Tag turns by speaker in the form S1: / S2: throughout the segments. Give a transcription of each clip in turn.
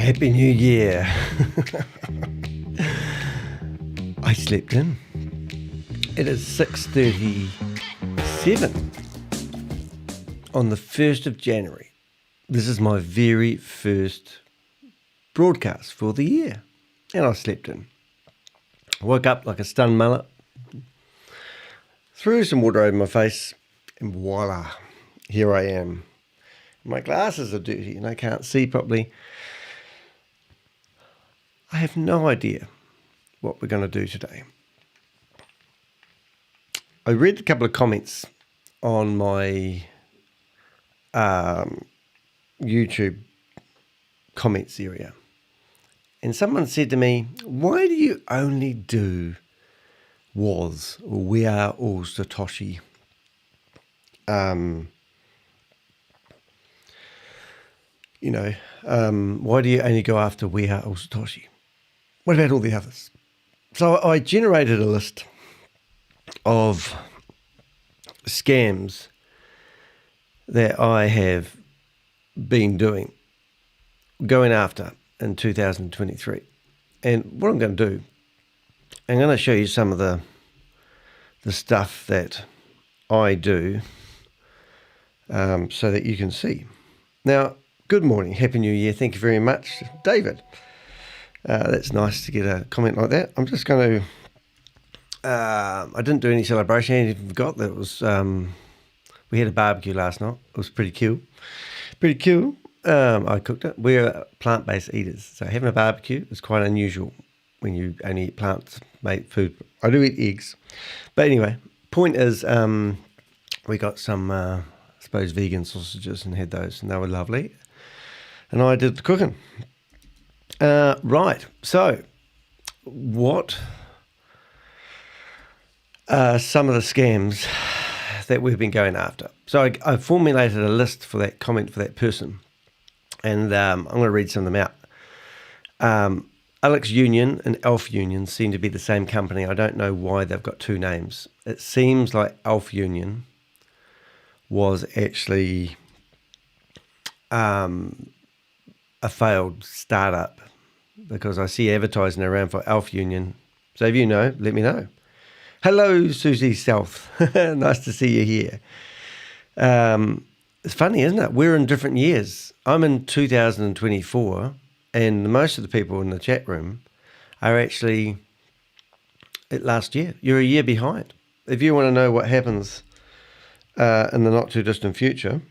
S1: Happy New Year. I slept in. It is 6:37 on the 1st of January. This is my very first broadcast for the year. And I slept in. I woke up like a stunned mullet, threw some water over my face, and voila, here I am. My glasses are dirty and I can't see properly. I have no idea what we're going to do today. I read a couple of comments on my YouTube comments area. And someone said to me, why do you only do WAAS, or We Are All Satoshi? Why do you only go after We Are All Satoshi? What about all the others? So I generated a list of scams that I have been going after in 2023. And what I'm going to do, I'm going to show you some of the stuff that I do so that you can see. Now, good morning. Happy New Year. Thank you very much, David. That's nice to get a comment like that. I'm just going to... I didn't do any celebration. I forgot that it was... we had a barbecue last night. It was pretty cool. I cooked it. We're plant-based eaters, so having a barbecue is quite unusual when you only eat plant-based food. I do eat eggs. But anyway, point is we got some, I suppose, vegan sausages and had those, and they were lovely. And I did the cooking. Right, so what are some of the scams that we've been going after? So I formulated a list for that comment for that person, and I'm going to read some of them out. Alex Union and Alf Union seem to be the same company. I don't know why they've got two names. It seems like Alf Union was actually a failed startup, because I see advertising around for Alf Union. So if you know, let me know. Hello, Susie South. Nice to see you here. It's funny, isn't it? We're in different years. I'm in 2024, and most of the people in the chat room are actually at last year. You're a year behind. If you want to know what happens in the not too distant future,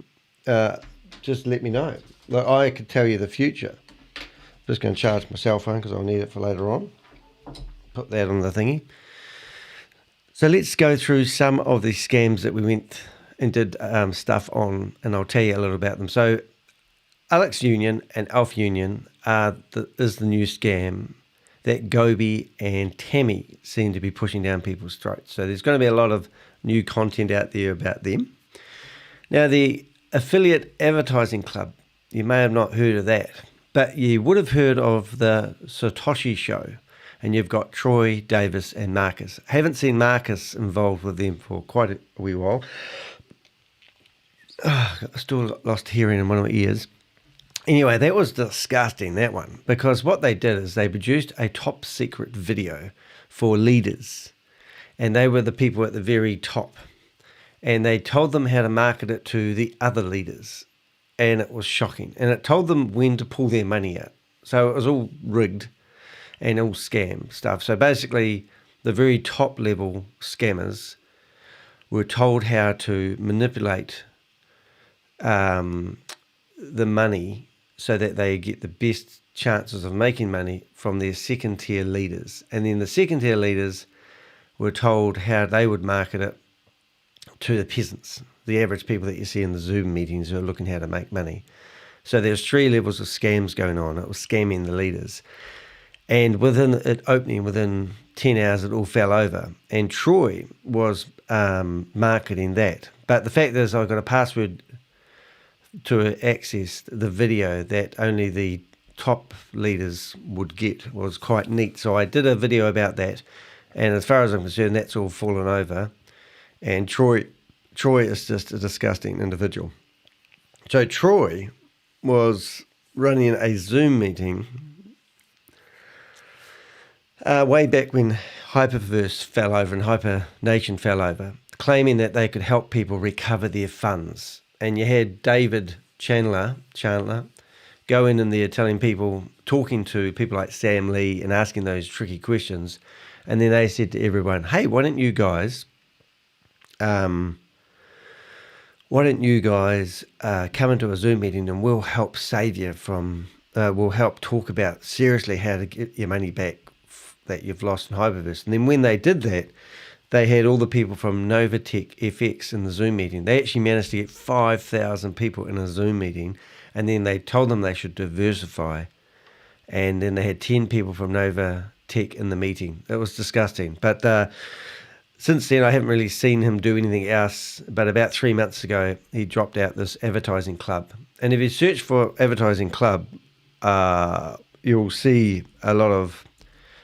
S1: just let me know. Like, I could tell you the future. I'm just going to charge my cell phone because I'll need it for later on. Put that on the thingy. So let's go through some of the scams that we went and did stuff on, and I'll tell you a little about them. So Alex Union and Alf Union is the new scam that Gobi and Tammy seem to be pushing down people's throats. So there's going to be a lot of new content out there about them. Now, the Affiliate Advertising Club, you may have not heard of that, but you would have heard of the SATOSHI show, and you've got Troy, Davis, and Marcus. I haven't seen Marcus involved with them for quite a wee while. I still lost hearing in one of my ears. Anyway, that was disgusting, that one, because what they did is they produced a top secret video for leaders, and they were the people at the very top, and they told them how to market it to the other leaders. And it was shocking. And it told them when to pull their money out. So it was all rigged and all scam stuff. So basically, the very top level scammers were told how to manipulate the money so that they get the best chances of making money from their second tier leaders. And then the second tier leaders were told how they would market it to the peasants, the average people that you see in the Zoom meetings who are looking how to make money. So there's three levels of scams going on. It was scamming the leaders. And within 10 hours, it all fell over. And Troy was marketing that. But the fact is, I got a password to access the video that only the top leaders would get. Was quite neat. So I did a video about that. And as far as I'm concerned, that's all fallen over. And Troy is just a disgusting individual. So Troy was running a Zoom meeting way back when Hyperverse fell over and Hypernation fell over, claiming that they could help people recover their funds. And you had David Chandler go in there telling people, talking to people like Sam Lee and asking those tricky questions. And then they said to everyone, hey, why don't you guys come into a Zoom meeting and we'll help save you from, we'll help talk about seriously how to get your money back that you've lost in Hyperverse. And then when they did that, they had all the people from Novatech FX in the Zoom meeting. They actually managed to get 5,000 people in a Zoom meeting, and then they told them they should diversify. And then they had 10 people from Novatech in the meeting. It was disgusting. But since then, I haven't really seen him do anything else. But about 3 months ago, he dropped out this advertising club. And if you search for advertising club, you'll see a lot of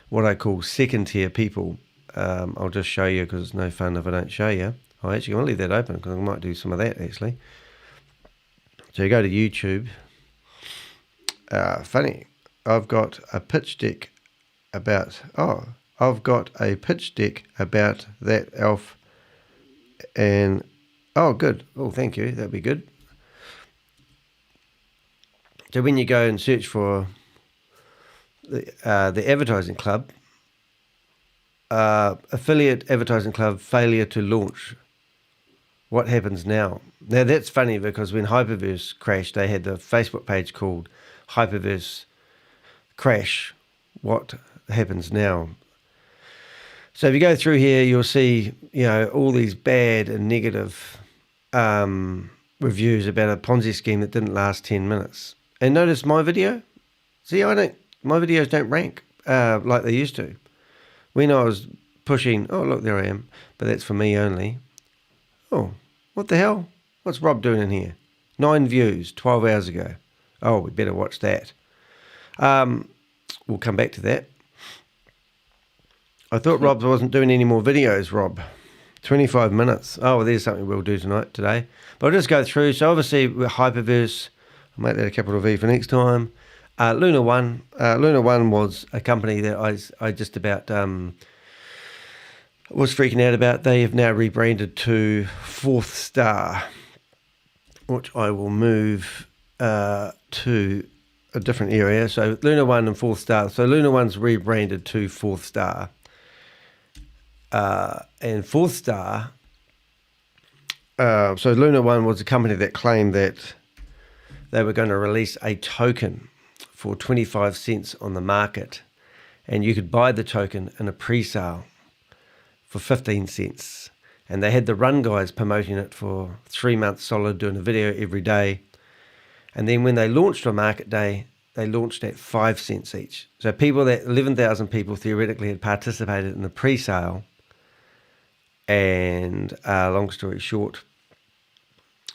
S1: what I call second-tier people. I'll just show you because it's no fun if I don't show you. I actually want to leave that open because I might do some of that actually. So you go to YouTube. Funny, I've got a pitch deck about that elf, and good. Oh, thank you. That'd be good. So when you go and search for the advertising club, affiliate advertising club failure to launch. What happens now? Now that's funny because when Hyperverse crashed, they had the Facebook page called Hyperverse Crash. What happens now? So if you go through here, you'll see, all these bad and negative reviews about a Ponzi scheme that didn't last 10 minutes. And notice my video. See, my videos don't rank like they used to. When I was pushing, oh, look, there I am, but that's for me only. Oh, what the hell? What's Rob doing in here? 9 views, 12 hours ago. Oh, we better watch that. We'll come back to that. I thought Rob wasn't doing any more videos, Rob. 25 minutes. Oh, well, there's something we'll do today. But I'll just go through. So obviously, with Hyperverse, I'll make that a capital V for next time. Luna One. Luna One was a company that I just about was freaking out about. They have now rebranded to Fourth Star, which I will move to a different area. So Luna One and Fourth Star. So Luna One's rebranded to Fourth Star. And Fourth Star, so Luna One was a company that claimed that they were going to release a token for 25 cents on the market, and you could buy the token in a pre-sale for 15 cents. And they had the run guys promoting it for 3 months solid, doing a video every day. And then when they launched on market day, they launched at 5 cents each. So 11,000 people theoretically had participated in the pre-sale. And long story short,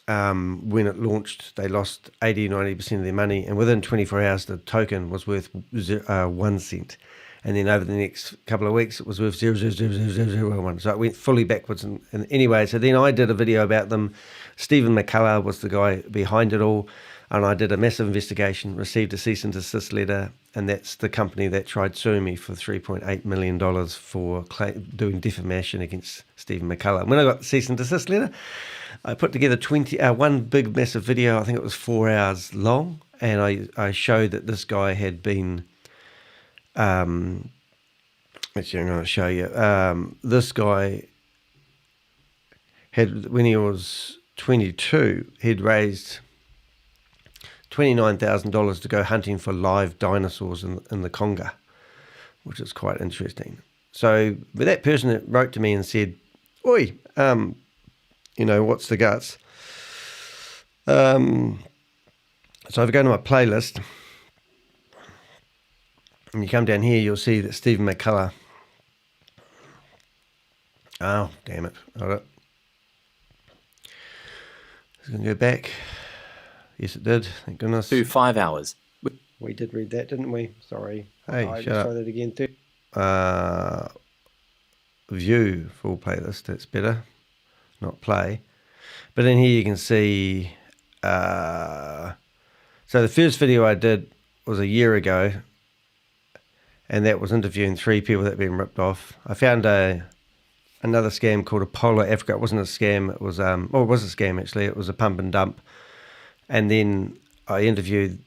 S1: when it launched, they lost 80-90% of their money, and within 24 hours, the token was worth 1 cent. And then over the next couple of weeks, it was worth 0.00001. So it went fully backwards. And anyway, so then I did a video about them. Stephen McCullough was the guy behind it all, and I did a massive investigation, received a cease and desist letter, and that's the company that tried suing me for $3.8 million for doing defamation against Stephen McCullough. And when I got the cease and desist letter, I put together one big massive video. I think it was 4 hours long, and I showed that this guy had been. Actually, I'm going to show you. This guy had, when he was 22, he'd raised $29,000 to go hunting for live dinosaurs in the Congo, which is quite interesting. So, but that person that wrote to me and said, "Oi, what's the guts?" So if I go to my playlist, and you come down here, you'll see that Stephen McCullough. Oh, damn it. Hold it. It's going to go back. Yes, it did. Thank goodness.
S2: 5 hours.
S1: We did read that, didn't we? Sorry. Hey,
S3: I
S1: shut up.
S3: try that again too.
S1: View full playlist. That's better. Not play. But in here you can see So the first video I did was a year ago, and that was interviewing 3 people that had been ripped off. I found another scam called Apollo Africa. It wasn't a scam. It was it was a scam actually. It was a pump and dump. And then I interviewed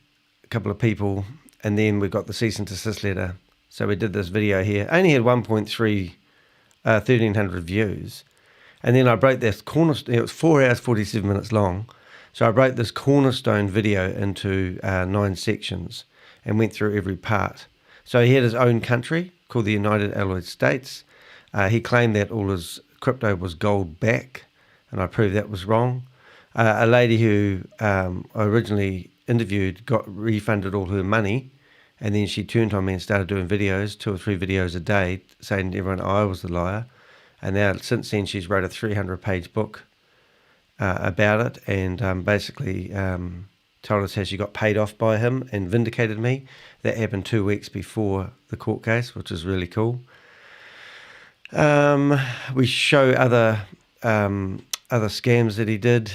S1: a couple of people, and then we got the cease and desist letter. So we did this video here. I only had 1,300 views. And then I broke this cornerstone. It was 4 hours, 47 minutes long. So I broke this cornerstone video into 9 sections and went through every part. So he had his own country called the United Allied States. He claimed that all his crypto was gold back, and I proved that was wrong. A lady who I originally interviewed got refunded all her money, and then she turned on me and started doing videos, 2 or 3 videos a day, saying to everyone I was the liar. And now since then she's wrote a 300-page book about it, and basically told us how she got paid off by him and vindicated me. That happened 2 weeks before the court case, which is really cool. We show other scams that he did.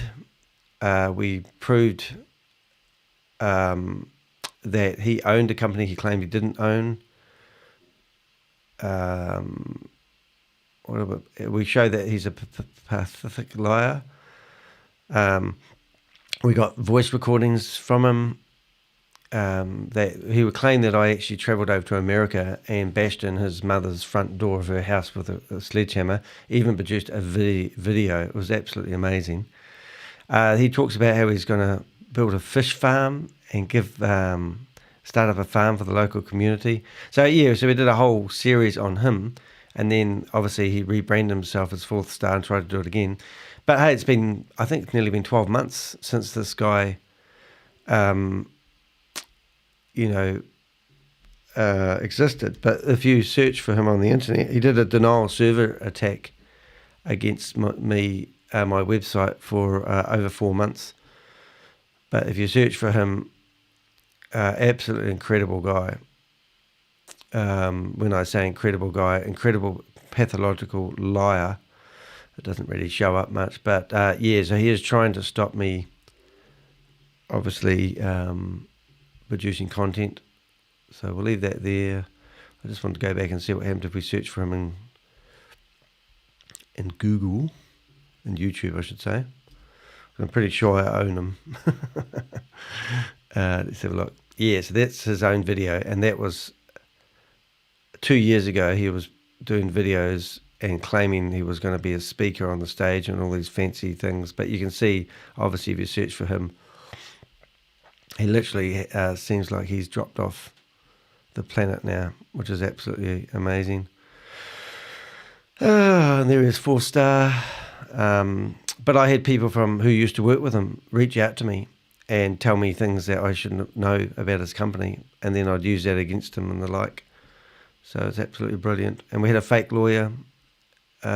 S1: We proved that he owned a company he claimed he didn't own. We show that he's a pathetic liar. We got voice recordings from him. That he would claim that I actually travelled over to America and bashed in his mother's front door of her house with a sledgehammer. Even produced a video. It was absolutely amazing. He talks about how he's going to build a fish farm and start up a farm for the local community. So yeah, so we did a whole series on him, and then obviously he rebranded himself as Fourth Star and tried to do it again. But hey, I think it's nearly been 12 months since this guy, existed. But if you search for him on the internet, he did a denial server attack against my website for over 4 months. But if you search for him, absolutely incredible guy. When I say incredible guy, incredible pathological liar. It doesn't really show up much, but so he is trying to stop me, obviously, producing content. So we'll leave that there. I just want to go back and see what happened if we search for him in Google, in YouTube, I should say. I'm pretty sure I own him. Let's have a look. Yeah, so that's his own video, and that was 2 years ago. He was doing videos and claiming he was going to be a speaker on the stage and all these fancy things. But you can see, obviously, if you search for him, he literally seems like he's dropped off the planet now, which is absolutely amazing. And there is Fourth Star. But I had people who used to work with him reach out to me and tell me things that I shouldn't know about his company, and then I'd use that against him and the like. So it's absolutely brilliant. And we had a fake lawyer. We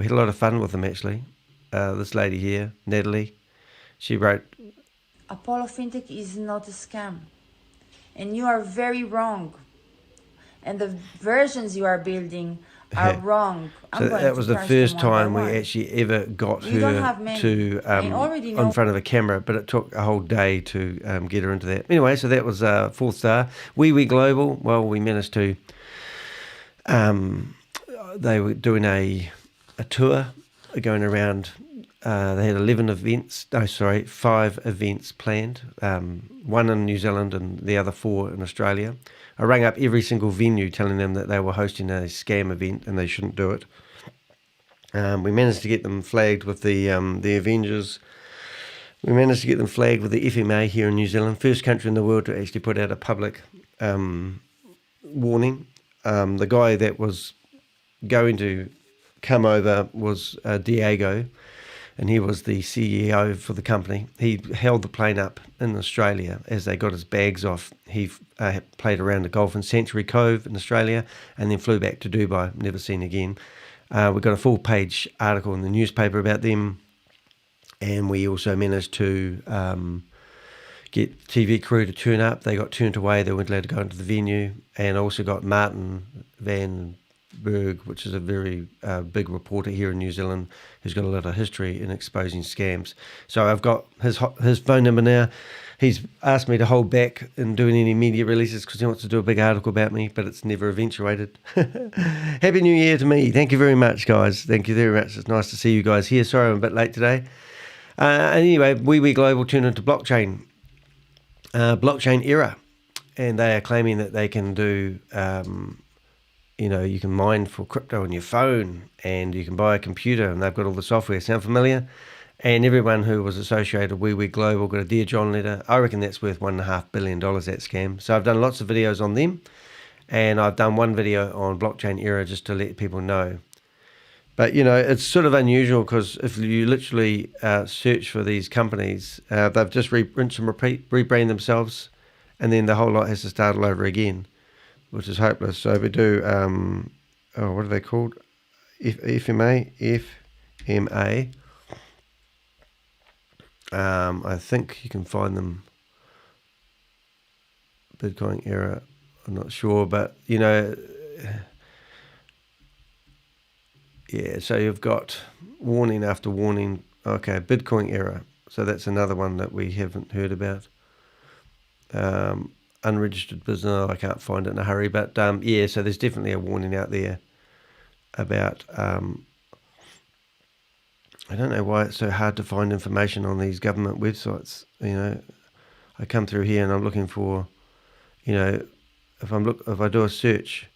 S1: had a lot of fun with him, actually. This lady here, Natalie, she wrote,
S2: Apollo Fintech is not a scam, and you are very wrong, and the versions you are building are wrong.
S1: So that was the first time we actually ever got her to in front of a camera, but it took a whole day to get her into that. Anyway, so that was Fourth Star. We Global, well, we managed to, they were doing a tour going around. They had 5 events planned, 1 in New Zealand and the other 4 in Australia. I rang up every single venue telling them that they were hosting a scam event and they shouldn't do it. We managed to get them flagged with the Avengers. We managed to get them flagged with the FMA here in New Zealand, first country in the world to actually put out a public warning. The guy that was going to come over was Diego, and he was the CEO for the company. He held the plane up in Australia as they got his bags off. He played around the golf in Sanctuary Cove in Australia and then flew back to Dubai, never seen again. We got a full-page article in the newspaper about them, and we also managed to get TV crew to turn up. They got turned away. They weren't allowed to go into the venue, and also got Martin Van Berg, which is a very big reporter here in New Zealand, who's got a lot of history in exposing scams. So I've got his phone number now. He's asked me to hold back in doing any media releases because he wants to do a big article about me, but it's never eventuated. Happy New Year to me. Thank you very much, guys. Thank you very much. It's nice to see you guys here. Sorry I'm a bit late today. Anyway, WeWe Global turned into blockchain era, and they are claiming that they can do, you can mine for crypto on your phone, and you can buy a computer, and they've got all the software. Sound familiar? And everyone who was associated with WeWe Global got a Dear John letter. I reckon that's worth $1.5 billion, that scam. So I've done lots of videos on them, and I've done one video on blockchain era just to let people know. But, it's sort of unusual because if you literally search for these companies, they've just rinse and repeat, rebrand themselves, and then the whole lot has to start all over again, which is hopeless. So we do, what are they called? FMA. I think you can find them. Bitcoin era, I'm not sure, but yeah, so you've got warning after warning. Okay, Bitcoin era. So that's another one that we haven't heard about. Unregistered business, I can't find it in a hurry, but yeah, so there's definitely a warning out there about I don't know why it's so hard to find information on these government websites. I come through here and I'm looking for, if I do a search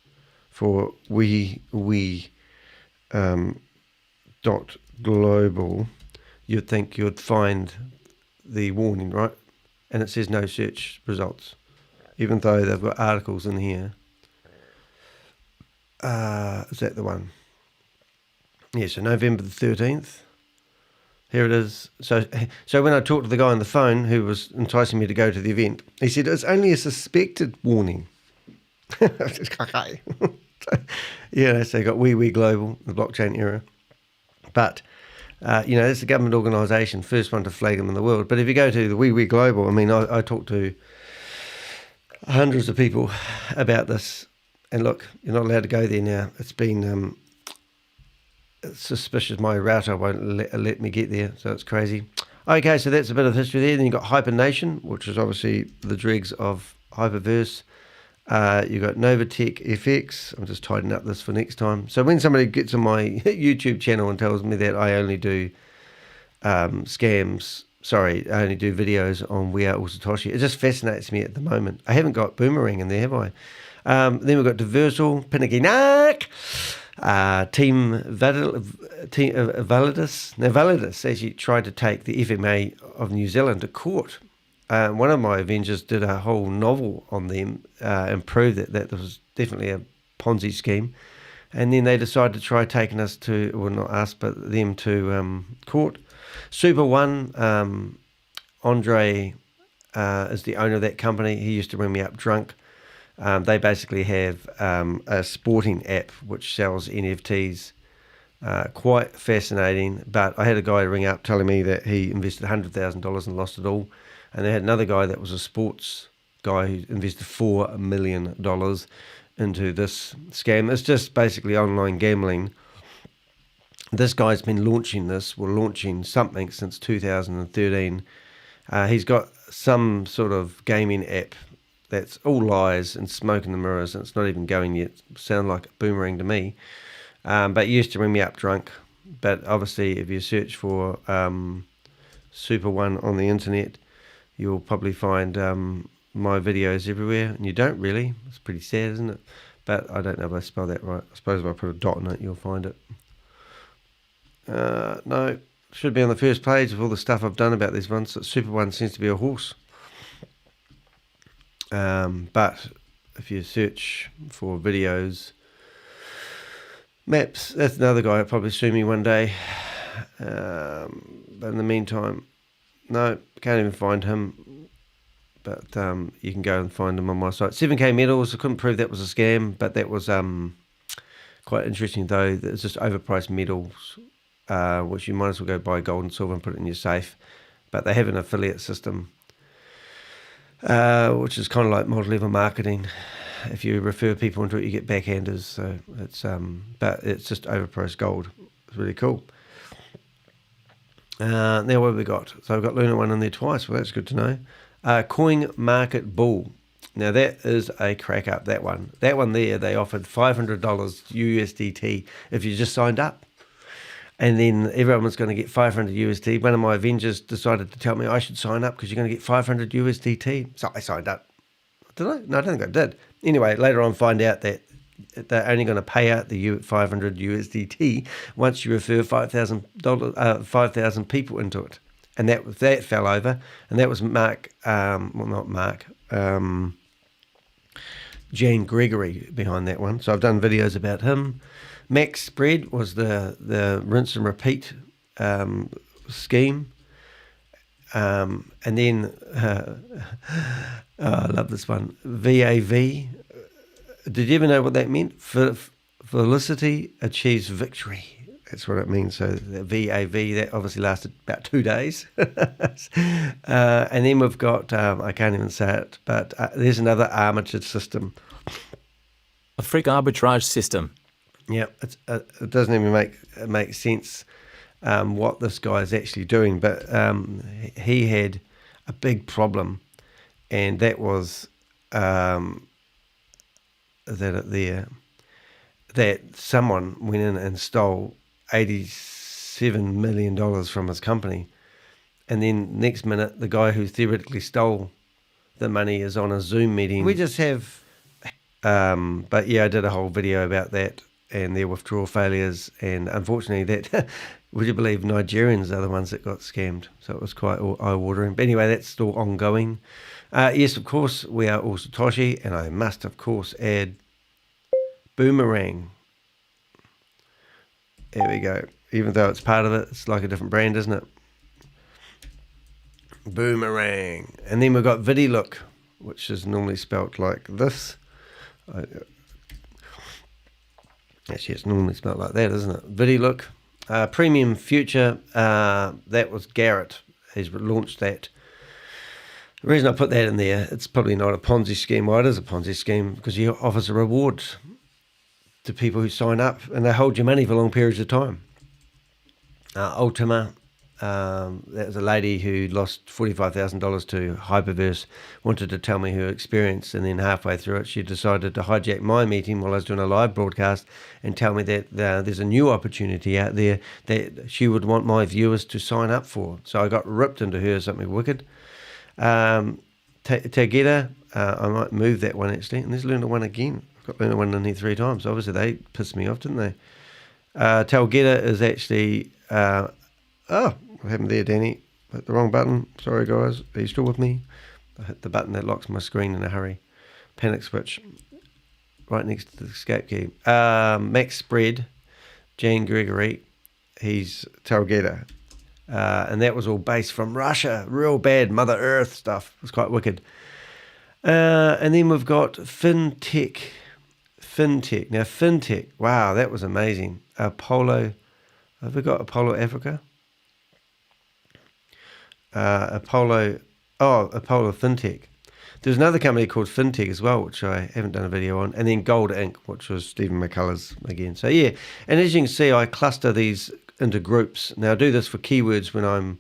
S1: for .global, you'd think you'd find the warning, right? And it says no search results, even though they've got articles in here. Is that the one? Yeah, so November the 13th. Here it is. So when I talked to the guy on the phone who was enticing me to go to the event, he said it's only a suspected warning. Okay. Yeah, so you got WeWe Global, the blockchain era. But, it's a government organisation, first one to flag them in the world. But if you go to the WeWe Global, I mean, I talked to hundreds of people about this. And look, you're not allowed to go there now. It's been suspicious. My router won't let me get there, so it's crazy. Okay, so that's a bit of history there. Then you've got Hypernation, which is obviously the dregs of Hyperverse. You've got Novatech FX. I'm just tidying up this for next time. So when somebody gets on my YouTube channel and tells me that I only do scams, I only do videos on We Are All Satoshi, it just fascinates me at the moment. I haven't got Boomerang in there, have I? Then we've got Diversal, Pinakinak, Team Validus. Now, Validus actually tried to take the FMA of New Zealand to court. One of my Avengers did a whole novel on them and proved that there was definitely a Ponzi scheme. And then they decided to try taking us to, well, not us, but them to court. Super One, Andre is the owner of that company. He used to ring me up drunk. They basically have a sporting app which sells NFTs. Quite fascinating. But I had a guy ring up telling me that he invested $100,000 and lost it all. And they had another guy that was a sports guy who invested $4 million into this scam. It's just basically online gambling. This guy's been launching something since 2013. He's got some sort of gaming app that's all lies and smoke in the mirrors, and it's not even going yet. Sound like a Boomerang to me. But he used to ring me up drunk. But obviously, if you search for Super One on the internet, you'll probably find my videos everywhere. And you don't really. It's pretty sad, isn't it? But I don't know if I spell that right. I suppose if I put a dot in it, you'll find it. No, should be on the first page of all the stuff I've done about these ones. Super One seems to be a horse. But if you search for videos, maps, that's another guy who'll probably sue me one day. But in the meantime, no, can't even find him. But you can go and find him on my site. 7K Metals, I couldn't prove that was a scam, but that was quite interesting though. It's just overpriced metals, which you might as well go buy gold and silver and put it in your safe. But they have an affiliate system, which is kind of like multi-level marketing. If you refer people into it, you get backhanders. So it's but it's just overpriced gold. It's really cool. Now what have we got? So we've got Luna 1 in there twice. Well, that's good to know. Coin Market Bull. Now that is a crack up, that one. That one there, they offered $500 USDT if you just signed up. And then everyone was going to get 500 USD. One of my Avengers decided to tell me I should sign up because you're going to get 500 USDT. So I signed up. Did I? No, I don't think I did. Anyway, later on find out that they're only going to pay out the 500 USDT once you refer 5,000 people into it. And that fell over. And that was Jan Gregory behind that one. So I've done videos about him. Max Spread was the rinse and repeat scheme. And then, I love this one, VAV. Did you ever know what that meant? Felicity achieves victory. That's what it means. So the VAV, that obviously lasted about 2 days. And then we've got, I can't even say it, but there's another armature system.
S3: A freak arbitrage system.
S1: Yeah, it doesn't even make sense what this guy is actually doing. But he had a big problem, and that was that someone went in and stole $87 million from his company. And then next minute, the guy who theoretically stole the money is on a Zoom meeting. We just have, but yeah, I did a whole video about that and their withdrawal failures. And unfortunately that, would you believe Nigerians are the ones that got scammed? So it was quite eye-watering. But anyway, that's still ongoing. Yes, of course, we are all SATOSHI, and I must, of course, add Boomerang. There we go. Even though it's part of it, it's like a different brand, isn't it? Boomerang. And then we've got VidiLook, which is normally spelt like this. Actually, it's normally spelt like that, isn't it? VidiLook. Premium Future, that was Garrett. He's launched that. The reason I put that in there, it's probably not a Ponzi scheme. Well, it is a Ponzi scheme because he offers a reward to people who sign up, and they hold your money for long periods of time. Ultima, that was a lady who lost $45,000 to Hyperverse, wanted to tell me her experience, and then halfway through it, she decided to hijack my meeting while I was doing a live broadcast and tell me that there's a new opportunity out there that she would want my viewers to sign up for. So I got ripped into her, something wicked. Educator, I might move that one actually, and there's Luna one again. I've got Luna one in here 3 times. Obviously they pissed me off, didn't they? Telcoin is actually, what happened there, Danny? Hit the wrong button. Sorry guys, are you still with me? I hit the button that locks my screen in a hurry. Panic switch, right next to the escape key. Max Spread, Jan Gregory, he's Telcoin. And that was all based from Russia. Real bad Mother Earth stuff. It was quite wicked. And then we've got FinTech. Now, FinTech. Wow, that was amazing. Apollo. Have we got Apollo Africa? Apollo FinTech. There's another company called FinTech as well, which I haven't done a video on. And then Gold Inc., which was Stephen McCullers again. So, yeah. And as you can see, I cluster these into groups. Now I do this for keywords when I'm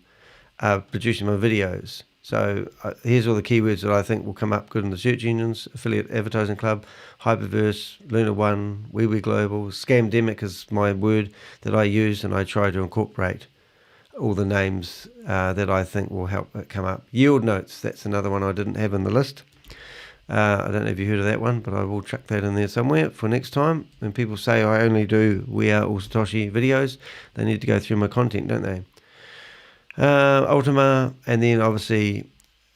S1: producing my videos. So here's all the keywords that I think will come up good in the search engines: Affiliate Advertising Club, Hyperverse, Luna One, Woolley Global, Scamdemic is my word that I use, and I try to incorporate all the names that I think will help it come up. Yield Notes, that's another one I didn't have in the list. I don't know if you heard of that one, but I will chuck that in there somewhere for next time. When people say I only do We Are All SATOSHI videos, they need to go through my content, don't they? Ultima, and then obviously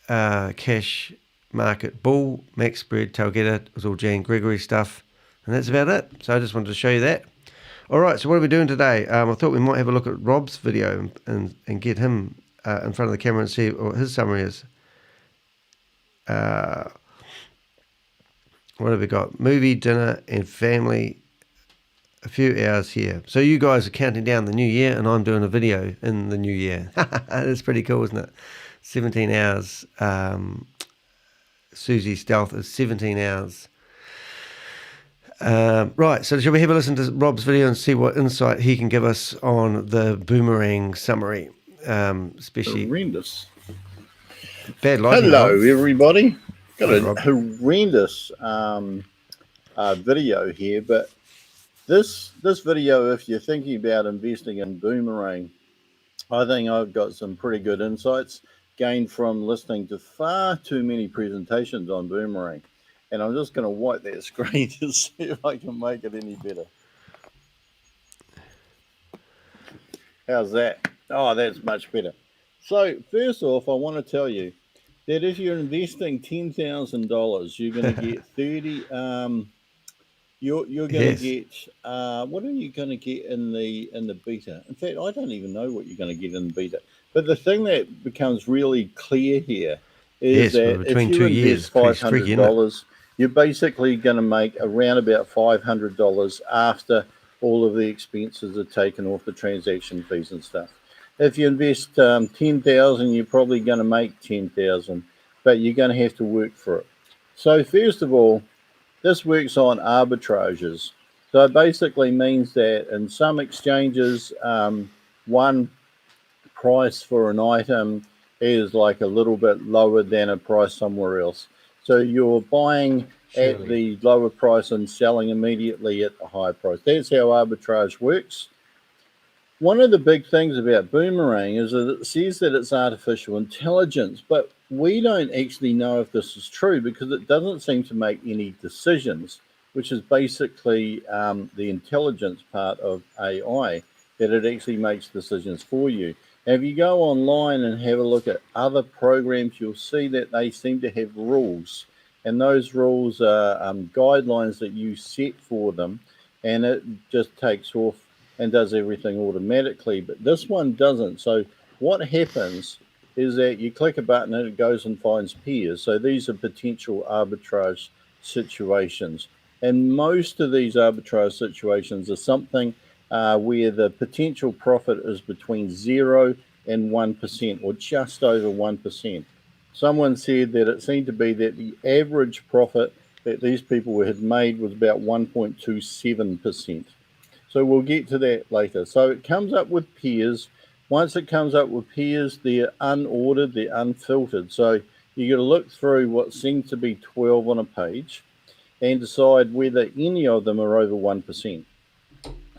S1: Cash Market Bull, Max Spread, Telcoin, it was all Jan Gregory stuff. And that's about it. So I just wanted to show you that. All right, so what are we doing today? I thought we might have a look at Rob's video and get him in front of the camera and see what his summary is. What have we got? Movie, dinner, and family. A few hours here. So you guys are counting down the new year, and I'm doing a video in the new year. That's pretty cool, isn't it? 17 hours. Susie Stealth is 17 hours. Right, so shall we have a listen to Rob's video and see what insight he can give us on the boomerang summary, especially...
S4: Horrendous.
S1: Bad lighting.
S4: Hello,
S1: Rob.
S4: everybody. Got
S1: Hi,
S4: a
S1: Rob.
S4: horrendous video here, but this video, if you're thinking about investing in Boomerang, I think I've got some pretty good insights gained from listening to far too many presentations on Boomerang. And I'm just going to wipe that screen to see if I can make it any better. How's that? Oh, that's much better. So first off, I want to tell you that if you're investing $10,000, you're going to get 30. You're going to get what are you going to get in the beta? In fact, I don't even know what you're going to get in the beta. But the thing that becomes really clear here is that if
S1: between
S4: you
S1: 2 years,
S4: invest
S1: pretty streaky, isn't it?
S4: $500, you're basically going to make around about $500 after all of the expenses are taken off, the transaction fees and stuff. If you invest 10,000, you're probably going to make 10,000, but you're going to have to work for it. So first of all, this works on arbitrages. So it basically means that in some exchanges, one price for an item is like a little bit lower than a price somewhere else. So you're buying at the lower price and selling immediately at the higher price. That's how arbitrage works. One of the big things about Boomerang is that it says that it's artificial intelligence, but we don't actually know if this is true because it doesn't seem to make any decisions, which is basically the intelligence part of AI, that it actually makes decisions for you. Now, if you go online and have a look at other programs, you'll see that they seem to have rules, and those rules are guidelines that you set for them, and it just takes off and does everything automatically, but this one doesn't. So what happens is that you click a button and it goes and finds peers. So these are potential arbitrage situations, and most of these arbitrage situations are something where the potential profit is between 0 and 1%, or just over 1%. Someone said that it seemed to be that the average profit that these people had made was about 1.27%. So we'll get to that later. So it comes up with peers. Once it comes up with peers, they're unordered, they're unfiltered. So you got to look through what seems to be 12 on a page and decide whether any of them are over 1%.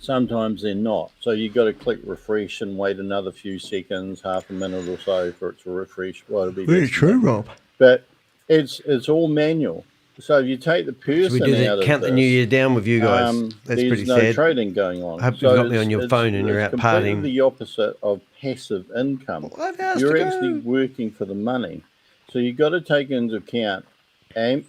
S4: Sometimes they're not. So you got to click refresh and wait another few seconds, half a minute or so for it to refresh. Well, it'll be
S1: Very true, Rob.
S4: But it's all manual. So if you take the person
S1: we do
S4: out
S1: that,
S4: of
S1: count
S4: this,
S1: the new year down with you guys. That's
S4: there's
S1: pretty
S4: no
S1: sad.
S4: trading going on.
S1: I hope you've got me on your phone and you're out
S4: completely
S1: partying.
S4: the opposite of passive income. You're actually working for the money. So you've got to take into account,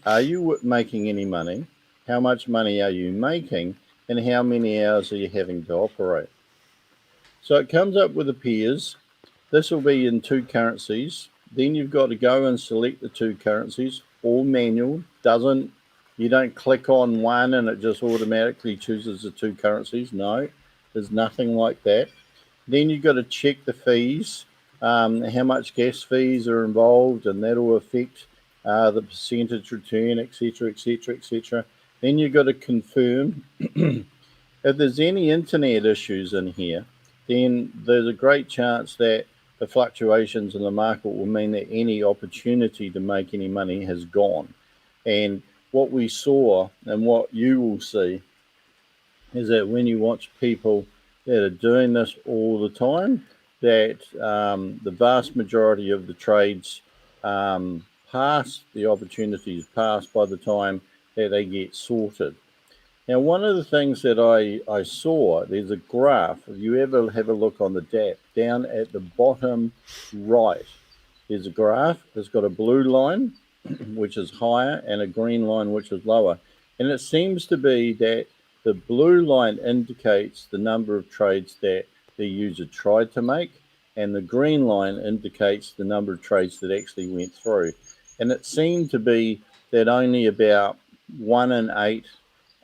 S4: are you making any money? How much money are you making? And how many hours are you having to operate? So it comes up with the peers. This will be in 2 currencies. Then you've got to go and select the 2 currencies, all manual. You don't click on one and it just automatically chooses the 2 currencies. No, there's nothing like that. Then you've got to check the fees, how much gas fees are involved, and that'll affect the percentage return, etc., etc., etc. Then you've got to confirm. If there's any internet issues in here, then there's a great chance that the fluctuations in the market will mean that any opportunity to make any money has gone. And what we saw and what you will see is that when you watch people that are doing this all the time, that the vast majority of the trades pass, the opportunities pass by the time that they get sorted. Now, one of the things that I saw, there's a graph. If you ever have a look on the DAP, down at the bottom right, there's a graph. It's got a blue line, which is higher, and a green line, which is lower. And it seems to be that the blue line indicates the number of trades that the user tried to make, and the green line indicates the number of trades that actually went through. And it seemed to be that only about 1 in 8,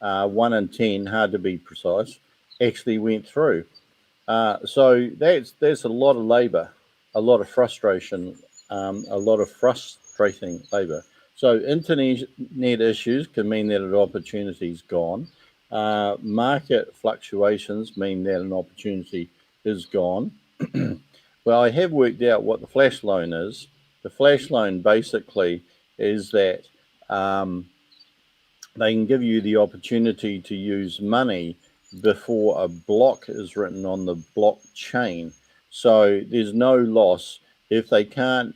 S4: 1 in 10, hard to be precise, actually went through. So that's a lot of labor, a lot of frustration, a lot of frustrating labor. So internet issues can mean that an opportunity's gone. Market fluctuations mean that an opportunity is gone. Well, I have worked out what the flash loan is, The flash loan basically is that they can give you the opportunity to use money before a block is written on the blockchain. So there's no loss if they can't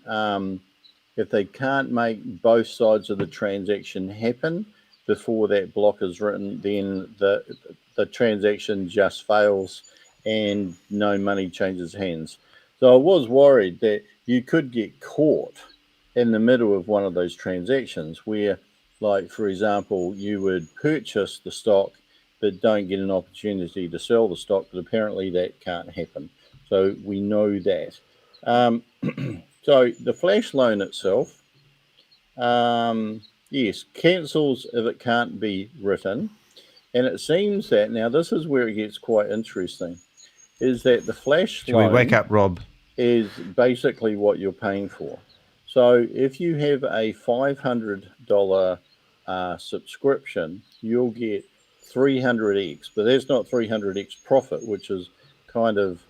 S4: make both sides of the transaction happen before that block is written. Then the transaction just fails and no money changes hands. So I was worried that you could get caught in the middle of one of those transactions where, like, for example, you would purchase the stock but don't get an opportunity to sell the stock, but apparently that can't happen. So we know that. So the flash loan itself, yes, cancels if it can't be written. And it seems that, now this is where it gets quite interesting, is that the flash loan...
S1: Should we wake up, Rob? ...is basically what you're paying for. So if you have a $500 subscription, you'll get 300x, but that's not 300x profit, which is kind of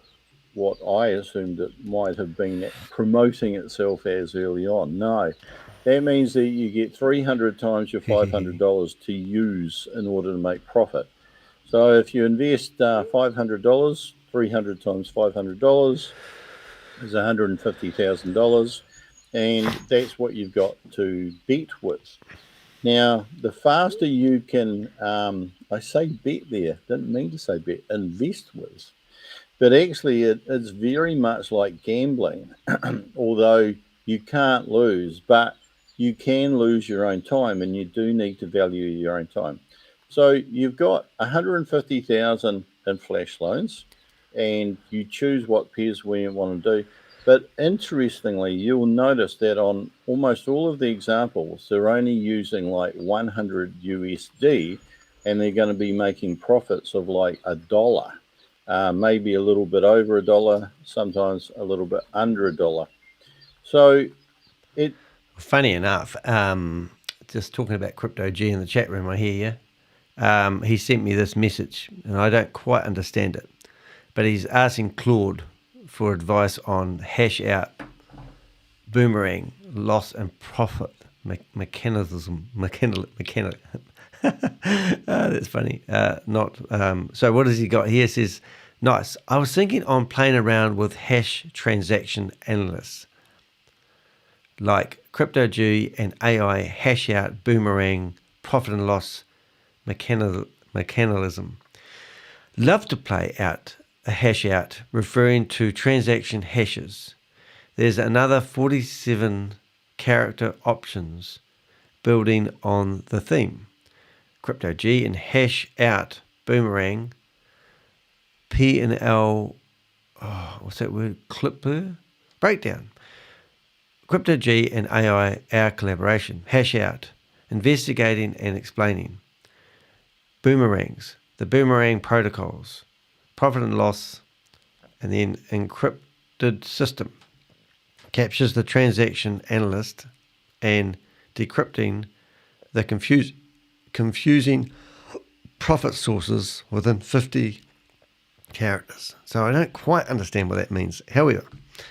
S1: what I assumed it might have been promoting itself as early on. No, that means that you get 300 times your $500 to use in order to make profit. So if you invest $500, 300 times $500 is $150,000, and that's what you've got to bet with. Now, the faster you can, I say bet there, didn't mean to say bet, invest with. But actually, it's very much like gambling, although you can't lose, but you can lose your own time, and you do need to value your own time. So you've got 150,000 in flash loans, and you choose what pairs we want to do. But interestingly, you'll notice that on almost all of the examples, they're only using like 100 USD, and they're going to be making profits of like $1. Maybe a little bit over $1, sometimes a little bit under $1. So it... Funny enough, just talking about Crypto G in the chat room, I hear you. He sent me this message, and I don't quite understand it. But he's asking Claude for advice on hash out, boomerang, loss and profit mechanism. That's funny. So what has he got here? It says, nice. I was thinking on playing around with hash transaction analysts like Crypto G and AI hash out, boomerang, profit and loss mechanism. Love to play out a hash out referring to transaction hashes. There's another 47 character options building on the theme. Crypto G and hash out boomerang P&L, what's that word? Clipper? Breakdown. Crypto G and AI, our collaboration. Hash out, investigating and explaining. Boomerangs, the boomerang protocols. Profit and loss, and then encrypted system. Captures the transaction analyst and decrypting the confusing profit sources within 50 characters. So I don't quite understand what that means. However,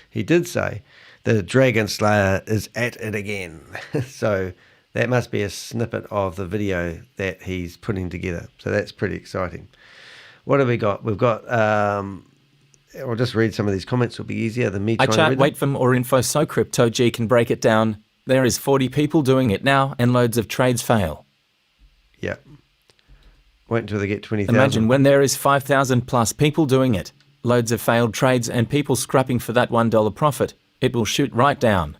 S1: he did say the Dragon Slayer is at it again. So that must be a snippet of the video that he's putting together. So that's pretty exciting. What have we got? We've got, I'll just read some of these comments. It'll be easier than me trying to read them.
S3: Wait for more info so Crypto G can break it down. There is 40 people doing it now and loads of trades fail.
S1: Yeah. Wait until they get 20,000.
S3: Imagine when there is 5,000 plus people doing it, loads of failed trades and people scrapping for that $1 profit. It will shoot right down.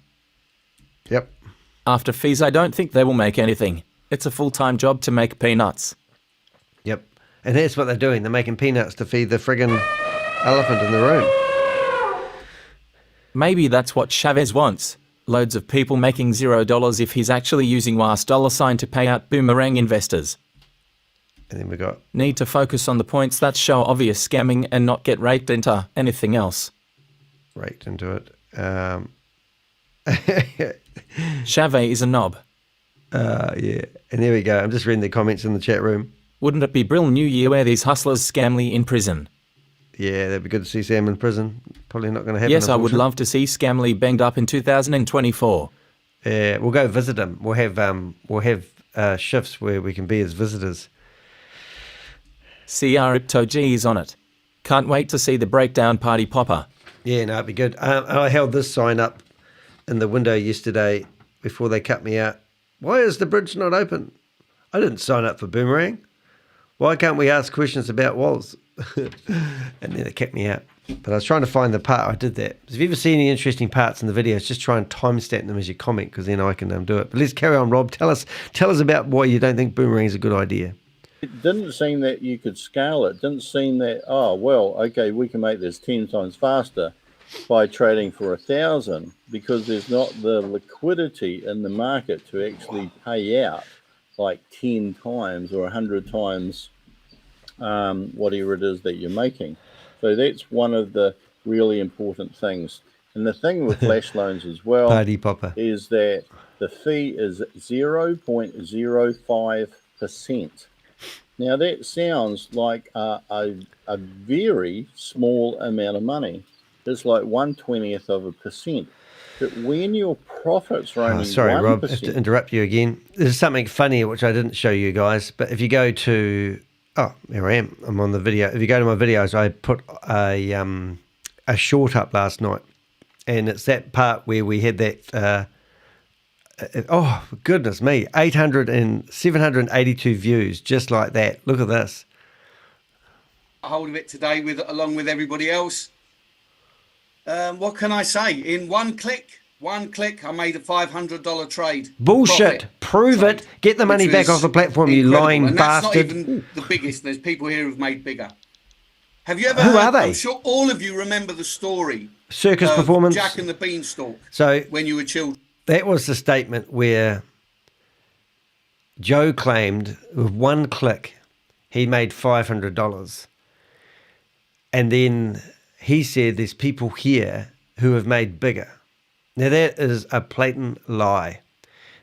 S1: Yep.
S3: After fees, I don't think they will make anything. It's a full-time job to make peanuts.
S1: Yep. And that's what they're doing. They're making peanuts to feed the friggin' elephant in the room.
S3: Maybe that's what ShaveZ wants. Loads of people making $0 if he's actually using WAAS $sign to pay out boomerang investors.
S1: And then we got...
S3: Need to focus on the points that show obvious scamming and not get raked into anything else.
S1: Raked into it.
S3: ShaveZ is a knob.
S1: Yeah. And there we go. I'm just reading the comments in the chat room.
S3: Wouldn't it be brill New Year where these hustlers scamly in prison?
S1: Yeah, that'd be good to see Sam in prison. Probably not going to happen.
S3: Yes, I would love to see Scamly banged up in 2024.
S1: Yeah, we'll go visit him. We'll have shifts where we can be his visitors.
S3: Crypto G is on it. Can't wait to see the breakdown party popper.
S1: Yeah, no, it'd be good. I held this sign up in the window yesterday before they cut me out. Why is the bridge not open? I didn't sign up for Boomerang. Why can't we ask questions about WAAS? And then they kicked me out. But I was trying to find the part I did that. So if you ever see any interesting parts in the videos, just try and timestamp them as you comment, because then I can do it. But let's carry on, Rob. Tell us about why you don't think Boomerang is a good idea.
S4: It didn't seem that you could scale it. It didn't seem that, oh, well, okay, we can make this 10 times faster by trading for 1,000, because there's not the liquidity in the market to actually pay out like 10 times or 100 times whatever it is that you're making. So that's one of the really important things. And the thing with flash loans as well
S1: Party popper.
S4: is that the fee is 0.05%. Now that sounds like a very small amount of money. It's like 1/20%. But when your profits are only
S1: sorry,
S4: 1%,
S1: Rob, I have to interrupt you again. There's something funny which I didn't show you guys, but if you go to, here I am. I'm on the video. If you go to my videos, I put a short up last night, and it's that part where we had that. Oh goodness me, 782 views, just like that. Look at this.
S5: A hold of it today along with everybody else. What can I say? In one click, I made a $500 trade.
S1: Bullshit. Prove it. Get the money back off the platform, you lying
S5: and
S1: bastard.
S5: That's not even the biggest. There's people here who've made bigger. Have you ever
S1: Who
S5: heard,
S1: are they?
S5: I'm sure all of you remember the story.
S1: Circus
S5: of
S1: performance.
S5: Jack and the Beanstalk.
S1: So
S5: when you were children.
S1: that was the statement where Joe claimed with one click he made $500. And then he said there's people here who have made bigger. Now that is a blatant lie.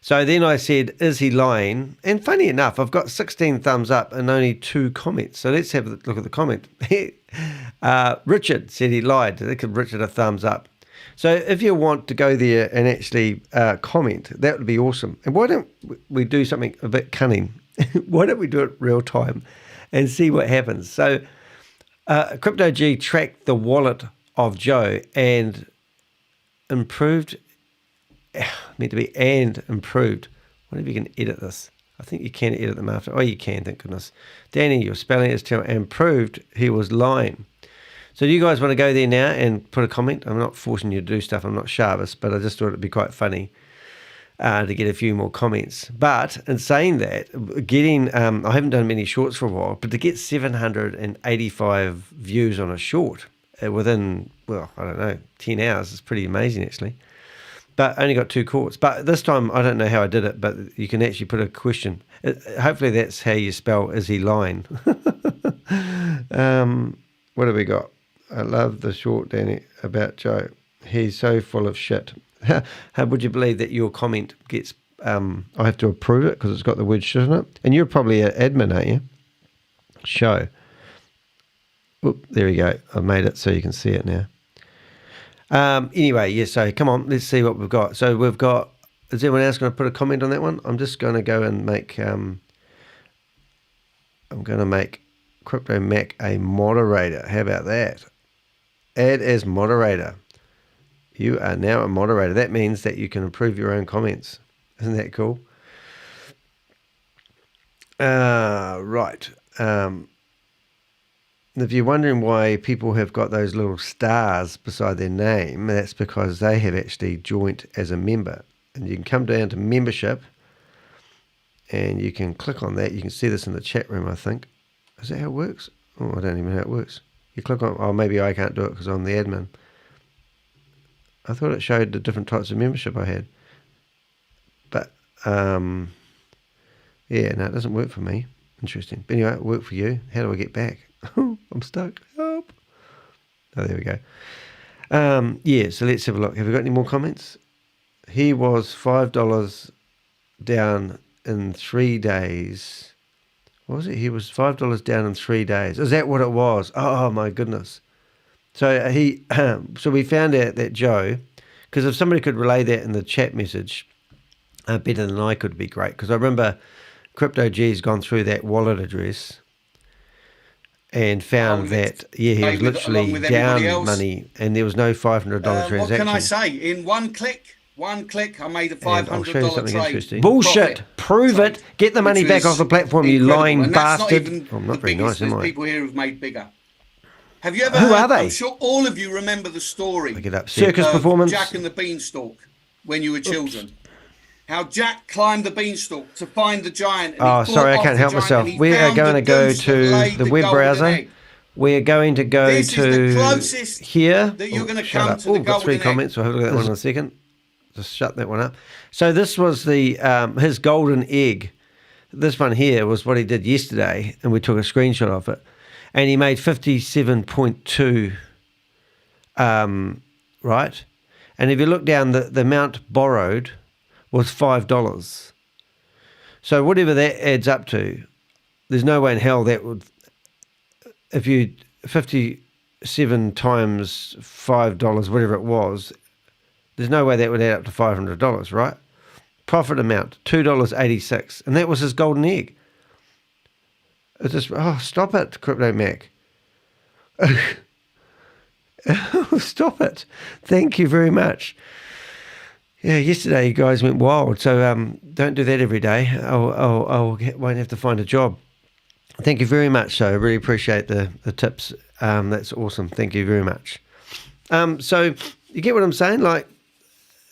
S1: So then I said, is he lying? And funny enough, I've got 16 thumbs up and only 2 comments. So let's have a look at the comment. Richard said he lied. They could Richard a thumbs up. So if you want to go there and actually comment, that would be awesome. And why don't we do something a bit cunning? Why don't we do it real time and see what happens? So Crypto G tracked the wallet of Joe and improved. Meant to be and improved. I wonder if you can edit this. I think you can edit them after. Oh, you can, thank goodness. Danny, your spelling is terrible. And proved he was lying. So do you guys want to go there now and put a comment? I'm not forcing you to do stuff. I'm not Shavis, but I just thought it'd be quite funny to get a few more comments. But in saying that, getting, I haven't done many shorts for a while, but to get 785 views on a short within, well, I don't know, 10 hours is pretty amazing actually. But only got 2 courts. But this time, I don't know how I did it, but you can actually put a question. Hopefully that's how you spell, is he lying? What have we got? I love the short, Danny, about Joe. He's so full of shit. How would you believe that your comment gets, I have to approve it because it's got the word shit in it? And you're probably an admin, aren't you? Show. Whoop, there we go. I've made it so you can see it now. Anyway, yeah, so come on, let's see what we've got. So we've got, is anyone else going to put a comment on that one? I'm just going to go and make, I'm going to make Crypto Mac a moderator. How about that? Add as moderator. You are now a moderator. That means that you can approve your own comments. Isn't that cool? Right. If you're wondering why people have got those little stars beside their name, that's because they have actually joined as a member. And you can come down to membership and you can click on that. You can see this in the chat room, I think. Is that how it works? Oh, I don't even know how it works. You click on, oh, maybe I can't do it because I'm the admin. I thought it showed the different types of membership I had. But, yeah, no, it doesn't work for me. Interesting. But anyway, it worked for you. How do I get back? I'm stuck. Help. Oh, there we go. Yeah, so let's have a look. Have we got any more comments? He was $5 down in 3 days. What was it? He was $5 down in 3 days. Is that what it was? Oh, my goodness. So so we found out that Joe, because if somebody could relay that in the chat message better than I could, it'd be great. Because I remember Crypto G's gone through that wallet address and found that, he was literally down money and there was no $500 transaction.
S5: What can I say? In one click, I made a $500
S1: I'll show you something
S5: trade.
S1: interesting. Bullshit! Prove it! Get the money back off the platform, you lying bastard! I'm not very nice, am I?
S5: People here have made bigger. Have you ever
S1: Who
S5: heard,
S1: are they?
S5: I'm sure all of you remember the story.
S1: Look it up. Circus performance.
S5: Jack and the Beanstalk when you were children. How Jack climbed the beanstalk to find the giant.
S1: Oh, sorry, I can't help myself. We are going to go to the web browser. We are going to go to here.
S5: That you're going to
S1: shut
S5: come
S1: up.
S5: to the
S1: We've got 3 comments. We'll have a look at that one in a second. Just shut that one up. So this was the his golden egg. This one here was what he did yesterday, and we took a screenshot of it. And he made 57.2, right? And if you look down, the amount borrowed was $5. So whatever that adds up to, there's no way in hell that would, if you 57 times $5, whatever it was, there's no way that would add up to $500, right? Profit amount, $2.86. And that was his golden egg. It's just, stop it, Crypto Mac. Stop it. Thank you very much. Yeah, yesterday you guys went wild, so don't do that every day. Won't have to find a job. Thank you very much, so I really appreciate the tips. That's awesome. Thank you very much. So you get what I'm saying? Like,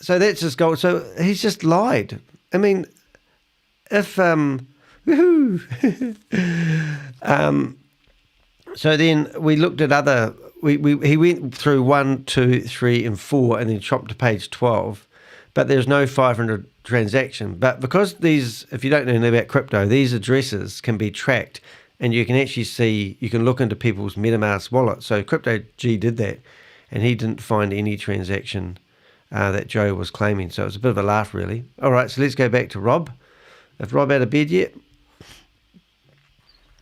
S1: so that's his goal. So he's just lied. I mean, if woohoo! So then we looked at other. He went through 1, 2, 3, and 4, and then chopped to page 12. But there's no 500 transaction. But because these, if you don't know about crypto, these addresses can be tracked, and you can actually see. You can look into people's MetaMask wallet. So Crypto G did that, and he didn't find any transaction that Joe was claiming. So it was a bit of a laugh, really. All right, so let's go back to Rob. Is Rob out of bed yet?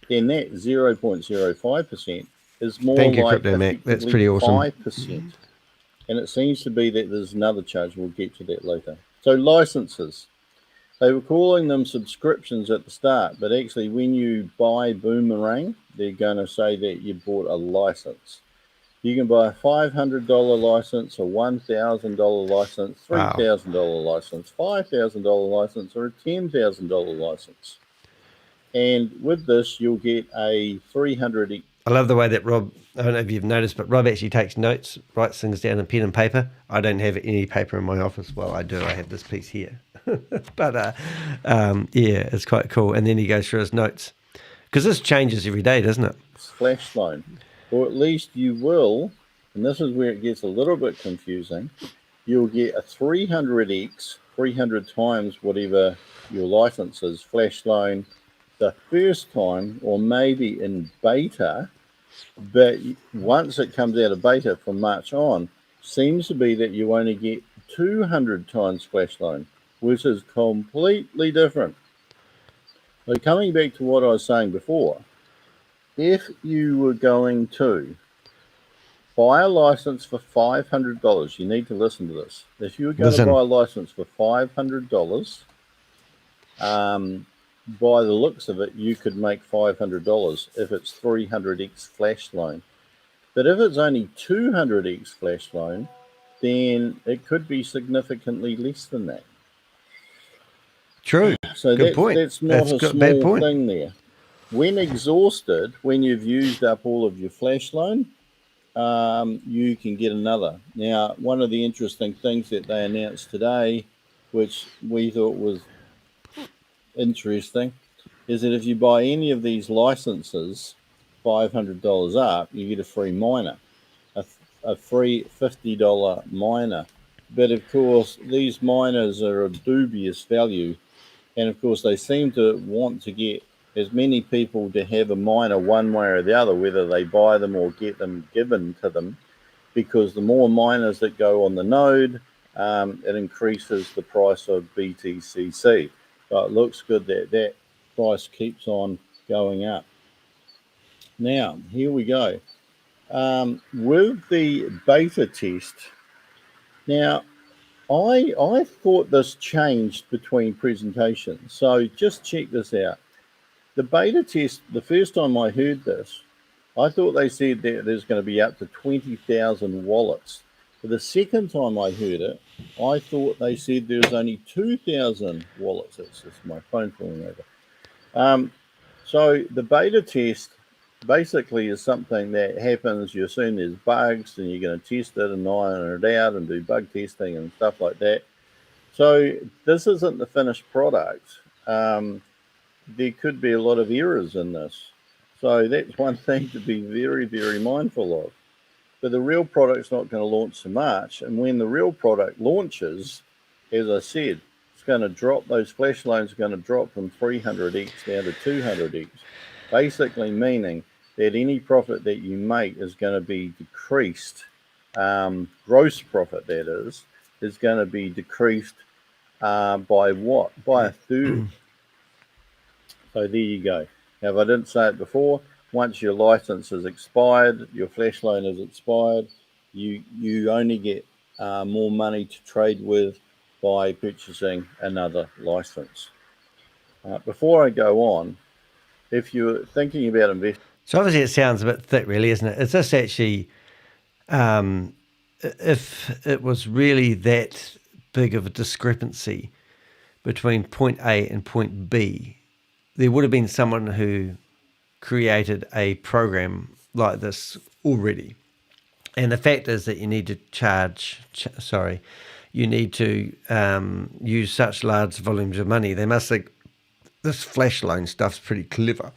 S4: Then that 0.05% is more
S1: Thank you,
S4: like
S1: Crypto Mac. That's pretty awesome.
S4: 5%. And it seems to be that there's another charge. We'll get to that later. So licenses. They were calling them subscriptions at the start, but actually when you buy Boomerang, they're going to say that you bought a license. You can buy a $500 license, a $1,000 license, $3,000 license, $5,000 license, or a $10,000 license. And with this, you'll get a 300.
S1: I love the way that Rob, I don't know if you've noticed, but Rob actually takes notes, writes things down in pen and paper. I don't have any paper in my office. Well, I do. I have this piece here. But, yeah, it's quite cool. And then he goes through his notes. Because this changes every day, doesn't it?
S4: Flash loan. Or at least you will, and this is where it gets a little bit confusing, you'll get a 300x, 300 times whatever your license is, flash loan, the first time, or maybe in beta, but once it comes out of beta from March on, seems to be that you only get 200 times flash loan, which is completely different. So coming back to what I was saying before, if you were going to buy a license for $500, you need to listen to this. If you were going to buy a license for $500, by the looks of it, you could make $500 if it's 300x flash loan. But if it's only 200x flash loan, then it could be significantly less than that.
S1: True.
S4: So
S1: good point.
S4: That's not a small thing there. When exhausted, when you've used up all of your flash loan, you can get another. Now, one of the interesting things that they announced today, which we thought was interesting, is that if you buy any of these licenses, $500 up, you get a free miner, a free $50 miner. But of course, these miners are of dubious value, and of course, they seem to want to get as many people to have a miner one way or the other, whether they buy them or get them given to them, because the more miners that go on the node, it increases the price of BTCC. So it looks good that that price keeps on going up. Now, here we go. With the beta test, now I thought this changed between presentations. So just check this out. The beta test, the first time I heard this, I thought they said that there's going to be up to 20,000 wallets. But the second time I heard it, I thought they said there was only 2,000 wallets. That's just my phone falling over. So the beta test basically is something that happens. You assume there's bugs and you're going to test it and iron it out and do bug testing and stuff like that. So this isn't the finished product. There could be a lot of errors in this. So that's one thing to be very, very mindful of. But the real product's not going to launch so much. And when the real product launches, as I said, it's going to drop, those flash loans are going to drop from 300x down to 200x, basically meaning that any profit that you make is going to be decreased. Gross profit, that is going to be decreased by what? By a third. So there you go. Now, if I didn't say it before, once your license is expired, your flash loan is expired, you only get more money to trade with by purchasing another license. Before I go on, if you're thinking about investing...
S1: So obviously it sounds a bit thick, really, isn't it? Is this actually, if it was really that big of a discrepancy between point A and point B, there would have been someone who created a program like this already. And the fact is that you need to you need to use such large volumes of money. They must think this flash loan stuff's pretty clever.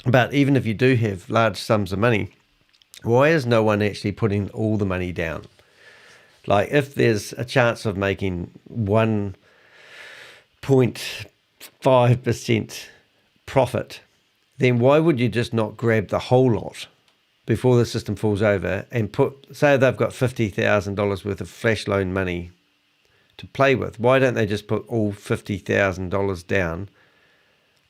S1: But even if you do have large sums of money, why is no one actually putting all the money down? Like, if there's a chance of making 1.5% profit, then why would you just not grab the whole lot before the system falls over and say they've got $50,000 worth of flash loan money to play with? Why don't they just put all $50,000 down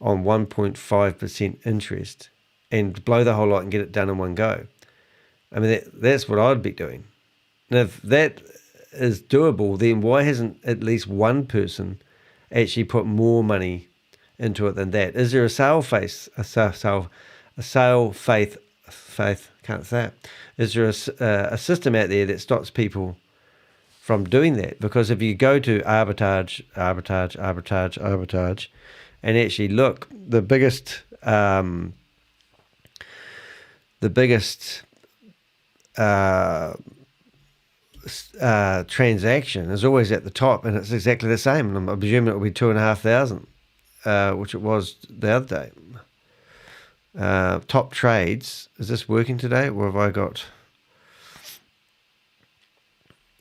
S1: on 1.5% interest and blow the whole lot and get it done in one go? I mean, that's what I'd be doing. And if that is doable, then why hasn't at least one person actually put more money into it than that? Is there a faith, can't say it. Is there a system out there that stops people from doing that? Because if you go to arbitrage, and actually look, the biggest transaction is always at the top, and it's exactly the same. And I'm presuming it will be 2,500, which it was the other day. Top trades. Is this working today, or have I got?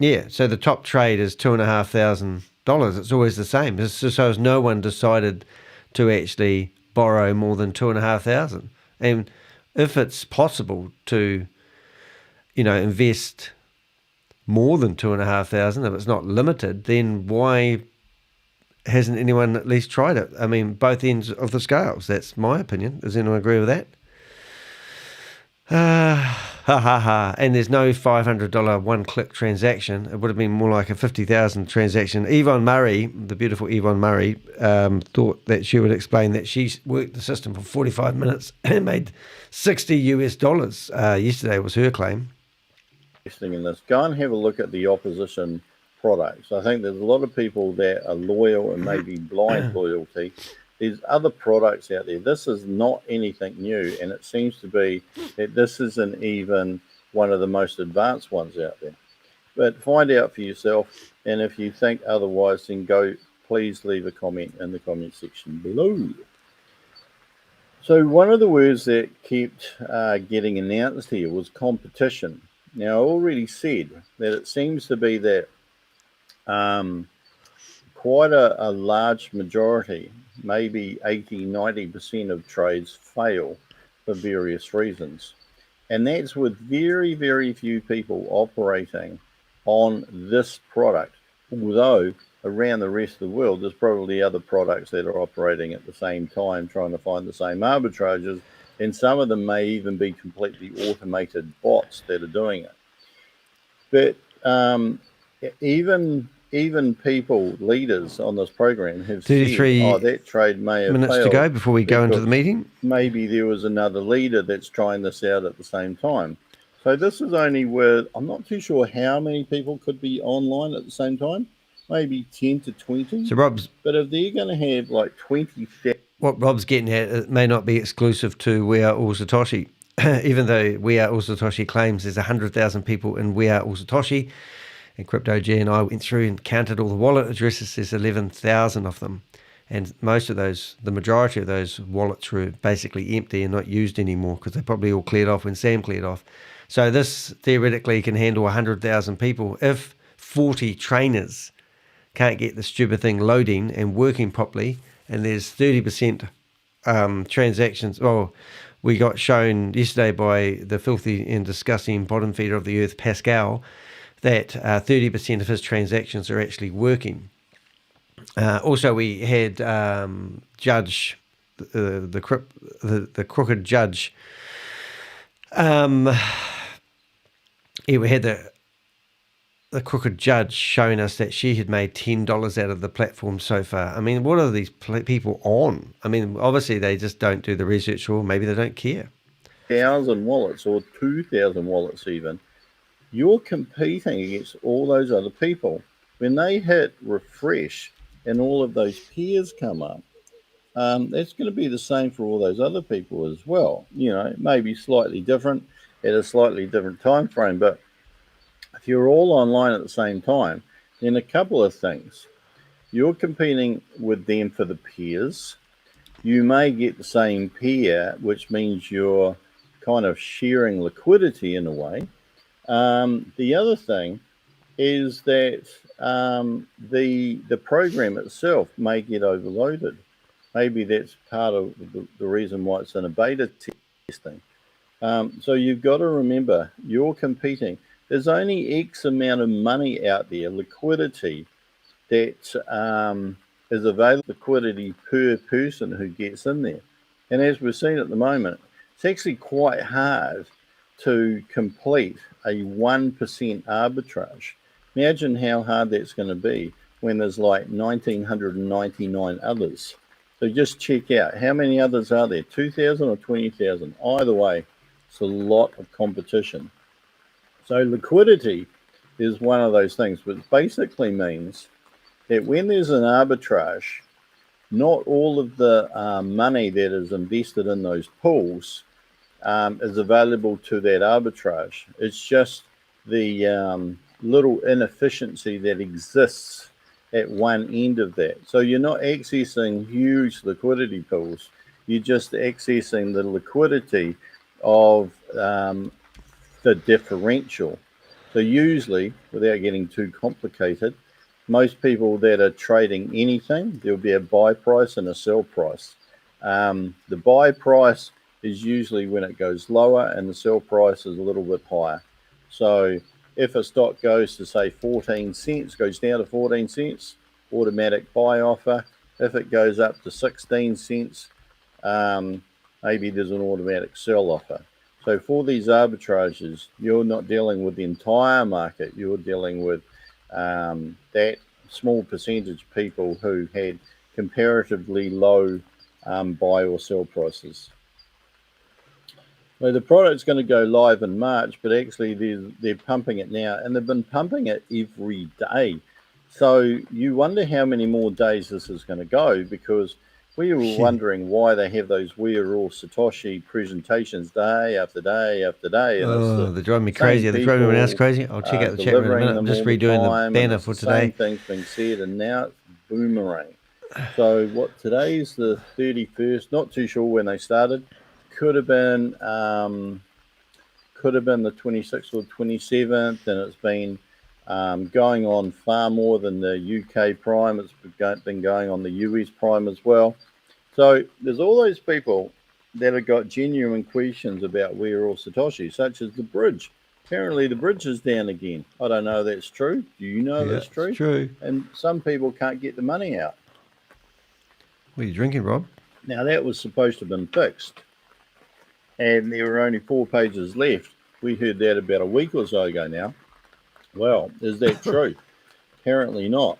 S1: Yeah. So the top trade is $2,500. It's always the same. So as no one decided to actually borrow more than $2,500, and if it's possible to, invest more than $2,500, if it's not limited, then why hasn't anyone at least tried it? I mean, both ends of the scales. That's my opinion. Does anyone agree with that? And there's no $500 one-click transaction. It would have been more like a 50,000 transaction. Yvonne Murray, the beautiful Yvonne Murray, thought that she would explain that she worked the system for 45 minutes and made $60 yesterday was her claim.
S4: In this, go and have a look at the opposition products. I think there's a lot of people that are loyal and maybe blind loyalty. There's other products out there. This is not anything new, and it seems to be that this isn't even one of the most advanced ones out there. But find out for yourself, and if you think otherwise, then please leave a comment in the comment section below. So one of the words that kept getting announced here was competition. Now, I already said that it seems to be that quite a large majority, maybe 80-90% of trades fail for various reasons. And that's with very, very few people operating on this product. Although around the rest of the world, there's probably other products that are operating at the same time, trying to find the same arbitrages And some of them may even be completely automated bots that are doing it. But even people, leaders on this program have
S1: 33
S4: said, that trade may have
S1: minutes to
S4: failed
S1: go before we go into the
S4: because
S1: meeting.
S4: maybe there was another leader that's trying this out at the same time. So this is only where I'm not too sure how many people could be online at the same time, maybe 10 to 20.
S1: So Rob's,
S4: but if they're going to have like 20,
S1: what Rob's getting at, it may not be exclusive to We Are All Satoshi. Even though We Are All Satoshi claims there's 100,000 people in We Are All Satoshi, and Crypto G and I went through and counted all the wallet addresses, there's 11,000 of them. And most of those, the majority of those wallets were basically empty and not used anymore because they probably all cleared off when Sam cleared off. So this theoretically can handle 100,000 people. If 40 trainers can't get the stupid thing loading and working properly, and there's 30% transactions. Well, we got shown yesterday by the filthy and disgusting bottom feeder of the earth, Pascal, that 30% of his transactions are actually working. Also, we had Judge, the crooked judge. We had the crooked judge showing us that she had made $10 out of the platform so far. I mean, what are these people on? I mean, obviously they just don't do the research, or maybe they don't care.
S4: 1,000 wallets or 2,000 wallets even, you're competing against all those other people. When they hit refresh and all of those peers come up, that's going to be the same for all those other people as well. You know, maybe slightly different at a slightly different time frame, but if you're all online at the same time, then a couple of things. You're competing with them for the peers. You may get the same peer, which means you're kind of sharing liquidity in a way. The other thing is that the program itself may get overloaded. Maybe that's part of the reason why it's in a beta testing. So you've got to remember, you're competing. There's only X amount of money out there, liquidity, that is available, liquidity per person who gets in there. And as we've seen at the moment, it's actually quite hard to complete a 1% arbitrage. Imagine how hard that's going to be when there's like 1,999 others. So just check out how many others are there, 2,000 or 20,000. Either way, it's a lot of competition. So liquidity is one of those things, which basically means that when there's an arbitrage, not all of the money that is invested in those pools is available to that arbitrage. It's just the little inefficiency that exists at one end of that. So you're not accessing huge liquidity pools. You're just accessing the liquidity of the differential. So usually, without getting too complicated, most people that are trading anything, there'll be a buy price and a sell price. The buy price is usually when it goes lower, and the sell price is a little bit higher. So if a stock goes to say 14 cents, goes down to 14 cents, automatic buy offer. If it goes up to 16 cents, maybe there's an automatic sell offer. So for these arbitrages, you're not dealing with the entire market. You're dealing with that small percentage of people who had comparatively low buy or sell prices. So the product's going to go live in March, but actually they're pumping it now, and they've been pumping it every day. So you wonder how many more days this is going to go, because we were wondering why they have those We Are All Satoshi presentations day after day after day. And
S1: they drive me crazy. They drive everyone else crazy. I'll check out the chat room in a minute. I'm just redoing the banner for today.
S4: Same thing's being said, and now it's boomerang. So what, today's the 31st, not too sure when they started. Could have been the 26th or 27th, and it's been going on far more than the UK Prime. It's been going on the US Prime as well. So there's all those people that have got genuine questions about We Are All Satoshi, such as the bridge. Apparently the bridge is down again. I don't know if that's true. Do you know that's true?
S1: It's true.
S4: And some people can't get the money out.
S1: What are you drinking, Rob?
S4: Now that was supposed to have been fixed. and there were only 4 pages left. We heard that about a week or so ago now. Well, is that true? Apparently not.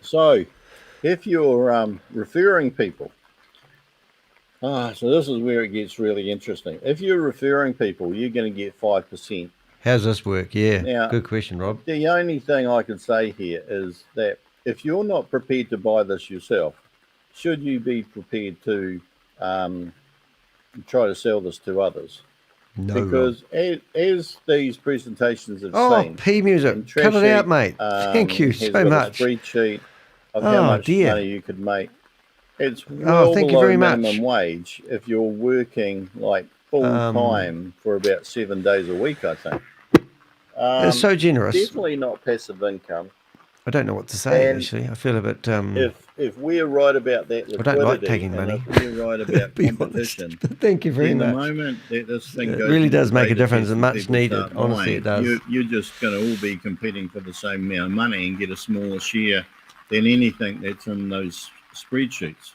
S4: So if you're referring people, so this is where it gets really interesting. If you're referring people, you're going to get 5%.
S1: How's this work? Yeah,
S4: Now,
S1: good question, Rob.
S4: The only thing I can say here is that if you're not prepared to buy this yourself, should you be prepared to try to sell this to others?
S1: No,
S4: because as these presentations have seen,
S1: P music, cut it out, mate. Thank you so much.
S4: A spreadsheet of how much money you could make. It's well below minimum wage if you're working like full time for about 7 days a week, I think.
S1: It's so generous.
S4: Definitely not passive income.
S1: I don't know what to say, actually. I feel a bit...
S4: If we're right about that liquidity,
S1: I don't like taking money.
S4: If we're right about competition,
S1: thank you very much.
S4: The moment that this thing goes,
S1: it really does make a difference and much needed. Honestly, it does.
S4: You're just going to all be competing for the same amount of money and get a smaller share than anything that's in those spreadsheets.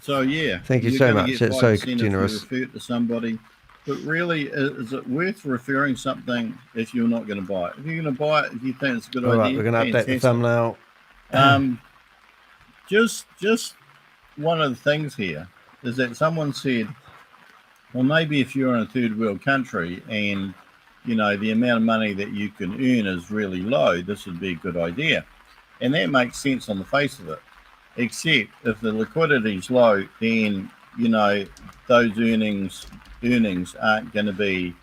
S4: So yeah,
S1: thank you so much. It's so generous.
S4: If you refer it to somebody, but really, is it worth referring something if you're not going to buy it? If you're going to buy it, if you think it's a good idea,
S1: right, we're going to update the thumbnail.
S4: Just one of the things here is that someone said, well, maybe if you're in a third world country and you know the amount of money that you can earn is really low, this would be a good idea, and that makes sense on the face of it. Except if the liquidity is low, then you know those earnings aren't going to be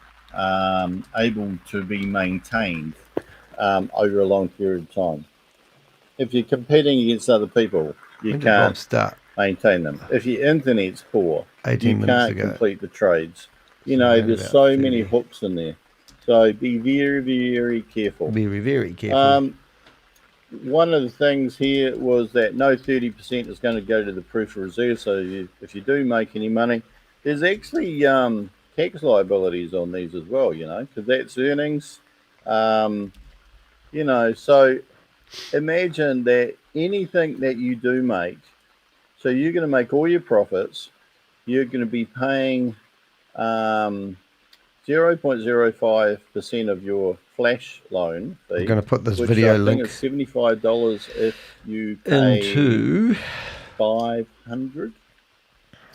S4: able to be maintained over a long period of time. If you're competing against other people, you can't maintain them. If your internet's poor, you can't complete the trades. You know, there's so many hooks in there. So be very, very careful.
S1: Very, very careful.
S4: One of the things here was that no 30% is going to go to the proof of reserve. So if you do make any money, there's actually tax liabilities on these as well, you know, because that's earnings. You know, so imagine that anything that you do make, so you're going to make all your profits, you're going to be paying 0.05% of your flash loan fee.
S1: I'm going to put this video link.
S4: It's $75 if you pay into $500.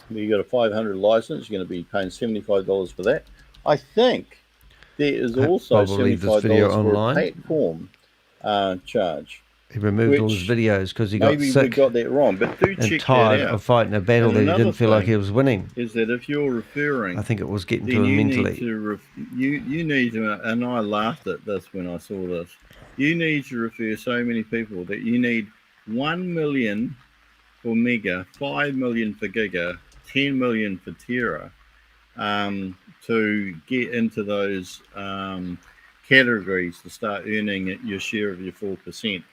S4: You got a 500 license, you're going to be paying $75 for that. I think there is also $75 for a platform charge.
S1: He removed all his videos because he got sick.
S4: Maybe we got that wrong, but do check
S1: tired
S4: that out.
S1: Of fighting a battle that he didn't feel like he was winning.
S4: Is that if you're referring,
S1: I think it was getting to him mentally.
S4: You need to, and I laughed at this when I saw this. You need to refer so many people that you need 1 million for Mega, 5 million for Giga, 10 million for Terra, to get into those categories to start earning your share of your 4%.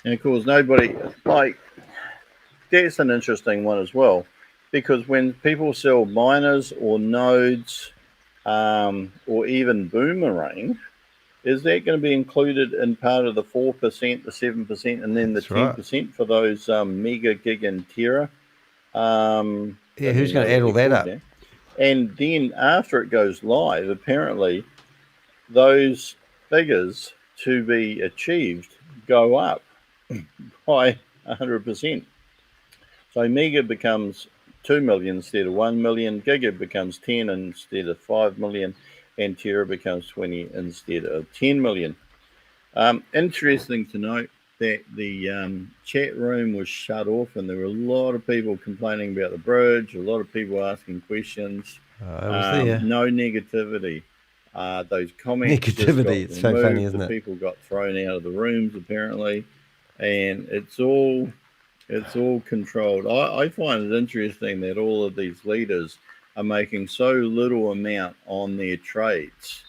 S4: And of course, nobody, like, that's an interesting one as well, because when people sell miners or nodes or even Boomerang, is that going to be included in part of the 4%, the 7%, and then the 10% for those Mega, Gig, and Terra?
S1: Yeah, who's going to add all that up?
S4: There? And then after it goes live, apparently those figures to be achieved go up by 100%. So Mega becomes 2 million instead of 1 million, Giga becomes 10 instead of 5 million, and Terra becomes 20 instead of 10 million. Interesting to note that the chat room was shut off, and there were a lot of people complaining about the bridge, a lot of people asking questions. No negativity. Those comments
S1: negativity, it's so funny, isn't it?
S4: People got thrown out of the rooms apparently, and it's all controlled. I find it interesting that all of these leaders are making so little amount on their trades,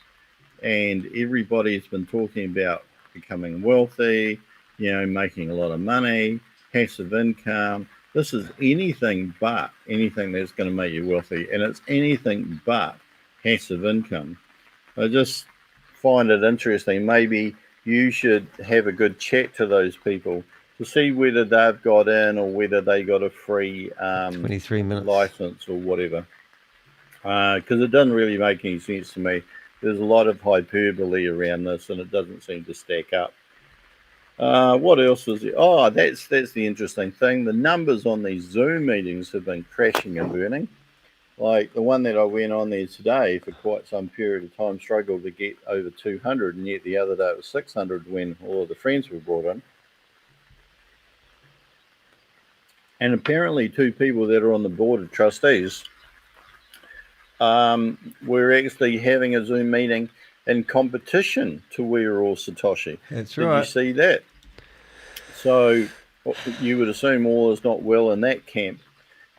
S4: and everybody's been talking about becoming wealthy, you know, making a lot of money, passive income. This is anything but anything that's going to make you wealthy, and it's anything but passive income. I just find it interesting. Maybe you should have a good chat to those people to see whether they've got in or whether they got a free
S1: 23 minutes
S4: license or whatever. because it doesn't really make any sense to me. There's a lot of hyperbole around this, and it doesn't seem to stack up. What else is there? Oh, that's the interesting thing. The numbers on these Zoom meetings have been crashing and burning. Like the one that I went on there today for quite some period of time struggled to get over 200, and yet the other day it was 600 when all of the friends were brought in. And apparently 2 people that are on the board of trustees were actually having a Zoom meeting in competition to We Are All Satoshi.
S1: That's
S4: right.
S1: Did
S4: you see that? So you would assume all is not well in that camp.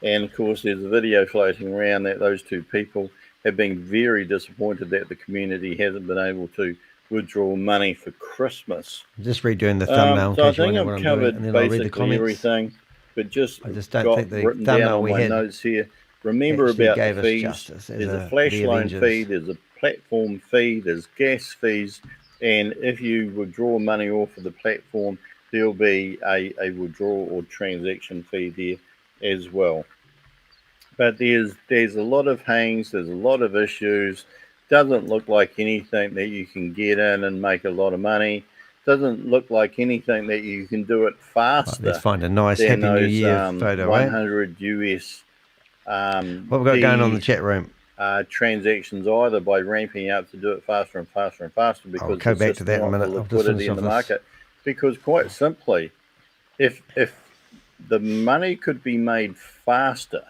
S4: And of course, there's a video floating around that those 2 people have been very disappointed that the community hasn't been able to withdraw money for Christmas.
S1: Just redoing the thumbnail.
S4: So I think I've covered basically everything, but I just don't think the written down on my notes here. Remember about the fees. There's a flash loan fee, there's a platform fee, there's gas fees, and if you withdraw money off of the platform, there'll be a withdrawal or transaction fee there as well. But there's a lot of hangs, there's a lot of issues. Doesn't look like anything that you can get in and make a lot of money. Doesn't look like anything that you can do it faster.
S1: Let's find a nice Happy New Year photo.
S4: 100 US.
S1: What we've got going on in the chat room?
S4: Transactions either by ramping up to do it faster and faster and faster because
S1: I'll go back to that in a minute.
S4: Liquidity in the market. Because quite simply, if the money could be made faster,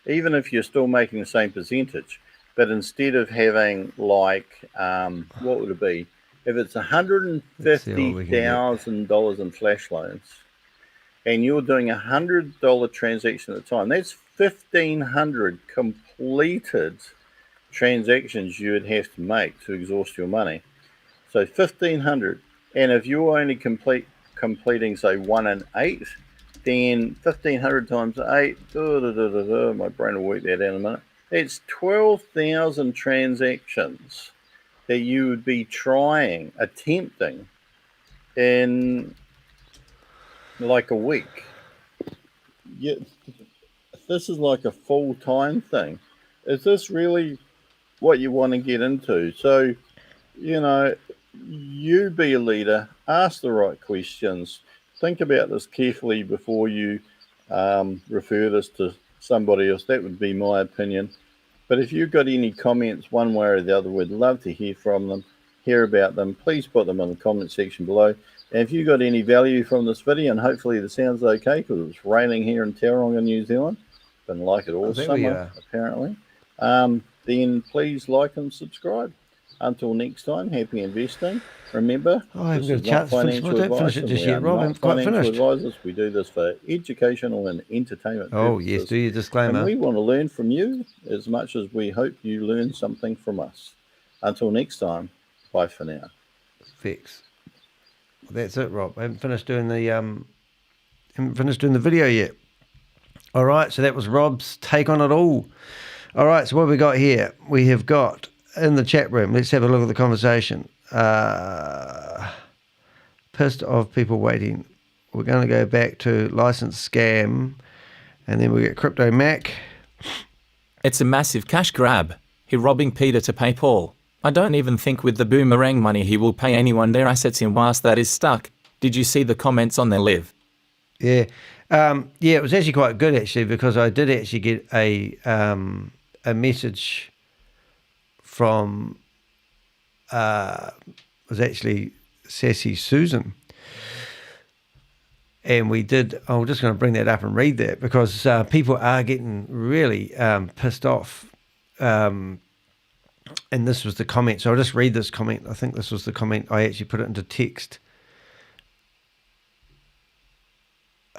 S4: even if you're still making the same percentage, but instead of having like what would it be? If it's $150,000 in flash loans, and you're doing $100 transaction at a time, that's 1,500 completed transactions you would have to make to exhaust your money. So 1,500, and if you're only completing say 1 in 8, then 1,500 times 8, my brain will work that out in a minute. It's 12,000 transactions that you would be attempting in like a week. Yeah, this is like a full-time thing. Is this really what you want to get into? So, you be a leader, ask the right questions, think about this carefully before you refer this to somebody else. That would be my opinion. But if you've got any comments one way or the other, we'd love to hear from them, hear about them. Please put them in the comment section below. And if you got any value from this video, and hopefully the sound's okay because it's raining here in Tauranga, New Zealand, been like it all summer apparently, then please like and subscribe. Until next time, happy investing. Remember,
S1: this is not financial advice. Finish it just yet, Rob. I'm quite finished.
S4: Advisors. We do this for educational and entertainment purposes.
S1: Yes, do your disclaimer.
S4: And we want to learn from you as much as we hope you learn something from us. Until next time, bye for now.
S1: Fix. That's it, Rob. I haven't finished doing the video yet. All right, so that was Rob's take on it all. All right, so what have we got here? We have got in the chat room. Let's have a look at the conversation. Pissed off people waiting. We're going to go back to license scam, and then we get Crypto Mac.
S3: It's a massive cash grab. He robbing Peter to pay Paul. I don't even think with the boomerang money he will pay anyone their assets in WAAS that is stuck. Did you see the comments on their live?
S1: Yeah. It was actually quite good actually, because I did actually get a message from was actually Sassy Susan, and I'm just going to bring that up and read that because people are getting really pissed off, and this was the comment, so I'll just read this comment. I think this was the comment. I actually put it into text.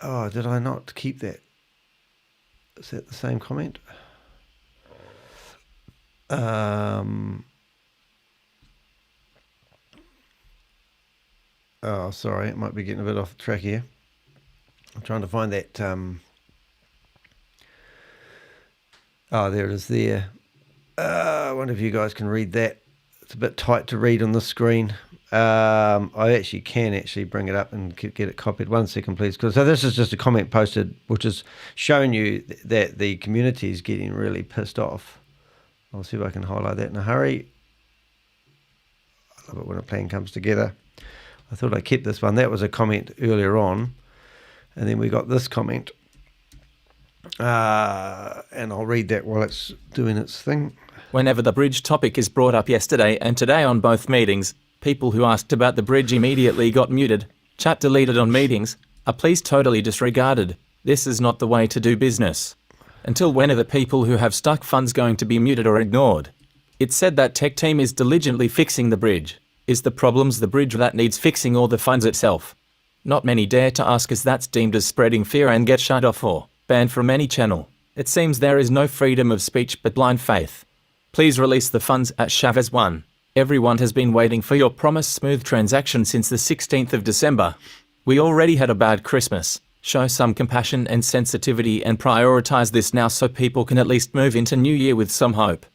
S1: Oh, did I not keep that? Is that the same comment? Oh, sorry, it might be getting a bit off track here. I'm trying to find that. Oh, there it is there. I wonder if you guys can read that. It's a bit tight to read on the screen. I actually can bring it up and get it copied. 1 second, please. So this is just a comment posted, which is showing you that the community is getting really pissed off. I'll see if I can highlight that in a hurry. I love it when a plan comes together. I thought I kept this one. That was a comment earlier on. And then we got this comment. And I'll read that while it's doing its thing.
S3: Whenever the bridge topic is brought up yesterday and today on both meetings, people who asked about the bridge immediately got muted, chat deleted on meetings, are please totally disregarded. This is not the way to do business. Until when are the people who have stuck funds going to be muted or ignored? It's said that tech team is diligently fixing the bridge. Is the problems the bridge that needs fixing or the funds itself? Not many dare to ask as that's deemed as spreading fear and get shut off or banned from any channel. It seems there is no freedom of speech but blind faith. Please release the funds at ShaveZ 1. Everyone has been waiting for your promised smooth transaction since the 16th of December. We already had a bad Christmas. Show some compassion and sensitivity and prioritise this now so people can at least move into New Year with some hope.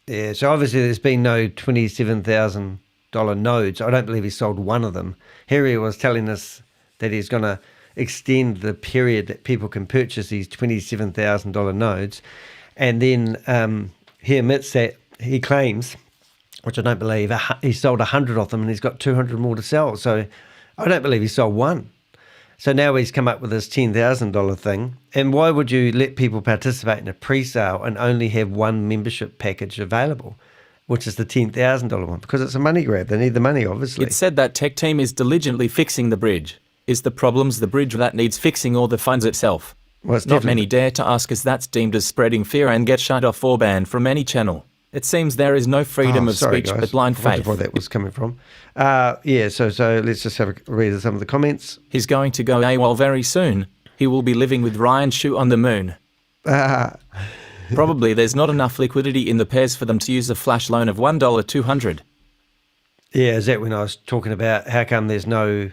S1: Yeah, so obviously there's been no $27,000 nodes. I don't believe he sold one of them. Harry was telling us that he's going to extend the period that people can purchase these $27,000 nodes. And then he admits that he claims, which I don't believe, he sold 100 of them and he's got 200 more to sell. So I don't believe he sold one. So now he's come up with this $10,000 thing. And why would you let people participate in a pre-sale and only have one membership package available, which is the $10,000 one? Because it's a money grab. They need the money, obviously.
S3: It's said that tech team is diligently fixing the bridge. Is the problems the bridge that needs fixing or the funds itself?
S1: Well, it's
S3: not many dare to ask as that's deemed as spreading fear and get shut off or banned from any channel. It seems there is no freedom of speech
S1: guys.
S3: but blind
S1: I wondered
S3: faith.
S1: where that was coming from. So let's just have a read of some of the comments.
S3: He's going to go AWOL very soon. He will be living with Ryan Shu on the moon. Probably there's not enough liquidity in the pairs for them to use a flash loan of $1.200.
S1: Yeah, is that when I was talking about how come there's no...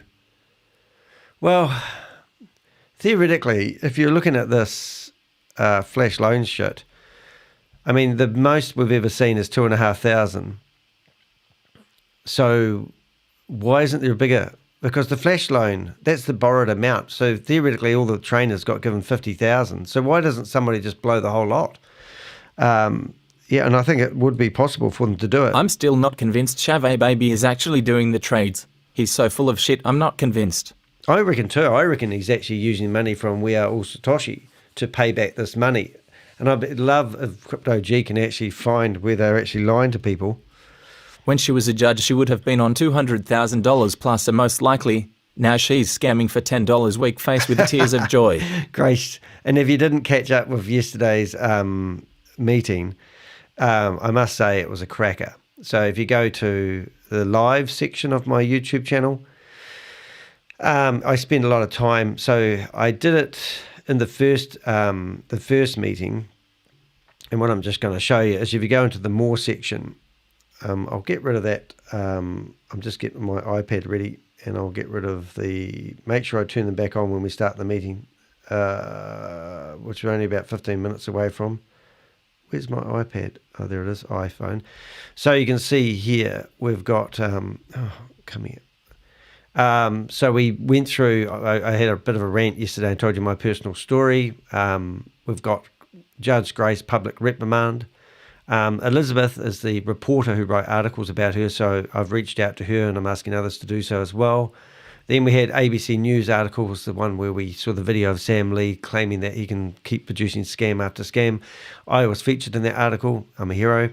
S1: Well, theoretically, if you're looking at this flash loan shit, I mean, the most we've ever seen is 2,500. So why isn't there a bigger? Because the flash loan, that's the borrowed amount. So theoretically, all the trainers got given 50,000. So why doesn't somebody just blow the whole lot? Yeah, and I think it would be possible for them to do it.
S3: I'm still not convinced Shave Baby is actually doing the trades. He's so full of shit, I'm not convinced.
S1: I reckon too. I reckon he's actually using money from We Are All Satoshi to pay back this money. And I'd love if Crypto G can actually find where they're actually lying to people.
S3: When she was a judge, she would have been on $200,000 plus, and most likely, now she's scamming for $10 weak face with tears of joy.
S1: Grace. And if you didn't catch up with yesterday's meeting, I must say it was a cracker. So if you go to the live section of my YouTube channel, I spend a lot of time. So I did it in the first meeting, and what I'm just going to show you is if you go into the more section, I'll get rid of that. I'm just getting my iPad ready, and I'll get rid of make sure I turn them back on when we start the meeting, which we're only about 15 minutes away from. Where's my iPad? Oh, there it is, iPhone. So you can see here, we've got, come here. So we went through, I had a bit of a rant yesterday and told you my personal story. We've got Judge Grace public reprimand. Elizabeth is the reporter who wrote articles about her, so I've reached out to her and I'm asking others to do so as well. Then we had ABC News article, was the one where we saw the video of Sam Lee claiming that he can keep producing scam after scam. I was featured in that article. I'm a hero.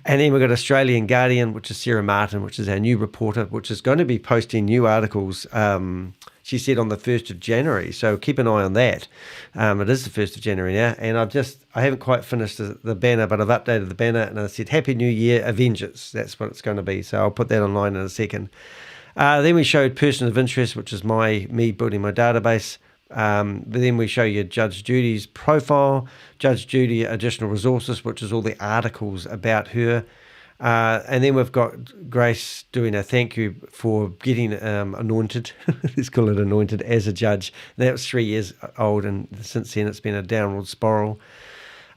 S1: And then we've got Australian Guardian, which is Sarah Martin, which is our new reporter, which is going to be posting new articles, she said, on the 1st of January. So keep an eye on that. It is the 1st of January now. And I haven't quite finished the banner, but I've updated the banner and I said, Happy New Year, Avengers. That's what it's going to be. So I'll put that online in a second. Then we showed Person of Interest, which is me building my database. But then we show you Judge Judy's profile, Judge Judy Additional Resources, which is all the articles about her. And then we've got Grace doing a thank you for getting anointed, let's call it anointed, as a judge. That was 3 years old, and since then it's been a downward spiral.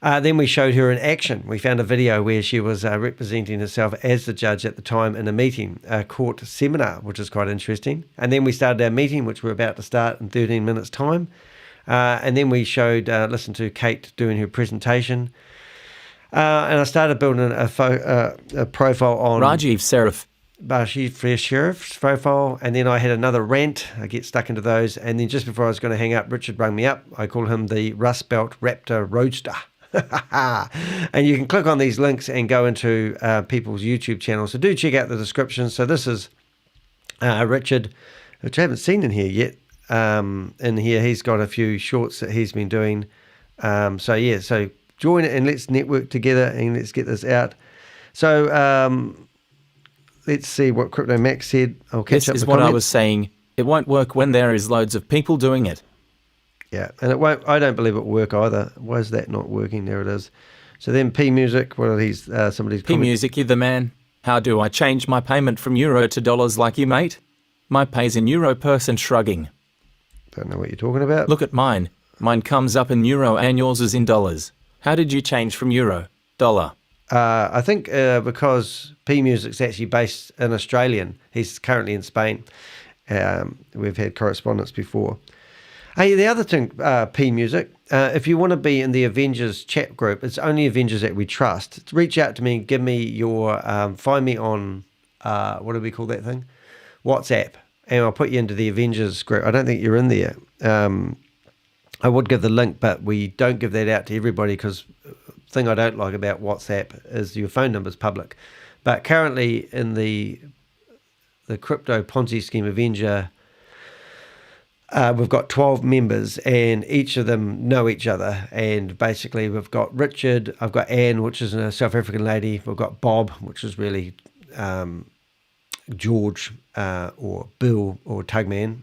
S1: Then we showed her in action. We found a video where she was representing herself as the judge at the time in a meeting, a court seminar, which is quite interesting. And then we started our meeting, which we're about to start in 13 minutes' time. And then we listened to Kate doing her presentation. And I started building a profile on
S3: Rajiv Serif.
S1: Sheriff's profile, and then I had another rant. I get stuck into those, and then just before I was going to hang up, Richard rang me up. I call him the Rust Belt Raptor Roadster. And you can click on these links and go into people's YouTube channels. So do check out the description. So this is Richard, which I haven't seen in here yet. In here, he's got a few shorts that he's been doing. So join it and let's network together and let's get this out. So let's see what Crypto Max said. I'll catch
S3: This
S1: up
S3: is
S1: the
S3: what I
S1: comments.
S3: was saying. It won't work when there is loads of people doing it.
S1: Yeah, and it won't. I don't believe it will work either. Why is that not working? There it is. So then P Music. What are these? Somebody's
S3: P Music, you the man. How do I change my payment from euro to dollars like you, mate? My pay's in euro, person shrugging.
S1: Don't know what you're talking about.
S3: Look at mine. Mine comes up in euro and yours is in dollars. How did you change from euro? Dollar.
S1: I think because P Music's actually based in Australian. He's currently in Spain. We've had correspondence before. Hey, the other thing, P Music, if you want to be in the Avengers chat group, it's only Avengers that we trust. Reach out to me, give me your, find me on, what do we call that thing? WhatsApp, and I'll put you into the Avengers group. I don't think you're in there. I would give the link, but we don't give that out to everybody because the thing I don't like about WhatsApp is your phone number's public. But currently in the Crypto Ponzi Scheme Avenger, we've got 12 members and each of them know each other. And basically we've got Richard, I've got Anne, which is a South African lady. We've got Bob, which is really George or Bill or Tugman.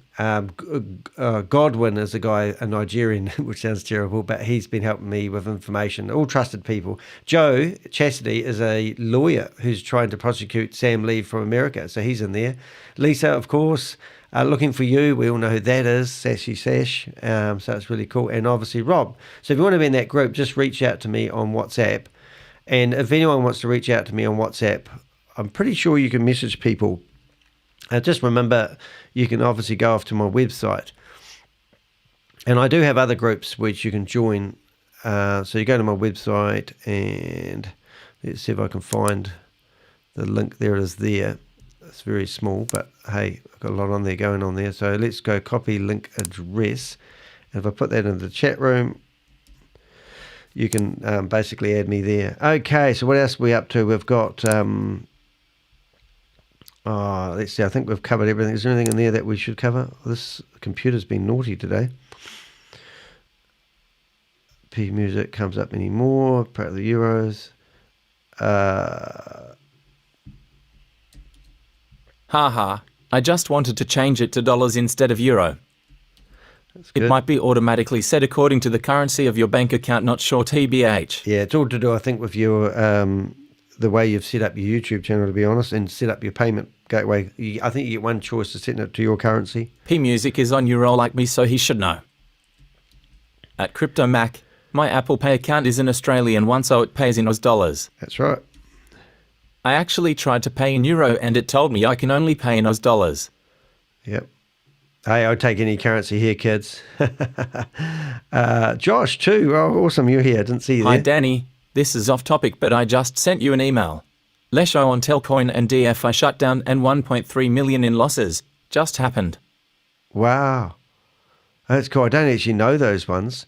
S1: Godwin is a guy, a Nigerian, which sounds terrible, but he's been helping me with information. All trusted people. Joe Chastity is a lawyer who's trying to prosecute Sam Lee from America, so he's in there. Lisa, of course, looking for you. We all know who that is, Sassy Sash. So it's really cool. And obviously Rob. So if you want to be in that group, just reach out to me on WhatsApp. And if anyone wants to reach out to me on WhatsApp, I'm pretty sure you can message people. Just remember, you can obviously go off to my website. And I do have other groups which you can join. So you go to my website and let's see if I can find the link. There it is there. It's very small, but hey, I've got a lot on there going on there. So let's go copy link address. And if I put that in the chat room, you can basically add me there. Okay, so what else are we up to? We've got... let's see, I think we've covered everything. Is there anything in there that we should cover? This computer's been naughty today. P Music comes up anymore. Part of the Euros.
S3: Haha, I just wanted to change it to dollars instead of euro. It might be automatically set according to the currency of your bank account, not sure TBH.
S1: Yeah, it's all to do, I think, with your the way you've set up your YouTube channel, to be honest, and set up your payment gateway. I think you get one choice to set it to your currency.
S3: P Music is on euro like me, so he should know. At Crypto Mac, my Apple Pay account is an Australian one, so it pays in Aus dollars.
S1: That's right.
S3: I actually tried to pay in euro and it told me I can only pay in Aus dollars.
S1: Yep. Hey, I'll take any currency here, kids. Josh, too. Oh, awesome. You're here. I didn't see you there.
S3: Hi, Danny. This is off topic, but I just sent you an email. Lesho on Telcoin and DFI shut down and 1.3 million in losses. Just happened.
S1: Wow. That's cool. I don't actually know those ones.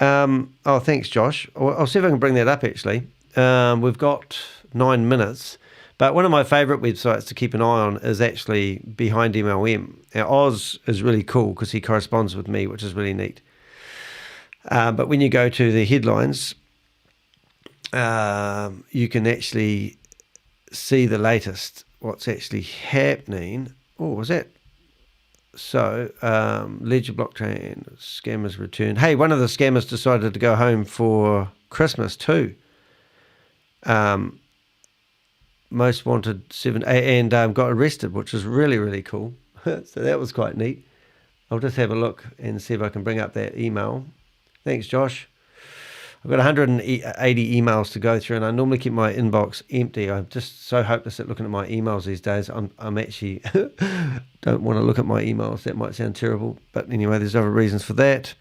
S1: Oh, thanks, Josh. I'll see if I can bring that up, actually. We've got 9 minutes. But one of my favourite websites to keep an eye on is actually BehindMLM. Now, Oz is really cool because he corresponds with me, which is really neat. But when you go to the headlines, you can actually see the latest, what's actually happening. Oh, was that? So, Ledger blockchain, scammers return. Hey, one of the scammers decided to go home for Christmas too. Most wanted 7, and got arrested, which was really, really cool. So that was quite neat. I'll just have a look and see if I can bring up that email. Thanks, Josh. I've got 180 emails to go through, and I normally keep my inbox empty. I'm just so hopeless at looking at my emails these days. I'm actually don't want to look at my emails. That might sound terrible, but anyway, there's other reasons for that.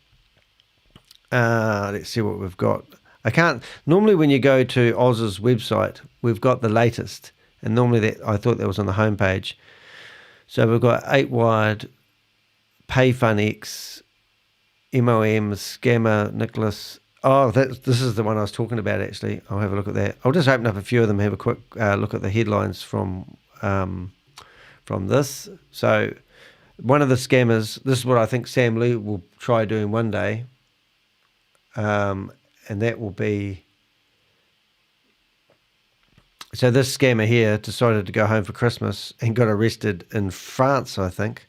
S1: Let's see what we've got. I can't. Normally, when you go to Oz's website, we've got the latest, and normally I thought that was on the homepage. So we've got 8Wired, PayFunX, MLM, Scammer, Nicholas. Oh, this is the one I was talking about, actually. I'll have a look at that. I'll just open up a few of them, have a quick look at the headlines from this. So one of the scammers, this is what I think Sam Lee will try doing one day, and that will be... So this scammer here decided to go home for Christmas and got arrested in France, I think,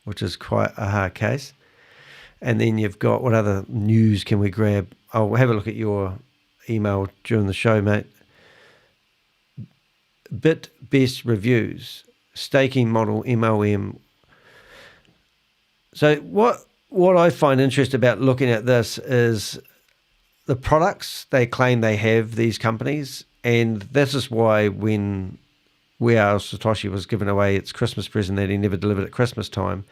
S1: which is quite a hard case. And then you've got, what other news can we grab? I'll have a look at your email during the show, mate. Best reviews, staking model, MLM. So what I find interesting about looking at this is the products they claim they have, these companies. And this is why when WAAS Satoshi was giving away its Christmas present that he never delivered at Christmas time,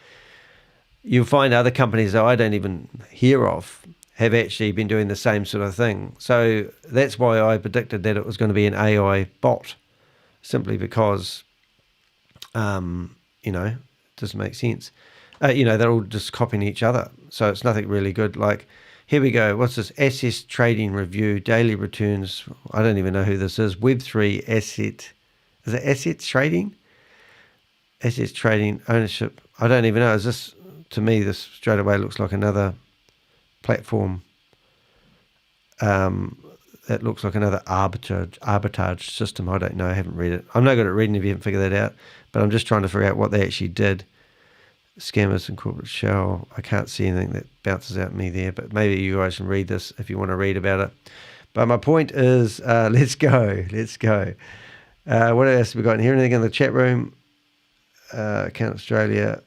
S1: you'll find other companies that I don't even hear of have actually been doing the same sort of thing. So that's why I predicted that it was going to be an AI bot, simply because, it doesn't make sense. They're all just copying each other. So it's nothing really good. Like, here we go. What's this? Assets trading review, daily returns. I don't even know who this is. Web3 asset. Is it assets trading? Assets trading ownership. I don't even know. Is this, to me, this straight away looks like another platform. That looks like another arbitrage system. I don't know. I haven't read it. I'm no good at reading if you haven't figured that out. But I'm just trying to figure out what they actually did. Scammers and corporate shell. I can't see anything that bounces out at me there, but maybe you guys can read this if you want to read about it. But my point is, let's go. What else have we got in here? Anything in the chat room? Account Australia.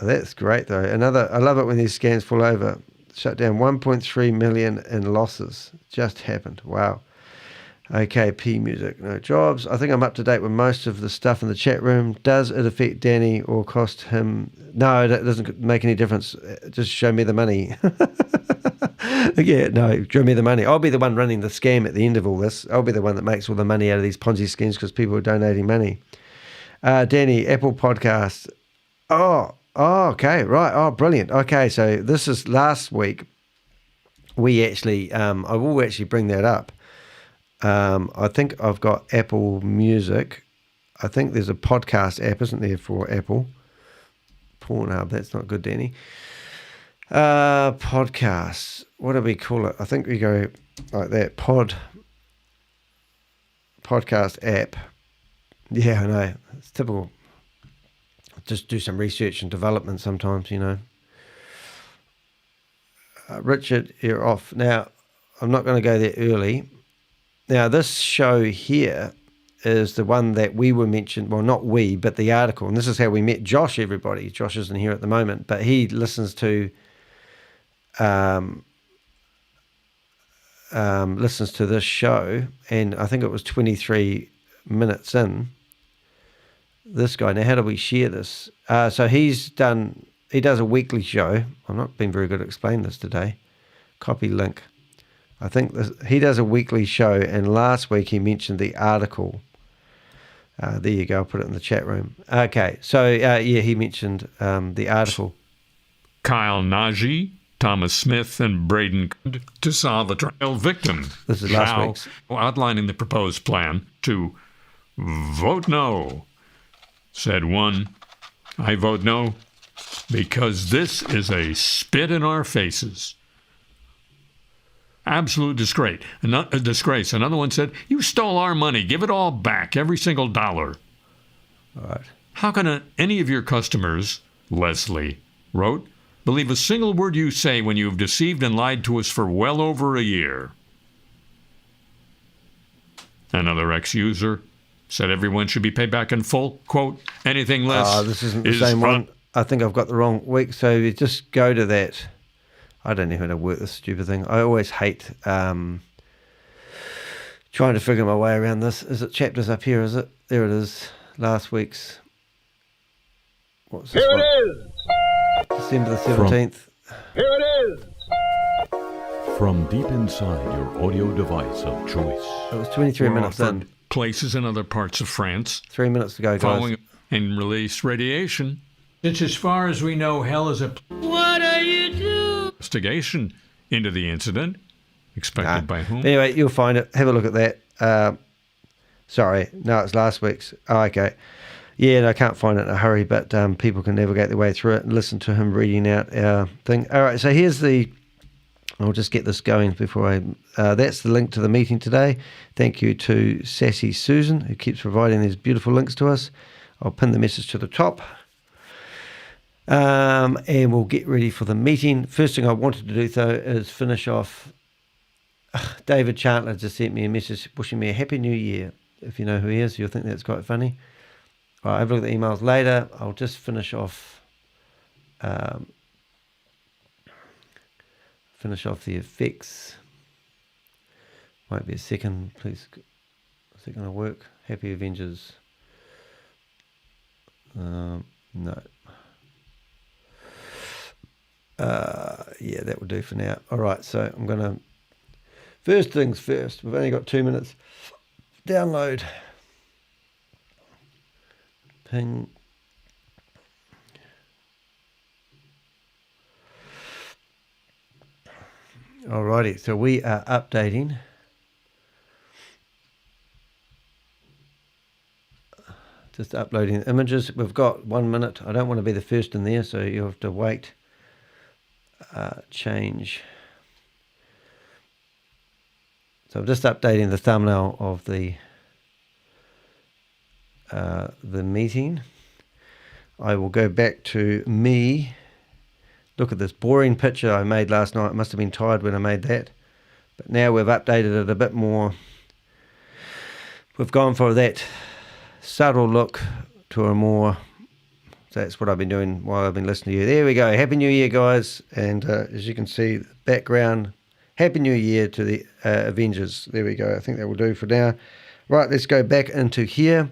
S1: Oh, that's great though. I love it when these scams fall over. Shut down 1.3 million in losses. Just happened. Wow. Okay, P Music, no jobs. I think I'm up to date with most of the stuff in the chat room. Does it affect Danny or cost him? No, that doesn't make any difference. Just show me the money. Yeah, no, show me the money. I'll be the one running the scam at the end of all this. I'll be the one that makes all the money out of these Ponzi schemes because people are donating money. Danny, Apple Podcast. Oh, okay, right. Oh, brilliant. Okay, so this is last week. We actually, I will actually bring that up. I think I've got Apple Music. I think there's a podcast app, isn't there, for Apple? Pornhub, that's not good, Danny. Podcasts. What do we call it? I think we go like that. Podcast app. Yeah, I know. It's typical. Just do some research and development sometimes, Richard, you're off. Now, I'm not going to go there early. Now, this show here is the one that we were mentioned, well, not we, but the article. And this is how we met Josh, everybody. Josh isn't here at the moment, but he listens to this show, and I think it was 23 minutes in. This guy, now how do we share this? So he does a weekly show. I'm not being very good at explaining this today. Copy link. I think he does a weekly show, and last week he mentioned the article. There you go. I'll put it in the chat room. Okay, so he mentioned the article.
S6: Kyle Najee, Thomas Smith, and Braden to solve a trial victim.
S1: This is last week's.
S6: Outlining the proposed plan to vote no. Said one, I vote no because this is a spit in our faces. Absolute disgrace. Another one said, you stole our money. Give it all back, every single dollar.
S1: All right.
S6: How can any of your customers, Leslie wrote, believe a single word you say when you have deceived and lied to us for well over a year? Another ex-user said everyone should be paid back in full. Quote, anything less
S1: this isn't the same one. I think I've got the wrong week. So you just go to that. I don't know how to work this stupid thing. I always hate trying to figure my way around this. Is it chapters up here, is it? There it is. Last week's. What's this? Here it is! December the 17th.
S7: Here it is! from deep inside your audio device of choice.
S1: It was 23
S6: Were
S1: minutes
S6: offered
S1: in.
S6: places in other parts of France
S1: 3 minutes to go, guys.
S6: following and released radiation. Since as far as we know, hell is a investigation into the incident. Expected by whom?
S1: Anyway, you'll find it. Have a look at that. Sorry, no, it's last week's. Oh, okay. Yeah, and I can't find it in a hurry, but people can navigate their way through it and listen to him reading out our thing. All right, so here's the... I'll just get this going before I... that's the link to the meeting today. Thank you to Sassy Susan, who keeps providing these beautiful links to us. I'll pin the message to the top. And we'll get ready for the meeting. First thing I wanted to do, though, is finish off... David Chandler just sent me a message wishing me a Happy New Year. If you know who he is, you'll think that's quite funny. All right, have a look at the emails later. I'll just finish off the effects. Won't be a second, please. Is it going to work? Happy Avengers. No. Yeah, that will do for now. All right, so I'm going to... First things first. We've only got 2 minutes. Download. Ping. Alrighty, so we are updating. Just uploading images. We've got 1 minute. I don't want to be the first in there, so you have to wait. Change. So I'm just updating the thumbnail of the meeting. I will go back to me. Look at this boring picture I made last night. I must have been tired when I made that. But now we've updated it a bit more. We've gone for that subtle look to a more... So that's what I've been doing while I've been listening to you. There we go. Happy New Year, guys. And as you can see, the background... Happy New Year to the Avengers. There we go. I think that will do for now. Right, let's go back into here.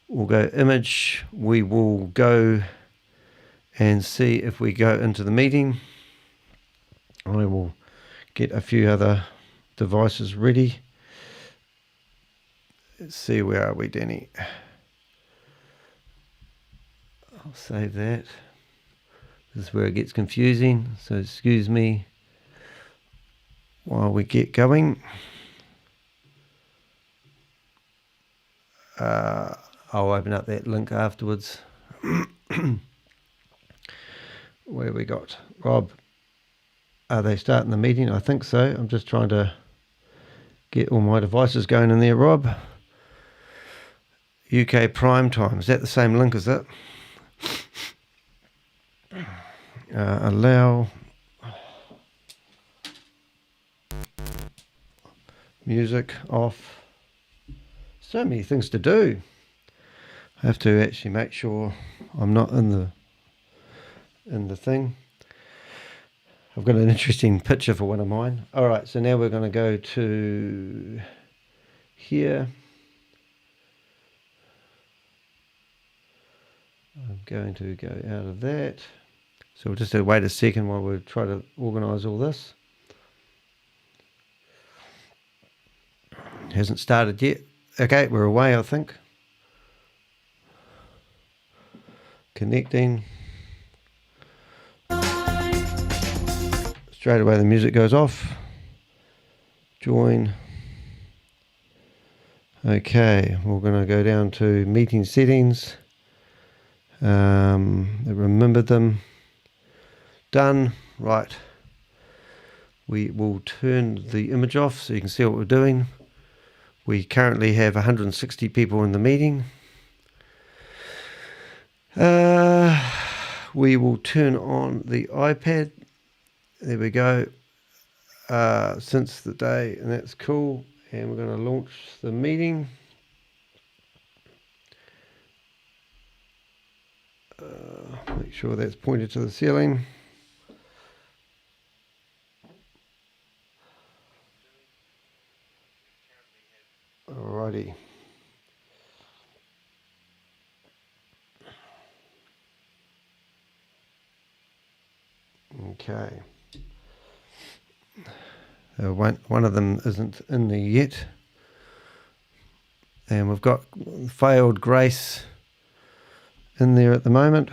S1: We'll go image. We will go and see if we go into the meeting. I will get a few other devices ready. Let's see, where are we, Danny? I'll save that. This is where it gets confusing, so excuse me while we get going. I'll open up that link afterwards. Where have we got? Rob, are they starting the meeting? I think so. I'm just trying to get all my devices going in there, Rob. UK prime time. Is that the same link as that? Allow music off. So many things to do. I have to actually make sure I'm not in the thing. I've got an interesting picture for one of mine. All right, so now we're going to go to here. I'm going to go out of that. So we'll just wait a second while we try to organise all this. Hasn't started yet. Okay, we're away, I think. Connecting. Straight away the music goes off. Join. Okay, we're going to go down to meeting settings. Remember them. Done. Right. We will turn the image off so you can see what we're doing. We currently have 160 people in the meeting. We will turn on the iPad. There we go. Since the day, and that's cool. And we're going to launch the meeting. Make sure that's pointed to the ceiling. Alrighty. Okay. One of them isn't in there yet. And we've got failed Grace in there at the moment.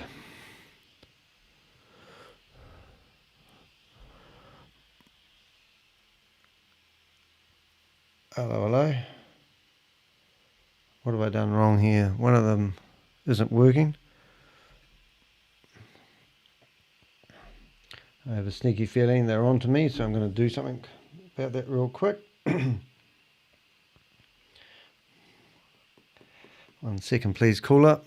S1: Hello. What have I done wrong here? One of them isn't working. I have a sneaky feeling they're on to me, so I'm going to do something about that real quick. 1 second, please, caller.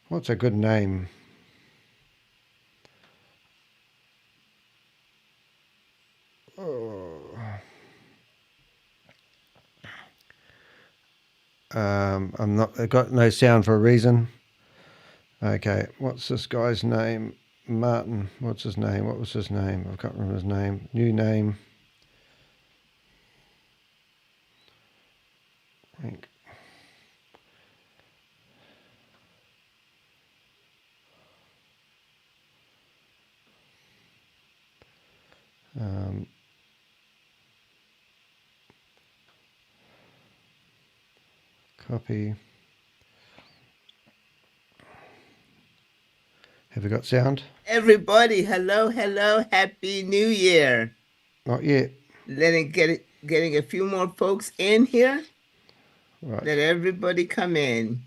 S1: What's a good name? I've got no sound for a reason. Okay, what's this guy's name? Martin. What's his name? What was his name? I can't remember his name. New name. Frank. Copy. Have we got sound?
S8: Everybody, hello, happy new year.
S1: Not yet.
S8: Getting a few more folks in here.
S1: Right.
S8: Let everybody come in.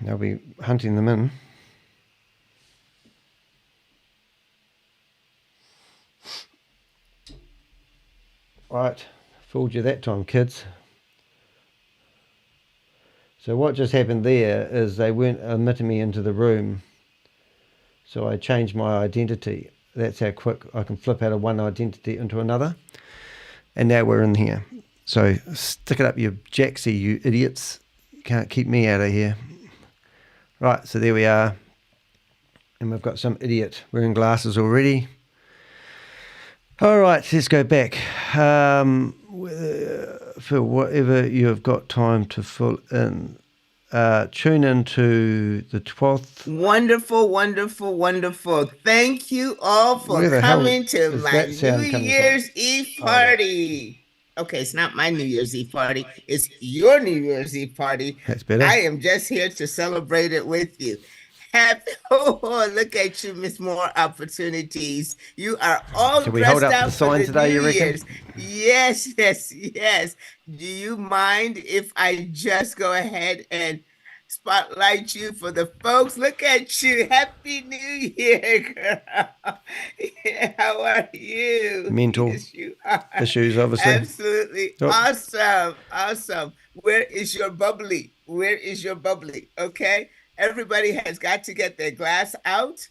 S1: They'll be hunting them in. Right, fooled you that time, kids. So what just happened there is they weren't admitting me into the room. So I changed my identity. That's how quick I can flip out of one identity into another. And now we're in here. So stick it up your jacksy, you idiots. You can't keep me out of here. Right, so there we are. And we've got some idiot wearing glasses already. All right, let's go back. For whatever you have got time to fill in, tune into the 12th.
S8: Wonderful. Thank you all for coming to my New Year's Eve party. Okay, it's not my New Year's Eve party. It's your New Year's Eve party.
S1: That's better.
S8: I am just here to celebrate it with you. Look at you, Miss More Opportunities. You are all
S1: Can we
S8: dressed
S1: hold up
S8: out
S1: the sign
S8: for the
S1: today,
S8: New
S1: you reckon?
S8: Year's. Yes. Do you mind if I just go ahead and spotlight you for the folks? Look at you. Happy New Year, girl. Yeah, how are you?
S1: Mental
S8: Yes, you are.
S1: issues, obviously.
S8: Absolutely.
S1: Oh.
S8: Awesome. Where is your bubbly? Okay. Everybody has got to get their glass out.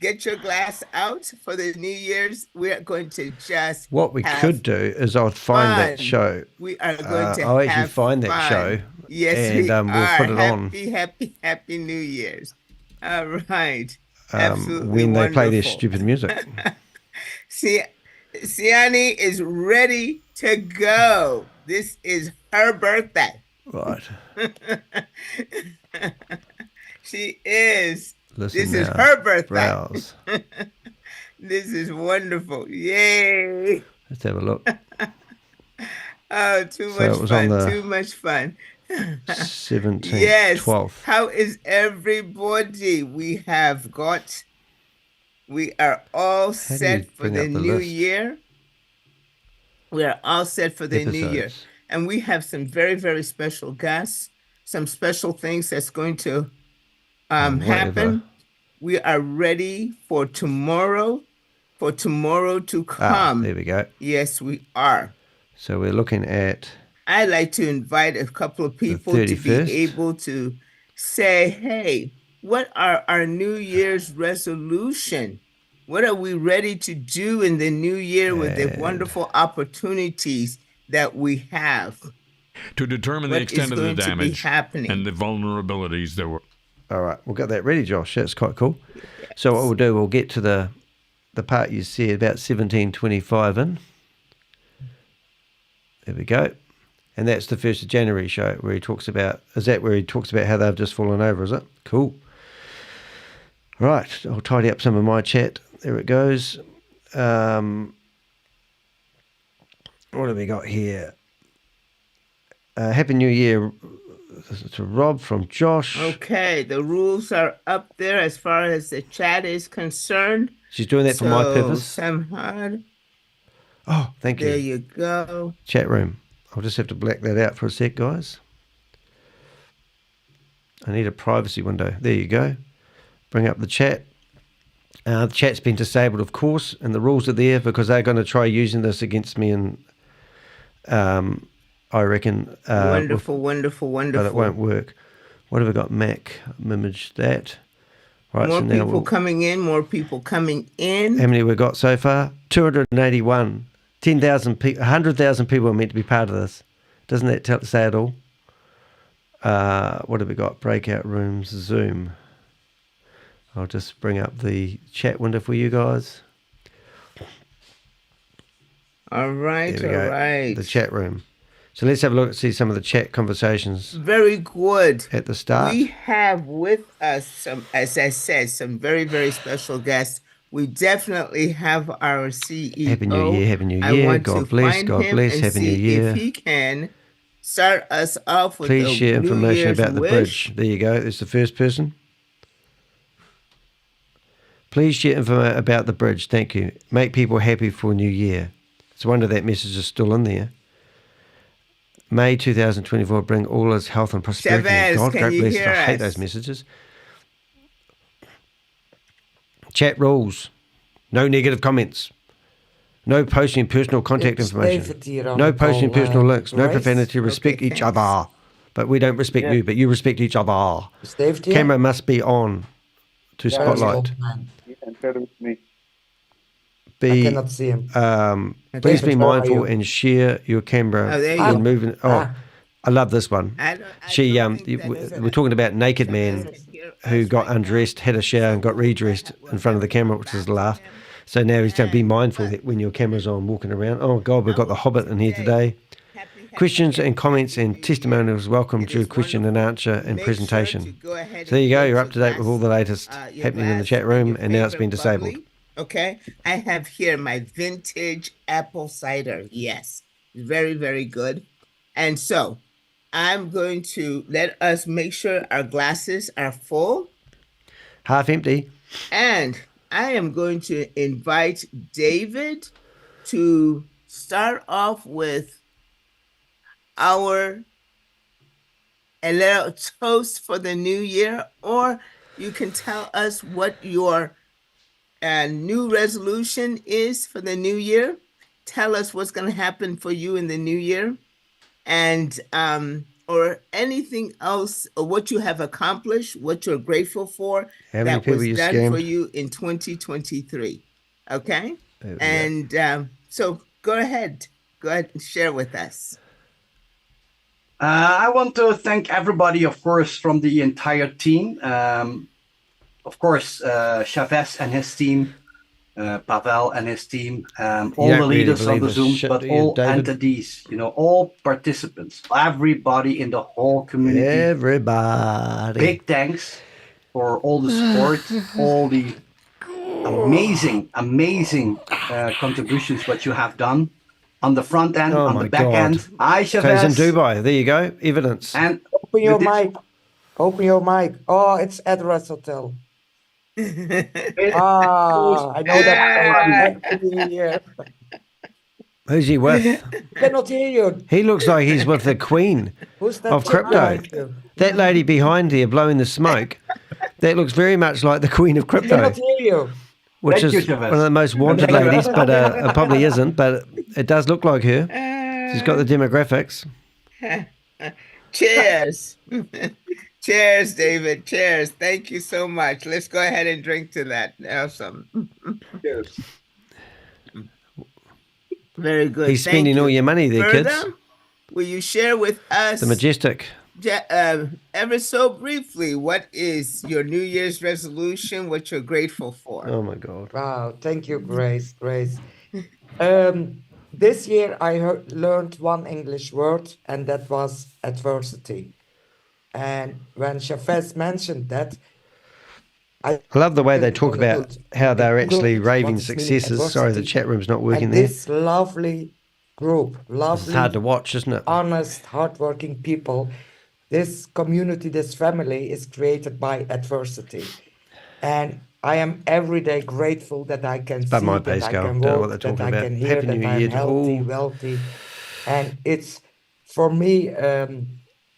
S8: Get your glass out for the New Year's. We're going to just
S1: What we could do is I'll find that show.
S8: We are going to
S1: I'll actually
S8: have
S1: find that
S8: fun.
S1: show.
S8: Yes,
S1: and we'll put it on.
S8: Happy New Year's. All right. Absolutely
S1: when they play their
S8: wonderful.
S1: stupid music.
S8: Siani is ready to go. This is her birthday.
S1: Right.
S8: She is.
S1: Listen
S8: this
S1: now,
S8: is her birthday.
S1: Browse.
S8: This is wonderful. Yay.
S1: Let's have a look.
S8: Oh, too much fun.
S1: 17th,
S8: yes.
S1: 12th.
S8: How is everybody? We are all set for the new year. We are all set for the new year. And we have some very, very special guests, some special things that's going to happen. We are ready for tomorrow to come.
S1: There we go.
S8: Yes, we are.
S1: So we're looking at...
S8: I'd like to invite a couple of people to be able to say, hey, what are our New Year's resolution? What are we ready to do in the new year with the wonderful opportunities that we have?
S6: To determine the extent of the damage and the vulnerabilities there were.
S1: All right, we'll get that ready, Josh. That's quite cool. Yes. So what we'll do, we'll get to the the part you see about 1725 in. There we go. And that's the 1st of January show where he talks about, is that where he talks about how they've just fallen over, is it? Cool. Right, I'll tidy up some of my chat. There it goes. What have we got here? Happy New Year to Rob from Josh.
S8: Okay, the rules are up there as far as the chat is concerned.
S1: She's doing that for my purpose.
S8: Sam Hard.
S1: Oh, thank you.
S8: There you go.
S1: Chat room. I'll just have to black that out for a sec, guys. I need a privacy window. There you go. Bring up the chat. The chat's been disabled, of course, and the rules are there because they're going to try using this against me, and I reckon.
S8: Wonderful.
S1: But it won't work. What have we got? Mac, image that. Right,
S8: more
S1: so now
S8: people coming in. More people coming in.
S1: How many we got so far? 281. 10,000 people. 100,000 people are meant to be part of this. Doesn't that say it all? What have we got? Breakout rooms, Zoom. I'll just bring up the chat window for you guys.
S8: All right,
S1: There we go.
S8: right.
S1: The chat room. So let's have a look and see some of the chat conversations
S8: Very good.
S1: at the start.
S8: We have with us some, as I said, some very, very special guests. We definitely have our CEO.
S1: Happy New Year, Happy New
S8: I
S1: Year.
S8: want
S1: God
S8: to
S1: bless,
S8: find
S1: God
S8: him
S1: bless,
S8: and
S1: Happy New
S8: see
S1: Year.
S8: If he can start us off with
S1: Please
S8: the
S1: share
S8: New
S1: information
S8: Year's
S1: about the
S8: wish.
S1: bridge. There you go. There's the first person. Please share info about the bridge. Thank you. Make people happy for New Year. It's a wonder that message is still in there. May 2024 bring all his health and prosperity.
S8: ShaveZ,
S1: God,
S8: can
S1: great
S8: you
S1: bless.
S8: hear
S1: I hate
S8: us?
S1: those messages. Chat rules. No negative comments. No posting personal contact information. No posting personal links. No profanity. Respect
S8: Okay,
S1: each
S8: thanks.
S1: other. But we don't respect you, but you respect each other. Camera must be on to spotlight.
S9: I cannot see him.
S1: Please be
S9: David, how are
S1: mindful
S9: you?
S1: and share your camera
S8: Oh, there you
S1: when
S8: go.
S1: moving. I love this one.
S8: I
S1: She,
S8: don't think that is
S1: we're talking about naked man who got undressed, had a shower, and got redressed in front of the camera, which is a laugh. So now he's going to be mindful that when your camera's on, walking around. Oh God, we've got the Hobbit in here today. Questions and comments and testimonials welcome to question and answer and presentation. So there you go. You're up to date with all the latest happening in the chat room, and now it's been disabled.
S8: Okay, I have here my vintage apple cider. Yes, very, very good. And so I'm going to let us make sure our glasses are full.
S1: Half empty.
S8: And I am going to invite David to start off with a little toast for the new year, or you can tell us what your new resolution is for the new year. Tell us what's going to happen for you in the new year, and or anything else, or what you have accomplished, what you're grateful for
S1: How many
S8: that
S1: people
S8: was
S1: you
S8: done
S1: scammed?
S8: for you in 2023. Okay,
S1: There we go.
S8: and so go ahead and share with us.
S10: I want to thank everybody, of course, from the entire team. Of course, ShaveZ and his team, Pavel and his team, all
S1: don't
S10: the
S1: really
S10: leaders on
S1: believe
S10: the
S1: this
S10: Zoom,
S1: shit,
S10: but
S1: do you,
S10: all
S1: David?
S10: entities, all participants, everybody in the whole community.
S1: Everybody.
S10: Big thanks for all the support, all the amazing contributions what you have done on the front end,
S1: Oh
S10: on
S1: my
S10: the back
S1: God.
S10: end. Hi,
S1: So he's in
S10: ShaveZ.
S1: Dubai. There you go. Evidence.
S10: And
S9: Open
S10: you
S9: your
S10: did-
S9: mic. Open your mic. Oh, it's Edward's Hotel. I know that. Happy New Year.
S1: Who's he with?
S9: Cannot hear you.
S1: He looks like he's with the queen
S9: Who's that
S1: of
S9: chick
S1: crypto.
S9: behind you?
S1: That lady behind there blowing the smoke, that looks very much like the queen of crypto,
S9: Cannot hear you.
S1: which
S10: Thank
S1: is
S10: you,
S1: one
S10: Chavez.
S1: of the most wanted ladies, but it probably isn't, but it does look like her. She's got the demographics.
S8: Cheers. Cheers, David. Cheers. Thank you so much. Let's go ahead and drink to that. Awesome.
S10: Cheers.
S8: Very good.
S1: He's
S8: Thank
S1: spending
S8: you.
S1: all your money there, kids.
S8: Further, will you share with us
S1: The Majestic.
S8: ever so briefly, what is your New Year's resolution? What you're grateful for?
S1: Oh my God!
S9: Wow, thank you, Grace. This year I learned one English word, and that was adversity. And when ShaveZ mentioned that, I
S1: love the way they talk about how they're actually raving successes. Sorry, the chat room's not working
S9: and
S1: there.
S9: this lovely group, lovely,
S1: It's hard to watch, isn't it?
S9: honest, hardworking people, this community, this family is created by adversity. And I am every day grateful that I can see,
S1: my
S9: that
S1: pay
S9: I
S1: scale.
S9: can
S1: Don't know what
S9: walk,
S1: they're
S9: that
S1: talking
S9: I
S1: about.
S9: can hear,
S1: Happy
S9: that
S1: New
S9: I'm
S1: Year to
S9: healthy,
S1: all.
S9: wealthy. And it's, for me,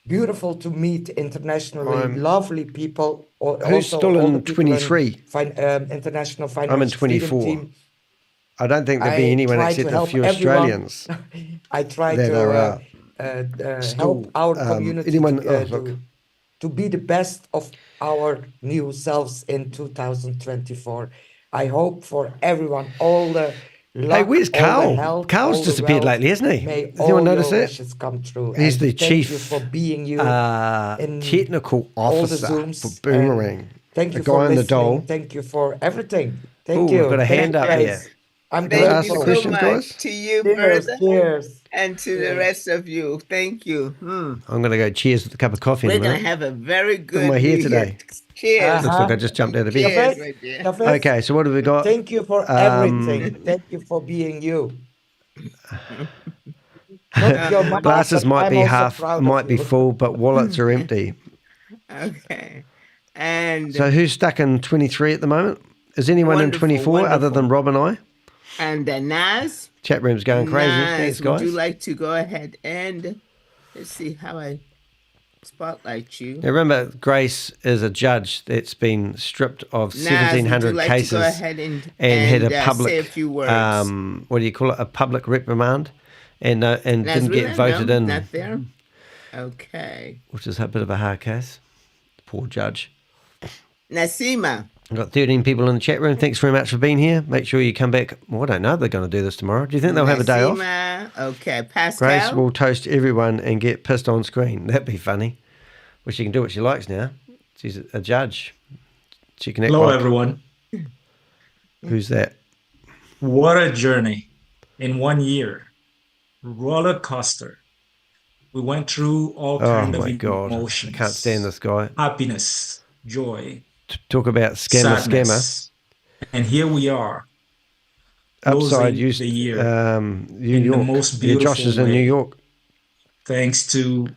S9: beautiful to meet internationally lovely people.
S1: Who's still in 23?
S9: International Finance
S1: I'm in
S9: Freedom
S1: 24.
S9: Team.
S1: I don't think there'd be
S9: I
S1: anyone
S9: try
S1: except
S9: to
S1: a
S9: help
S1: few
S9: everyone.
S1: Australians.
S9: I try
S1: that
S9: to
S1: are
S9: help our community
S1: anyone?
S9: to be the best of our new selves in 2024. I hope for everyone all the luck,
S1: Hey, where's
S9: all the
S1: Carl?
S9: health,
S1: Carl's
S9: all the
S1: disappeared
S9: wealth.
S1: lately, hasn't he?
S9: May
S1: Has anyone
S9: all
S1: noticed
S9: your
S1: that?
S9: wishes come true.
S1: He's
S9: And
S1: the
S9: thank
S1: chief
S9: you for being you in
S1: technical
S9: all the
S1: officer
S9: Zooms.
S1: for Boomerang.
S9: Thank
S1: The
S9: you
S1: guy
S9: for
S1: in the
S9: listening.
S1: doll.
S9: Thank you for everything. Thank
S1: Oh,
S9: you.
S1: we've got a
S9: Thank
S1: hand
S9: you,
S1: up
S9: guys.
S1: here.
S9: I'm
S1: Can I
S8: Thank
S1: ask
S8: you
S1: the
S8: so
S1: questions,
S8: much
S1: guys?
S8: to you,
S9: Cheers,
S8: Bertha,
S9: cheers.
S8: and to the rest of you. Thank you.
S1: I'm going to go cheers with a cup of coffee in
S8: We're
S1: a
S8: going
S1: minute.
S8: to have a very
S1: Look
S8: good
S1: at my hair
S8: New
S1: today.
S8: Year. Cheers.
S1: Looks like I just jumped out of bed.
S8: Cheers,
S9: Chavez,
S8: my dear.
S9: Chavez,
S1: Okay, so what have we got?
S9: thank you for everything. Thank you for being you. Not your mom,
S1: Glasses
S9: but
S1: might
S9: I'm
S1: be
S9: also
S1: half,
S9: proud of
S1: might be
S9: you.
S1: full, but wallets are empty.
S8: Okay. And
S1: So who's stuck in 23 at the moment? Is anyone
S8: Wonderful,
S1: in 24 other than Rob and I?
S8: and Naz,
S1: Chat room's going crazy.
S8: Naz,
S1: Thanks,
S8: would you
S1: guys.
S8: like to go ahead and let's see how I spotlight you?
S1: Now remember, Grace is a judge that's been stripped of
S8: Naz,
S1: 1,700
S8: would you like
S1: cases
S8: to go ahead and
S1: had a
S8: say
S1: public,
S8: a few words?
S1: what do you call it? A public reprimand, and
S8: Naz,
S1: didn't get voted
S8: no,
S1: in,
S8: Not there. Okay.
S1: which is a bit of a hard case. Poor judge.
S8: Nasima.
S1: I've got 13 people in the chat room. Thanks very much for being here. Make sure you come back. Well, I don't know if they're going to do this tomorrow. Do you think they'll have a day off?
S8: Nasima. Okay. Pascal.
S1: Grace will toast everyone and get pissed on screen. That'd be funny. Well, she can do what she likes now. She's a judge. She can act
S11: Hello,
S1: like...
S11: everyone.
S1: Who's that?
S11: What a journey in 1 year. Roller coaster. We went through all kinds of emotions.
S1: I can't stand this guy.
S11: Happiness, joy,
S1: Talk about scammer.
S11: sadness. And here we are.
S1: Upside
S11: closing
S1: used
S11: the year
S1: New
S11: in
S1: York.
S11: the most
S1: Yeah,
S11: beautiful
S1: Josh is in
S11: way.
S1: New York.
S11: Thanks to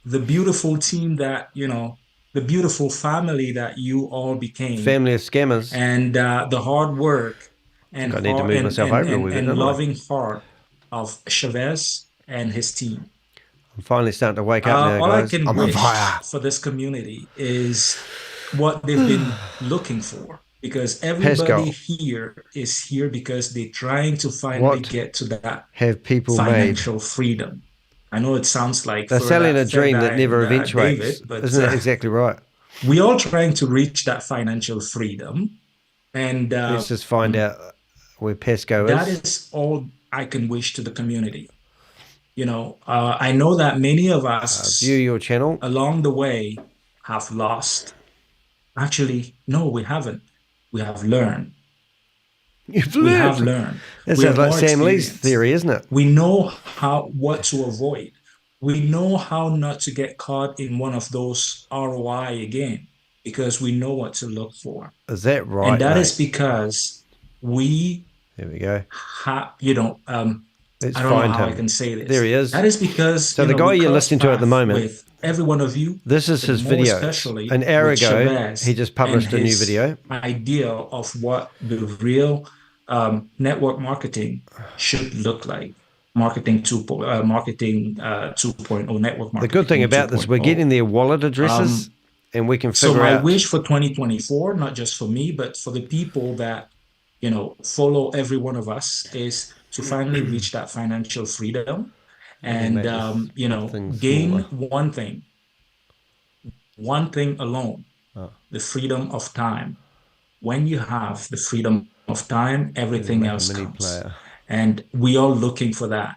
S11: the beautiful team that, the beautiful family that you all became.
S1: Family of scammers.
S11: And the hard work and,
S1: I need to move myself over a wee bit, don't I?
S11: loving heart of ShaveZ and his team.
S1: I'm finally starting to wake up now,
S11: All
S1: guys.
S11: I can
S1: I'm on
S11: wish
S1: fire.
S11: for this community is what they've been looking for, because everybody
S1: Pascal.
S11: here is here because they're trying to finally
S1: What
S11: get to that
S1: have people
S11: financial freedom. I know it sounds like
S1: They're
S11: for
S1: selling
S11: that
S1: a dream
S11: Fed
S1: that never
S11: and,
S1: eventuates.
S11: David, but
S1: Isn't that exactly right?
S11: we all trying to reach that financial freedom, and
S1: Let's just find out where Pesco
S11: that
S1: is.
S11: is all I can wish to the community. I know that many of us
S1: View your channel.
S11: along the way have lost. Actually, no, we haven't. We have learned.
S1: You've
S11: We have
S1: learned.
S11: learned.
S1: That
S11: We
S1: sounds
S11: have
S1: like
S11: more
S1: Sam Lee's
S11: experience.
S1: theory, isn't it?
S11: We know what to avoid. We know how not to get caught in one of those ROI again, because we know what to look for.
S1: Is that right?
S11: And that
S1: mate?
S11: is because we
S1: There we go.
S11: have,
S1: Let's
S11: I don't know
S1: find
S11: how
S1: him.
S11: I can say this.
S1: There he is.
S11: That is because
S1: So the guy
S11: we
S1: you're
S11: cross
S1: listening to at the
S11: paths
S1: moment,
S11: with every one of you.
S1: This is
S11: but
S1: his
S11: more
S1: video.
S11: especially
S1: An hour
S11: with
S1: ago,
S11: ShaveZ
S1: he just published
S11: and
S1: a new
S11: his
S1: video.
S11: idea of what the real network marketing should look like. Marketing 2.0 network marketing.
S1: The good thing about this, we're
S11: 2.0.
S1: getting their wallet addresses, and we can
S11: So
S1: figure
S11: my
S1: out.
S11: wish for 2024, not just for me, but for the people that follow every one of us, is to finally reach that financial freedom and
S1: things
S11: gain
S1: smaller.
S11: one thing alone, the freedom of time. When you have the freedom of time, everything
S1: Make a
S11: else
S1: mini
S11: comes.
S1: player.
S11: And we are looking for that,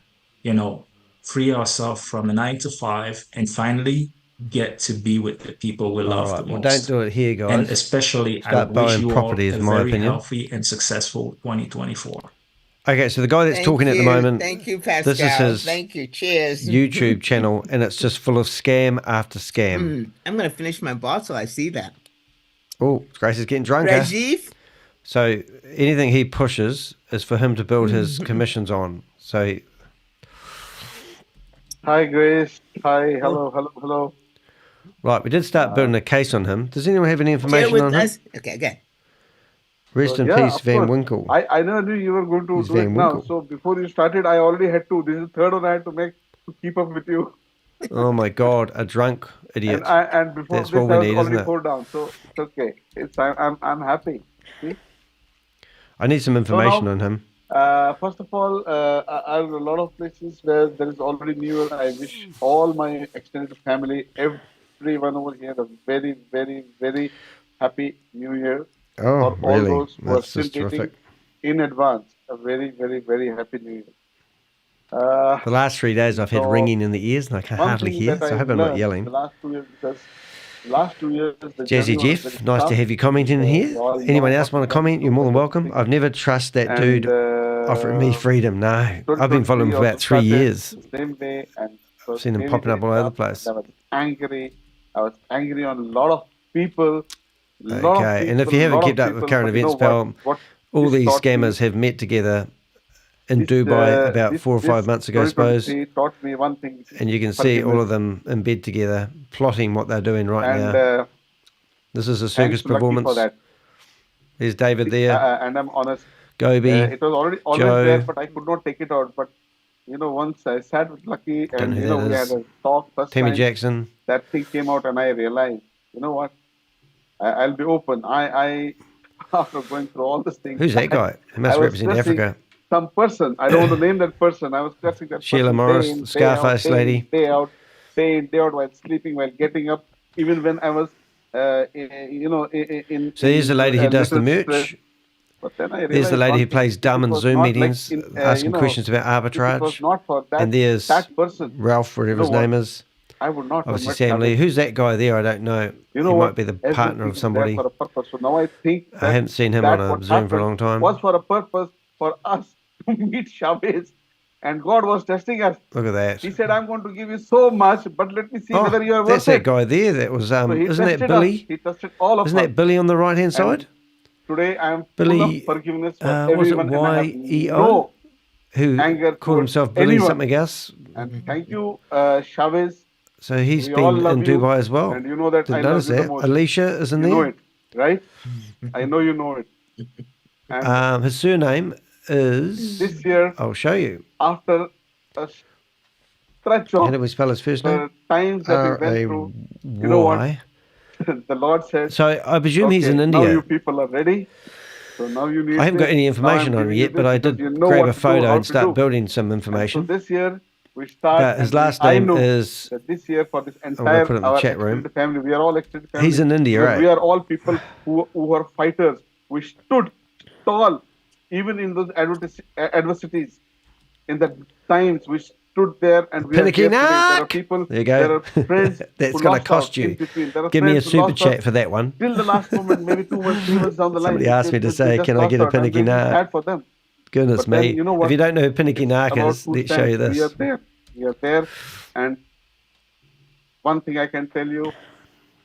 S11: free ourselves from the 9 to 5 and finally get to be with the people we love the most.
S1: Well, don't do it here, guys.
S11: And especially,
S1: Start
S11: I wish
S1: buying
S11: you
S1: property,
S11: all
S1: is
S11: a
S1: my
S11: very
S1: opinion.
S11: healthy and successful 2024.
S1: Okay, so the guy that's talking at the moment,
S8: Thank you, Pascal.
S1: this is his
S8: Thank you. Cheers.
S1: YouTube channel, and it's just full of scam after scam.
S8: I'm going to finish my bottle. I see that.
S1: Oh, Grace is getting drunker.
S8: Rajiv?
S1: So anything he pushes is for him to build his commissions on. So,
S12: hi, Grace. Hi. Hello.
S1: Right, we did start building a case on him. Does anyone have any information on him?
S8: Okay, again.
S1: Rest in peace, Van Winkle.
S12: I never knew you were going to do it now. So before you started, I already had to. This is the third one I had to keep up with you.
S1: Oh my God, a drunk idiot.
S12: And before
S1: that's
S12: this,
S1: what we need,
S12: I was
S1: isn't
S12: already
S1: it?
S12: pulled down. So it's okay. I'm happy. See?
S1: I need some information on him.
S12: First of all, I have a lot of places where there is already New Year. I wish all my extended family, everyone over here, a very, very, very happy New Year.
S1: Oh,
S12: for all
S1: really?
S12: those who are
S1: That's
S12: still
S1: just
S12: waiting
S1: terrific.
S12: in advance, a very, very, very happy New Year.
S1: The last 3 days I've had
S12: so
S1: ringing in the ears and I can
S12: one
S1: hardly
S12: thing
S1: hear,
S12: that
S1: so I hope
S12: I've
S1: I'm not
S12: learned
S1: yelling.
S12: The last 2 years, because last 2 years, the
S1: Jazzy
S12: journey was
S1: Jeff,
S12: very
S1: nice to
S12: tough.
S1: have you commenting here.
S12: We all
S1: Anyone
S12: know
S1: else want to
S12: what
S1: comment? You're more than welcome. I've never trusted that dude offering me freedom. No, I've been following him for about 3 years.
S12: The same day, and
S1: I've seen him popping up all over the place.
S12: I was angry. I was angry on a lot of people.
S1: Okay, and if you haven't kept up with current events, pal, all these scammers have met together in Dubai about 4 or 5 months ago, I suppose.
S12: Taught me one thing,
S1: and you can see all of them in bed together, plotting what they're doing right now. This is a circus performance. There's David there.
S12: And I'm honest.
S1: Gobi,
S12: it was always
S1: Joe,
S12: there, but I could not take it out. But once I sat with Lucky and we had a talk first
S1: Timmy
S12: time,
S1: Jackson.
S12: That thing came out, and I realized, you know what? I'll be open. I after going through all this thing.
S1: Who's that guy? He must represent Africa.
S12: Some person. I don't want to name that person. I was cursing that
S1: Sheila
S12: person
S1: Morris,
S12: day in,
S1: Scarface
S12: day
S1: lady.
S12: Day out, day in, day out, while sleeping, while getting up, even when I was, in.
S1: So here's the lady who does the merch.
S12: Stress. But then I
S1: There's the lady who plays dumb in Zoom meetings,
S12: like
S1: asking questions about arbitrage.
S12: It was not for that,
S1: and there's
S12: that person.
S1: Ralph, whatever his name is.
S12: I would not.
S1: Obviously Sam Lee. Who's that guy there? I don't know. He might be the partner of somebody.
S12: For a purpose. So now I think
S1: I haven't seen him on a Zoom for a long time.
S12: Was for a purpose for us to meet ShaveZ, and God was testing us.
S1: Look at that.
S12: He said, "I'm going to give you so much, but let me see whether you are worth it."
S1: That's that guy there. That was isn't that Billy?
S12: He tested all of us.
S1: Isn't that Billy on the right hand side?
S12: Today I am
S1: Billy,
S12: full of forgiveness for
S1: was it
S12: everyone.
S1: YEO? Who called himself Billy something else?
S12: And thank you, ShaveZ.
S1: So he's been in Dubai as well.
S12: And you know that
S1: Didn't notice that. Alicia is in there.
S12: You know it, right? I know you know it. And
S1: his surname is.
S12: This year.
S1: I'll show you.
S12: After a stretch of.
S1: How do we spell his first name?
S12: Times that we went through. You know what? The Lord said.
S1: So I presume he's in India.
S12: Now you people are ready. So now you need.
S1: I haven't got any information on him yet, but I did grab a photo and start building some information.
S12: So this year. We start.
S1: But his last name is.
S12: This year for this entire
S1: put it in the chat room.
S12: Family, we are all extended family.
S1: He's in India, right?
S12: We are all people who are fighters. We stood tall, even in those adversities. In the times we stood there and we are there. There are people.
S1: There you go.
S12: There are friends.
S1: That's going to cost you. Give me a super chat for that one.
S12: Till the last moment, maybe 2 months, 3 months down the line.
S1: Somebody asked me to say, "Can I get a pinicky narc?"
S12: For them.
S1: Goodness me.
S12: You know what?
S1: If you don't know who Pinicky Narc is, let's show you this.
S12: We are there. And one thing I can tell you.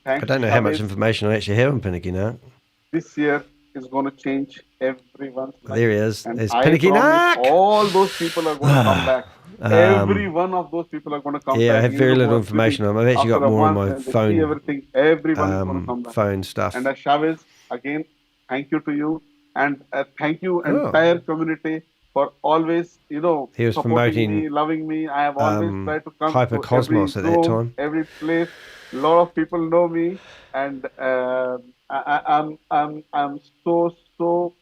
S1: I don't know how much information I actually have on Pinicky Narc.
S12: This year is going to change everyone's life.
S1: There he is.
S12: And
S1: There's Pinicky Narc.
S12: All those people are going to come back. Every one of those people are going to come back.
S1: Yeah, I have very little information on them. I've actually got more on my phone.
S12: Everyone is going to come back.
S1: Phone stuff.
S12: And ShaveZ, again, thank you to you. And thank you, entire community, for always,
S1: he was promoting
S12: me, loving me. I have always tried to come
S1: Hyper
S12: to
S1: Cosmos
S12: every
S1: at that
S12: Zoom,
S1: time.
S12: every place. A lot of people know me, and I'm so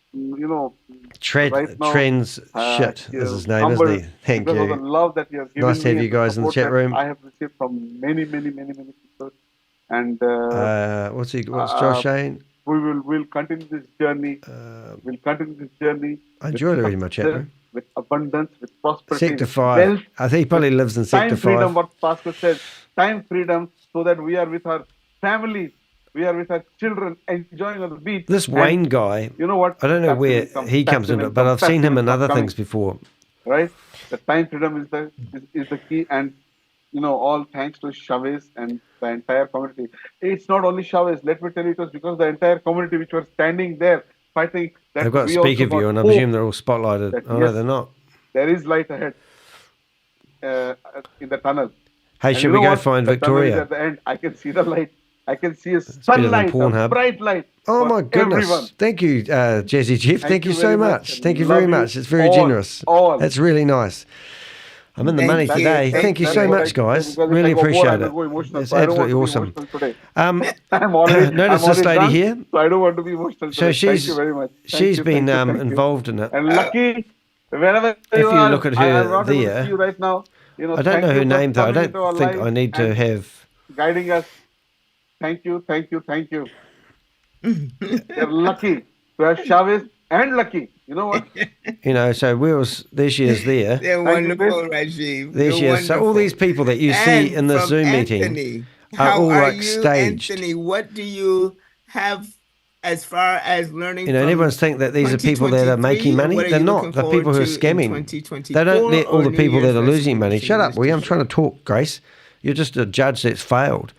S12: right now,
S1: Trends shit is his name, isn't he? Thank you.
S12: Because of the love that you have given
S1: nice to have you guys in the chat room.
S12: I have received from many people, and
S1: what's Josh saying?
S12: We'll continue this journey. We'll continue this journey.
S1: I enjoy reading my chat room.
S12: With abundance, with prosperity.
S1: Sector 5. I think he probably lives in Sector 5.
S12: Time freedom, what Pascal said. Time freedom so that we are with our families, we are with our children, enjoying on the beach.
S1: This Wayne guy,
S12: you know what?
S1: I don't know where he comes into it, but I've seen him in other things before.
S12: Right? The time freedom is the key, and all thanks to ShaveZ and the entire community. It's not only ShaveZ. Let me tell you, it was because the entire community which were standing there fighting.
S1: They've got a speaker view, and I presume they're all spotlighted. Oh, no, they're not.
S12: There is light ahead in the tunnel.
S1: Hey, should we go find Victoria?
S12: At the end, I can see the light. I can see a sunlight, a bright light.
S1: Oh my goodness!
S12: Everyone.
S1: Thank you, Jazzy Jeff. Thank you so much. Thank you very much. It's very generous. That's really nice. I'm in the money today. Thank you so much, guys. Really appreciate it. It's absolutely awesome. Notice this lady here.
S12: So I don't want to be emotional.
S1: So she's,
S12: thank you very much.
S1: She's been involved in it.
S12: And lucky, wherever
S1: if you look at her there,
S12: right now,
S1: I don't know her name though. I don't think I need to have
S12: guiding us. Thank you, thank you, thank you. You're lucky to have ShaveZ and lucky. You know what?
S1: So there she is there.
S8: They're wonderful, Rajiv.
S1: There she is. So all these people that you see in the Zoom meeting are all like staged.
S8: Anthony, what do you have as far as learning?
S1: Everyone's think that these are people that are making money. They're not. They're people who are scamming. They don't let all the people that are losing money. Shut up, William. I'm trying to talk, Grace. You're just a judge that's failed.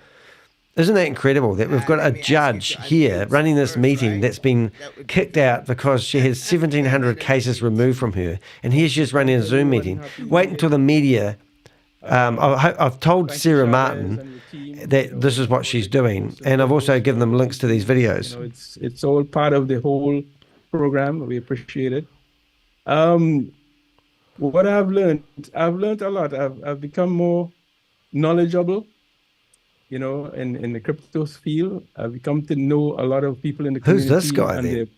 S1: Isn't that incredible that we've got a judge here running this meeting that's been kicked out because she has 1,700 cases removed from her, and here she's running a Zoom meeting. Wait until the media. I've told Sarah Martin that this is what she's doing, and I've also given them links to these videos.
S13: It's all part of the whole program. We appreciate it. What I've learned a lot. I've become more knowledgeable. In the crypto field, I've come to know a lot of people in the community.
S1: Who's this guy then?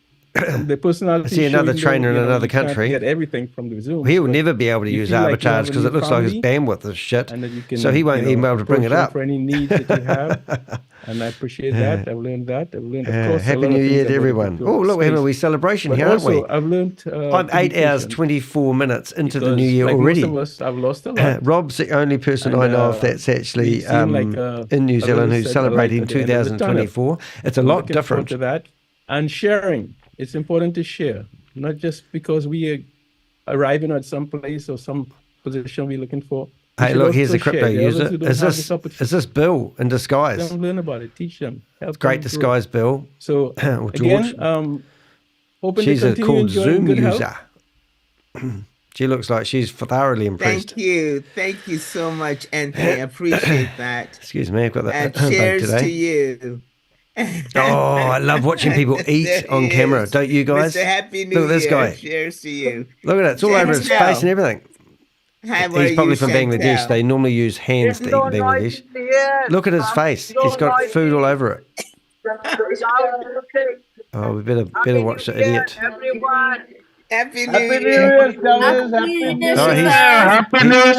S13: The personality.
S1: I see another trainer in another country.
S13: Get everything from the Zoom.
S1: He will never be able to use arbitrage because it looks like his bandwidth is shit. So he won't even be able to bring it up.
S13: For any needs that you have, and I appreciate that. I've learned that. I've learned. Of course,
S1: Happy New Year to everyone. Oh, look, we're having a wee celebration here, aren't we?
S13: I've learned.
S1: I'm 8 hours 24 minutes into the new year already.
S13: Most of us, I've lost a lot.
S1: Rob's the only person I know of that's actually in New Zealand who's celebrating 2024. It's a lot different.
S13: To that, and sharing. It's important to share, not just because we are arriving at some place or some position we're looking for.
S1: Hey, look, here's a crypto user. Is this Bill in disguise?
S13: Let them learn about it. Teach them. Help
S1: Great
S13: them
S1: disguise, Bill.
S13: So
S1: or George.
S13: Again,
S1: she's a called Zoom user. She looks like she's thoroughly impressed.
S8: Thank you so much, Anthony. I appreciate that.
S1: Excuse me, I've got that.
S8: And cheers
S1: today.
S8: To you.
S1: Oh, I love watching people eat on camera. Don't you guys?
S8: Mr. Happy New
S1: Look at this guy.
S8: Cheers to you.
S1: Look at it. It's all over his face and everything. He's probably from Bangladesh. They normally use hands to eat in Bangladesh. Look at his face. He's got food all over it. Oh, we better watch the idiot.
S8: Happy New Year.
S12: Happy New Year.
S1: Happy New Year.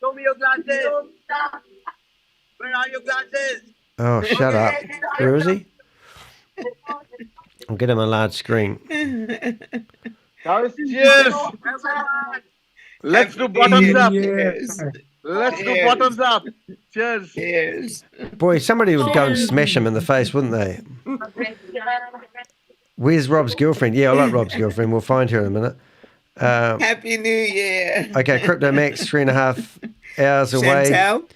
S12: Show me your glasses. Where are your glasses?
S1: Oh, shut up. Where is he? I'll get him a large screen.
S12: Cheers. Let's do bottoms up. Let's do bottoms up. Cheers.
S8: Cheers.
S1: Boy, somebody would go and smash him in the face, wouldn't they? Where's Rob's girlfriend? Yeah, I like Rob's girlfriend. We'll find her in a minute.
S8: Happy New Year.
S1: Okay, Crypto Max, 3.5 hours away.
S8: Chantal?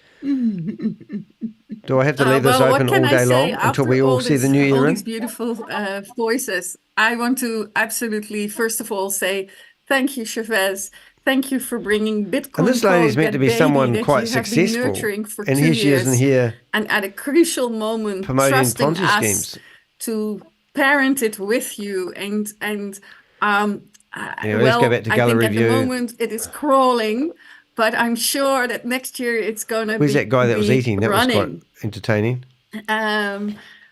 S1: Do I have to leave this open all day long until we all see the new year in?
S14: All these beautiful voices. I want to absolutely, first of all, say thank you, ShaveZ. Thank you for bringing Bitcoin.
S1: And this lady's meant to be someone quite successful.
S14: And
S1: here she is in here.
S14: And at a crucial moment,
S1: promoting
S14: trusting
S1: Ponzi
S14: us
S1: schemes.
S14: To parent it with you. And
S1: let's go back to gallery
S14: I think
S1: view.
S14: at the moment it is crawling. But I'm sure that next year it's going to be
S1: Where's that guy that was eating? That
S14: running,
S1: was quite entertaining.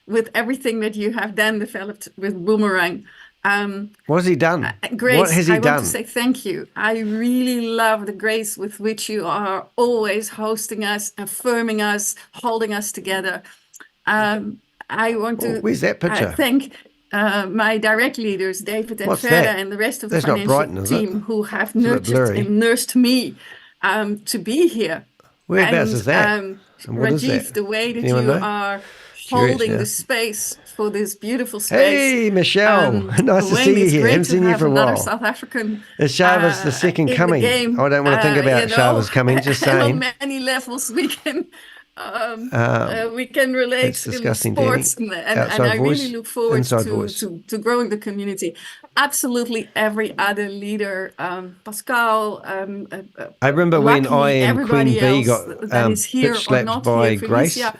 S14: With everything that you have then developed with Boomerang.
S1: What has he done?
S14: Grace,
S1: what has he
S14: I
S1: done?
S14: want to say thank you. I really love the grace with which you are always hosting us, affirming us, holding us together. I want to
S1: where's that picture?
S14: Thank my direct leaders, David and
S1: What's
S14: Ferda,
S1: that?
S14: and the rest of
S1: That's
S14: the
S1: not
S14: financial
S1: Brighton, is
S14: team
S1: it?
S14: who have
S1: It's a bit
S14: nurtured
S1: blurry.
S14: and nursed me to be here.
S1: Whereabouts is that? And what is
S14: Rajiv,
S1: that?
S14: the way that
S1: Anyone
S14: you
S1: know?
S14: are
S1: Curious
S14: holding
S1: now.
S14: the space for this beautiful space.
S1: Hey, Michelle. Nice to
S14: Wayne,
S1: see you
S14: it's
S1: here.
S14: great
S1: Haven't
S14: to
S1: seen you
S14: have
S1: for a
S14: another
S1: while.
S14: South African
S1: Is Shavez the second
S14: in the
S1: coming?
S14: game.
S1: I don't want to think about Shavez coming, just
S14: and on
S1: saying.
S14: many levels we can relate
S1: It's
S14: in
S1: disgusting,
S14: sports,
S1: Danny.
S14: and
S1: Outside
S14: I
S1: voice,
S14: really look forward
S1: inside
S14: to,
S1: voice.
S14: to growing the community. Absolutely every other leader, Pascal.
S1: I remember when I
S14: luckily,
S1: am Queen
S14: everybody
S1: Bee
S14: else
S1: got
S14: that is here
S1: bitch
S14: or
S1: slapped
S14: not
S1: by
S14: here,
S1: Grace,
S14: Felicia,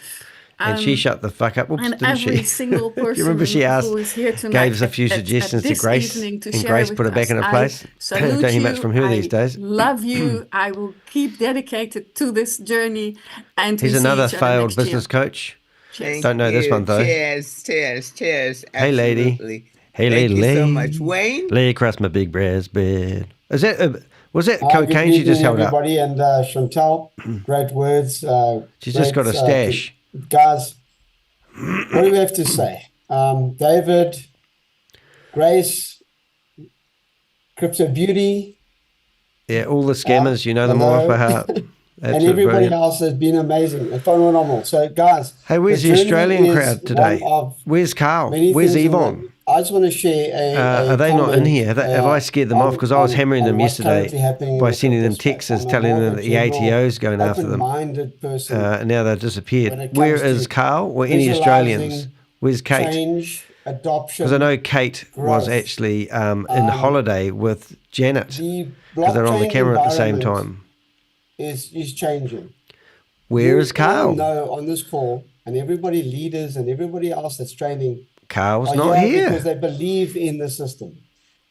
S1: and she shut the fuck up. Oops,
S14: and
S1: didn't
S14: every
S1: she?
S14: single
S1: Do you
S14: person
S1: remember she asked,
S14: who is here tonight,
S1: gave us a few suggestions to
S14: this
S1: Grace,
S14: evening to
S1: and
S14: share
S1: Grace
S14: with
S1: put her back
S14: us.
S1: in her
S14: I
S1: place.
S14: salute
S1: Don't hear
S14: you.
S1: much from her these days.
S14: Love you. I will keep dedicated to this journey. And
S1: He's
S14: we see
S1: another
S14: each other
S1: failed
S14: next
S1: business
S14: year.
S1: coach.
S8: Thank
S1: Don't know this
S8: you.
S1: one though.
S8: Cheers.
S1: Hey lady.
S8: Absolutely.
S1: Hey
S8: Thank
S1: lady.
S8: you so much. Wayne?
S1: Lay across my big brass bed. Is that was that
S15: Good
S1: cocaine she just
S15: evening,
S1: held up?
S15: everybody, and Chantal, great words.
S1: She's just got a stash.
S15: Guys, what do we have to say? David, Grace, Crypto Beauty.
S1: Yeah, all the scammers, you know them all off by heart.
S15: And everybody else has been amazing and phenomenal. So, guys,
S1: hey, where's the Australian crowd today? Where's Carl? Where's Yvonne?
S15: I just want to share
S1: are they not in here? Have I scared them off? Because I was hammering them yesterday by sending them texts telling them that the ATO's going after them. And now they've disappeared. Where is Carl or any Australians? Where's Kate? Because I know Kate was actually in holiday with Janet because they're on the camera at the same time.
S15: Is changing.
S1: Where is Carl?
S15: No, on this call, and everybody, leaders and everybody else that's training,
S1: Carl's not here
S15: because they believe in the system.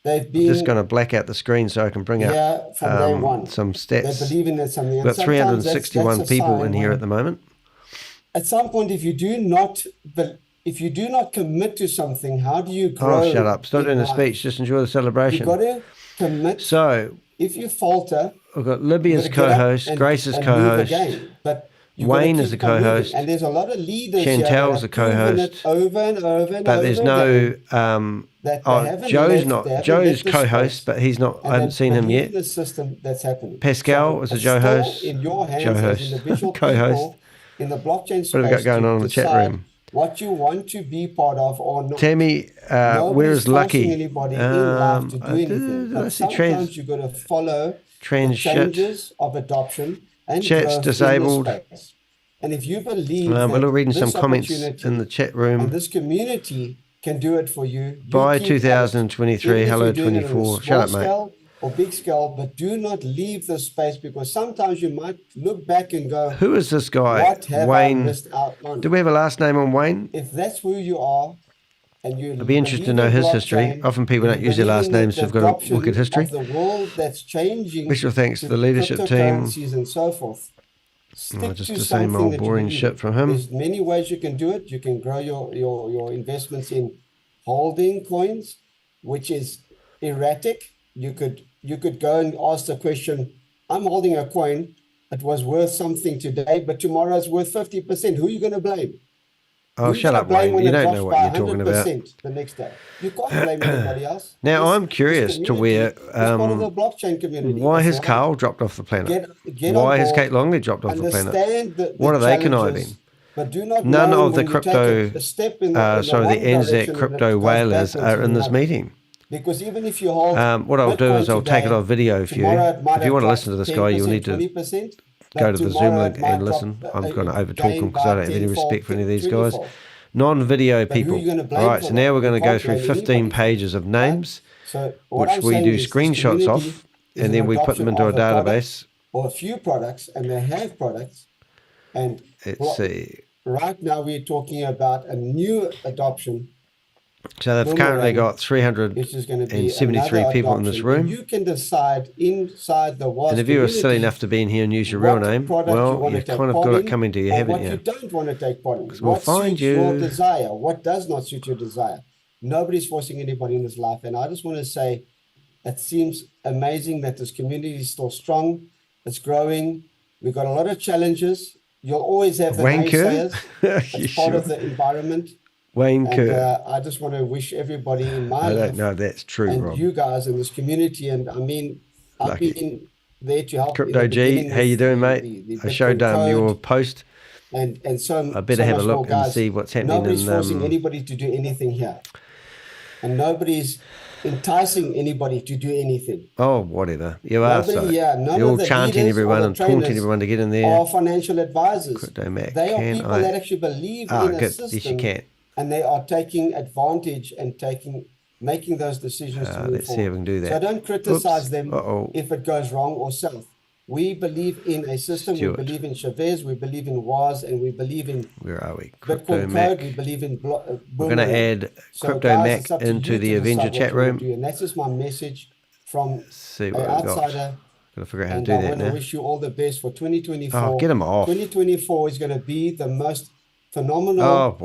S15: They've been
S1: just going to black out the screen so I can bring up
S15: from day one.
S1: Some stats.
S15: They believe in it, something.
S1: We've got 361 people in here at the moment.
S15: At some point, if you do not commit to something, how do you grow?
S1: Oh, shut up! Stop doing the speech. Just enjoy the celebration.
S15: You've got to commit.
S1: So
S15: if you falter,
S1: we've got Libby as co-host, Grace as co-host, Wayne is the co-host,
S15: and there's a lot of leaders.
S1: Chantel's the co-host.
S15: Over and over and
S1: but
S15: over
S1: there's no. Joe's co-host, but he's not. I haven't seen him yet.
S15: The system that's happening.
S1: Pascal is a Joe host.
S15: In your hands,
S1: co-host.
S15: In the blockchain space.
S1: What have we got going on in the chat room?
S15: What you want to be part of or not.
S1: Tammy, where is Lucky?
S15: Anybody in life to do anything. But sometimes you've got to follow the changes of adoption and
S1: chat's disabled.
S15: And if you believe
S1: we're reading some comments in the chat room.
S15: And this community can do it for you.
S1: By 2023, hello 24. Shut up, mate.
S15: Or big scale, but do not leave the space because sometimes you might look back and go,
S1: who is this guy?
S15: What have
S1: Wayne.
S15: I missed out on?
S1: Do we have a last name on Wayne?
S15: If that's who you are, and you
S1: I'd be interested to know his history. Often people don't use their last names who've got a wicked history.
S15: The world that's changing.
S1: Special thanks to the leadership team.
S15: And so forth.
S1: Just the same old boring shit from him.
S15: There's many ways you can do it. You can grow your investments in holding coins, which is erratic. You could go and ask the question, I'm holding a coin, it was worth something today, but tomorrow it's worth 50%. Who are you going to blame?
S1: Oh, shut up, Wayne. You don't know what you're talking about.
S15: The next day. You can't blame anybody else.
S1: Now, I'm curious to where,
S15: part of the blockchain community.
S1: why has Carl dropped off the planet? Why has Kate Longley dropped off the planet? What are they conniving?
S15: But do not
S1: None of the crypto, the Anzac crypto whalers are in this meeting.
S15: Because even if you hold
S1: what I'll do is I'll take it off video for you. If you want to listen to this guy, you'll need to go to the Zoom link and listen. I'm going to over-talk him because I don't have any respect for any of these guys. Non-video people. All right, so now we're going to go through 15 pages of names, which we do screenshots of, and then we put them into a database.
S15: Or a few products, and they have products. And
S1: let's see.
S15: Right now we're talking about a new adoption.
S1: So they've currently got 373 people in this room.
S15: You can decide inside the WAAS.
S1: And if you are silly enough to be in here and use your real name, well, you've kind of got it coming to you, haven't you?
S15: What you don't want to take part in.
S1: Because we'll find you.
S15: What suits your desire? What does not suit your desire? Nobody's forcing anybody in this life. And I just want to say, it seems amazing that this community is still strong. It's growing. We've got a lot of challenges. You'll always have the naysayers. It's part of the environment.
S1: Wayne Kerr.
S15: I just want to wish everybody in my
S1: I
S15: life.
S1: don't know that's true,
S15: and
S1: Rob.
S15: you guys in this community. And I mean, I've been there to help.
S1: Crypto G, how you doing, mate? I showed your post.
S15: And so
S1: I better have a look and see what's happening.
S15: Nobody's forcing anybody to do anything here, and nobody's enticing anybody to do anything.
S1: Oh, whatever. You are so.
S15: None
S1: You're
S15: of the
S1: chanting everyone and taunting everyone to get in there.
S15: Are financial advisors.
S1: Crypto Mac,
S15: they are people that actually believe in a system.
S1: Yes, you can.
S15: And they are taking advantage and making those decisions to move
S1: let's
S15: forward.
S1: See if we can do that.
S15: So don't criticize them if it goes wrong or south. We believe in a system. We believe in ShaveZ. We believe in WAAS, and we believe in
S1: Crypto
S15: Bitcoin
S1: Mac.
S15: Code. We believe in
S1: We're going to add Crypto Mac into the Avenger chat room.
S15: And that's just my message from
S1: an
S15: outsider.
S1: Got to figure out how to do that now.
S15: I want to wish you all the best for 2024.
S1: Oh, get them off.
S15: 2024 is going to be the most phenomenal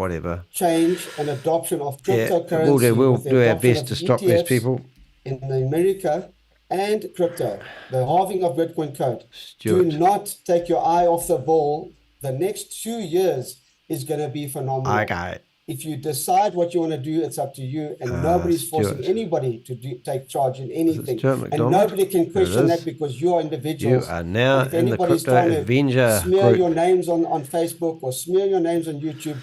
S15: change and adoption of cryptocurrency.
S1: We'll do our best to stop these people
S15: in America and crypto. The halving of Bitcoin Code. Do not take your eye off the ball. The next 2 years is going to be phenomenal.
S1: Okay.
S15: If you decide what you want to do, it's up to you, and nobody's forcing anybody to take charge in anything. And nobody can question that because you're individuals.
S1: You are now in the Crypto Avenger
S15: smear
S1: group.
S15: your names on Facebook or smear your names on YouTube.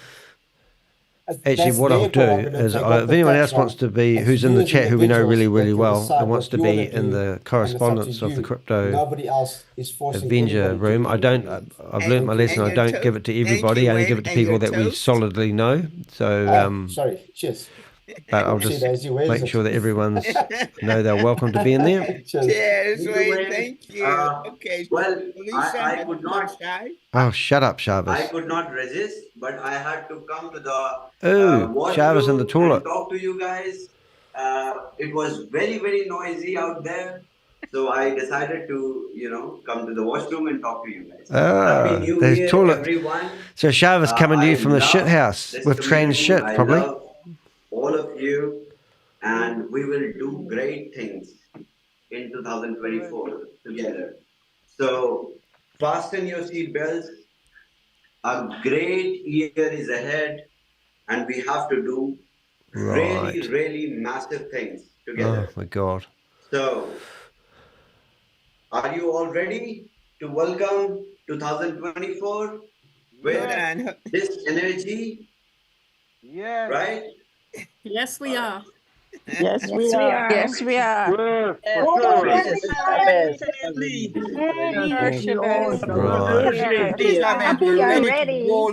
S1: Actually, what I'll do is, if anyone else wants to be, who's in the chat, who we know really, really well, and wants to be in the correspondence of the Crypto Avenger room, I've learned my lesson. I don't give it to everybody. I only give it to people that we solidly know. So,
S15: sorry, cheers.
S1: But I'll just make sure that everyone's know they're welcome to be in there.
S8: Cheers, Wayne. Thank you. Okay.
S16: Well, I could not.
S1: Oh, shut up, Shavas.
S16: I could not resist, but I had to come to the
S1: Shavas in the toilet.
S16: Talk to you guys. It was very, very noisy out there. So I decided to, come to the washroom and talk to you guys. Happy New Year, everyone.
S1: So Shavas coming to you from the shit house with trans shit, probably.
S16: All of you, and we will do great things in 2024 together. So fasten your seat belts. A great year is ahead, and we have to do really, really massive things together.
S1: Oh my God.
S16: So are you all ready to welcome 2024 with this energy?
S12: Yeah.
S16: Right?
S14: Yes, we are.
S17: Yes, we are.
S14: Yes, we are.
S17: Roll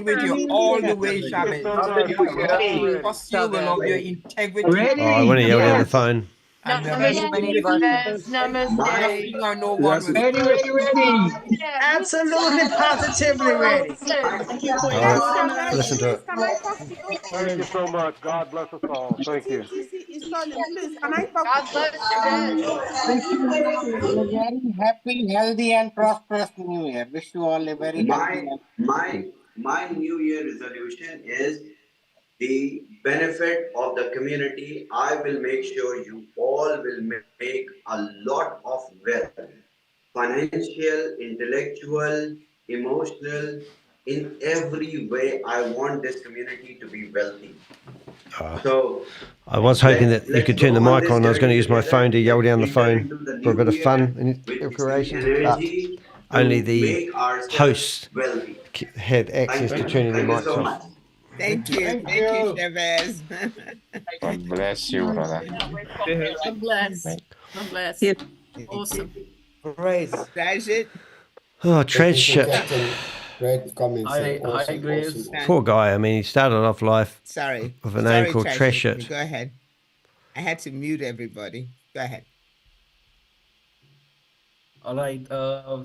S17: with you all the way, Shabez. Of your integrity.
S1: I want to yell down the phone.
S17: Namaste.
S18: Absolutely, positively ready.
S1: Listen to it.
S12: Thank you so much. God bless us all. Thank you.
S18: A very happy, healthy, and prosperous New Year. Wish you all a very happy.
S16: My New Year resolution is the benefit of the community. I will make sure you all will make a lot of wealth, financial, intellectual, emotional, in every way. I want this community to be wealthy. So
S1: I was hoping that you could turn the mic on. I was going to use my phone to yell down the phone for a bit of fun and inspiration, but only the host had access to turning the mics off.
S8: Thank you. Thank you, Shearer.
S19: God bless you, brother.
S14: God bless. God bless. Awesome.
S15: Praise.
S8: That's it.
S1: Oh, trash shit.
S15: Great comments.
S19: Hi, Grace.
S1: Poor guy. I mean, he started off life with a name called Trash Shit.
S8: Go ahead. I had to mute everybody. Go ahead.
S19: All right.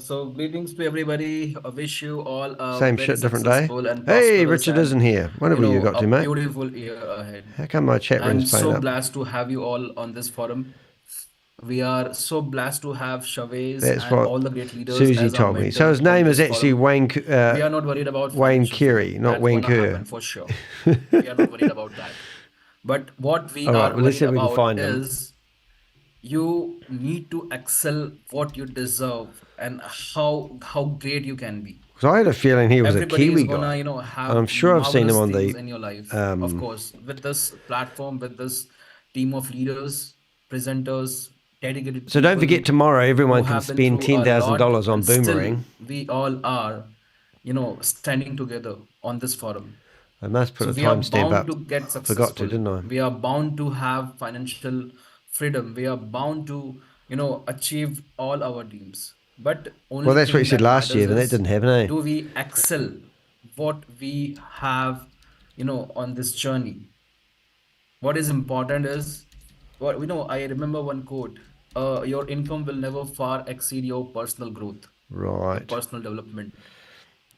S19: So greetings to everybody. I wish you all a
S1: Same
S19: very
S1: shit, different day.
S19: successful and
S1: Hey,
S19: prosperous
S1: Richard
S19: and,
S1: isn't here. Whatever you got to, mate.
S19: Beautiful year ahead.
S1: How come my chat
S19: I'm
S1: room's playing
S19: so
S1: up?
S19: blessed to have you all on this forum. We are so blessed to have ShaveZ
S1: That's
S19: and all the
S1: what
S19: great leaders.
S1: Susie
S19: as our
S1: told me.
S19: mentors
S1: So his
S19: on
S1: name is
S19: this
S1: actually
S19: forum.
S1: Wayne.
S19: We are not worried about
S1: Wayne
S19: financial
S1: Carey,
S19: things.
S1: not
S19: That's
S1: Wayne
S19: gonna
S1: Kerr.
S19: happen for sure. We are not worried about that. But what we
S1: All right,
S19: are
S1: well, let's see
S19: worried
S1: if we can
S19: about
S1: find him.
S19: is you need to excel what you deserve and how great you can be.
S1: Because I had a feeling he was a
S19: Everybody
S1: Kiwi
S19: is gonna,
S1: guy.
S19: have
S1: I'm sure I've seen him
S19: marvelous
S1: on
S19: things
S1: the.
S19: in your life. Of course, with this platform, with this team of leaders, presenters, dedicated
S1: So don't
S19: people
S1: forget tomorrow
S19: who
S1: everyone can
S19: have been
S1: spend
S19: through a lot,
S1: $10,000 on
S19: and still
S1: Boomerang.
S19: we all are, standing together on this forum.
S1: I must put
S19: So
S1: a
S19: we are
S1: timestamp
S19: bound
S1: up.
S19: to get
S1: I forgot to,
S19: successful.
S1: didn't I?
S19: We are bound to have financial freedom. We are bound to, achieve all our dreams. But
S1: Well,
S19: only
S1: that's what you
S19: thing
S1: said
S19: that
S1: last year,
S19: matters
S1: but that
S19: is,
S1: didn't happen, eh?
S19: do we excel what we have, on this journey? What is important is, I remember one quote, your income will never far exceed your personal growth, your
S1: Right.
S19: personal development.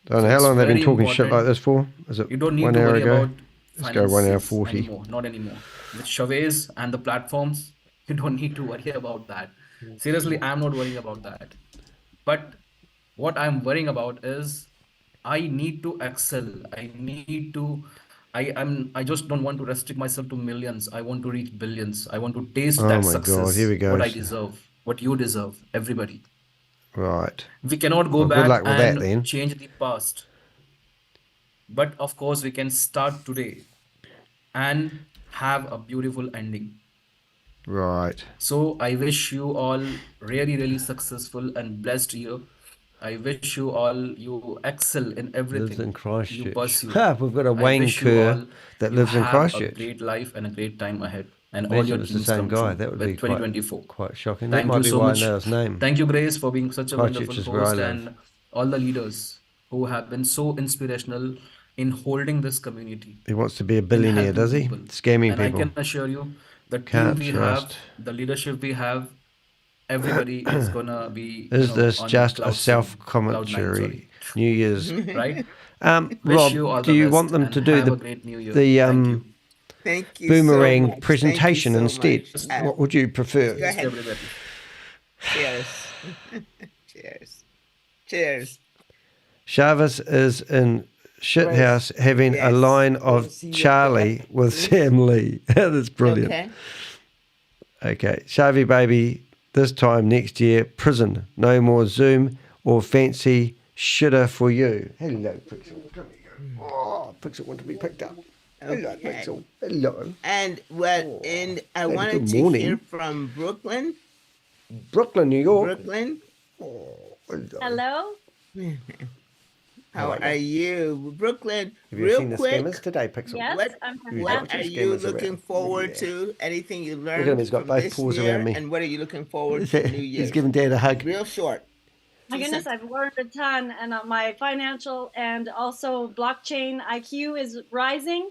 S1: Don't
S19: So
S1: know how
S19: it's
S1: long they've been
S19: very
S1: talking shit like
S19: important.
S1: this for. Is it
S19: You don't need
S1: 1
S19: to
S1: hour
S19: worry
S1: ago?
S19: about
S1: Let's go 1 hour
S19: finances
S1: 40.
S19: anymore, not anymore. With ShaveZ and the platforms, you don't need to worry about that. Seriously, I'm not worrying about that. But what I'm worrying about is I need to excel. I just don't want to restrict myself to millions. I want to reach billions. I want to taste
S1: Oh
S19: that
S1: my God, here
S19: success,
S1: we go.
S19: what I deserve, what you deserve, everybody.
S1: Right.
S19: We cannot go
S1: Well, good
S19: back
S1: luck with that
S19: and
S1: then.
S19: change the past. But of course, we can start today and have a beautiful ending.
S1: Right.
S19: So I wish you all really, really successful and blessed year. I wish you all you excel in
S1: Lives
S19: everything
S1: in
S19: you
S1: Christchurch.
S19: pursue.
S1: Ha, we've got a
S19: I
S1: Wayne
S19: wish you
S1: Kerr
S19: all
S1: that
S19: you
S1: lives in
S19: have a
S1: Christchurch.
S19: great life and a great time ahead, and all
S1: Imagine
S19: your
S1: it was the
S19: dreams
S1: same
S19: come
S1: guy.
S19: true
S1: That would
S19: with
S1: be quite
S19: 2024.
S1: shocking. That
S19: Thank
S1: might
S19: you
S1: be
S19: so
S1: why I
S19: much.
S1: know his name.
S19: Thank you, Grace, for being such a
S1: Christchurch
S19: wonderful
S1: is where I
S19: host,
S1: live.
S19: and all the leaders who have been so inspirational in holding this community,
S1: He wants to be a
S19: in
S1: billionaire,
S19: helping
S1: does he?
S19: people.
S1: Scamming
S19: And I
S1: people.
S19: can assure you, the team
S1: Can't
S19: we have,
S1: trust.
S19: the leadership we have, everybody is gonna be,
S1: Is this
S19: on
S1: just a
S19: cloud nine, sorry.
S1: self-commentary? New Year's.
S19: Right?
S1: Rob,
S19: Wish you all
S1: do
S19: the
S1: you
S19: best
S1: want them
S19: and
S1: to do
S19: have a great new year.
S1: the
S19: Thank you.
S8: Thank you so
S1: boomerang
S8: much. Thank you
S1: presentation
S8: so
S1: instead?
S8: much.
S1: What would you prefer?
S8: Go ahead.
S19: Everybody.
S8: Cheers. Cheers. Cheers.
S1: Chavez is in shithouse having a line of Charlie with Sam Lee. That's brilliant. Okay. Shavi baby, this time next year, prison. No more Zoom or fancy shitter for you. Hello, Pixel. Come here. Oh, Pixel want to be picked up. Hello, Pixel. Hello.
S8: And and I
S1: Hey,
S8: wanted
S1: good
S8: to
S1: morning.
S8: hear from Brooklyn.
S1: Brooklyn, New York.
S8: Brooklyn.
S20: Hello.
S8: How are you, Brooklyn?
S1: Have you
S8: Real
S1: seen the
S8: quick,
S1: scammers today, Pixel?
S20: Yes,
S8: what
S20: I'm
S8: what are you
S1: scammers
S8: looking
S1: around.
S8: forward
S1: Yeah.
S8: to? Anything you
S1: Look at him,
S8: learned
S1: he's got
S8: from
S1: both
S8: this
S1: paws
S8: year,
S1: around me.
S8: and what are you looking forward to New Year?
S1: He's giving Dad a hug.
S8: Real short.
S20: My goodness, I've learned a ton, and my financial and also blockchain IQ is rising.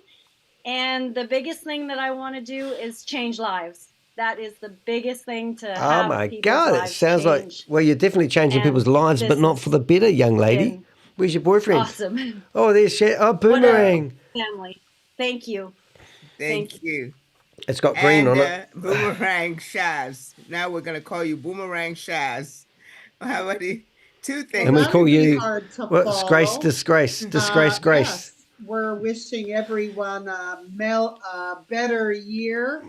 S20: And the biggest thing that I want to do is change lives. That is the biggest thing to
S1: Oh
S20: have
S1: my
S20: people's
S1: God, it
S20: lives
S1: sounds like,
S20: change.
S1: well, you're definitely changing
S20: And
S1: people's lives, but
S20: this
S1: not for the better, young lady.
S20: been
S1: Where's your boyfriend?
S20: Awesome.
S1: Oh, there's oh,
S20: What a
S1: boomerang.
S20: family. Thank you.
S8: Thank you.
S1: It's got green on it.
S8: Boomerang Shaz. Now we're gonna call you Boomerang Shaz. How about you? Two things.
S1: And we call you,
S21: hard to
S1: well, disgrace,
S21: follow.
S1: disgrace, disgrace, grace.
S21: Yes, we're wishing everyone a better year.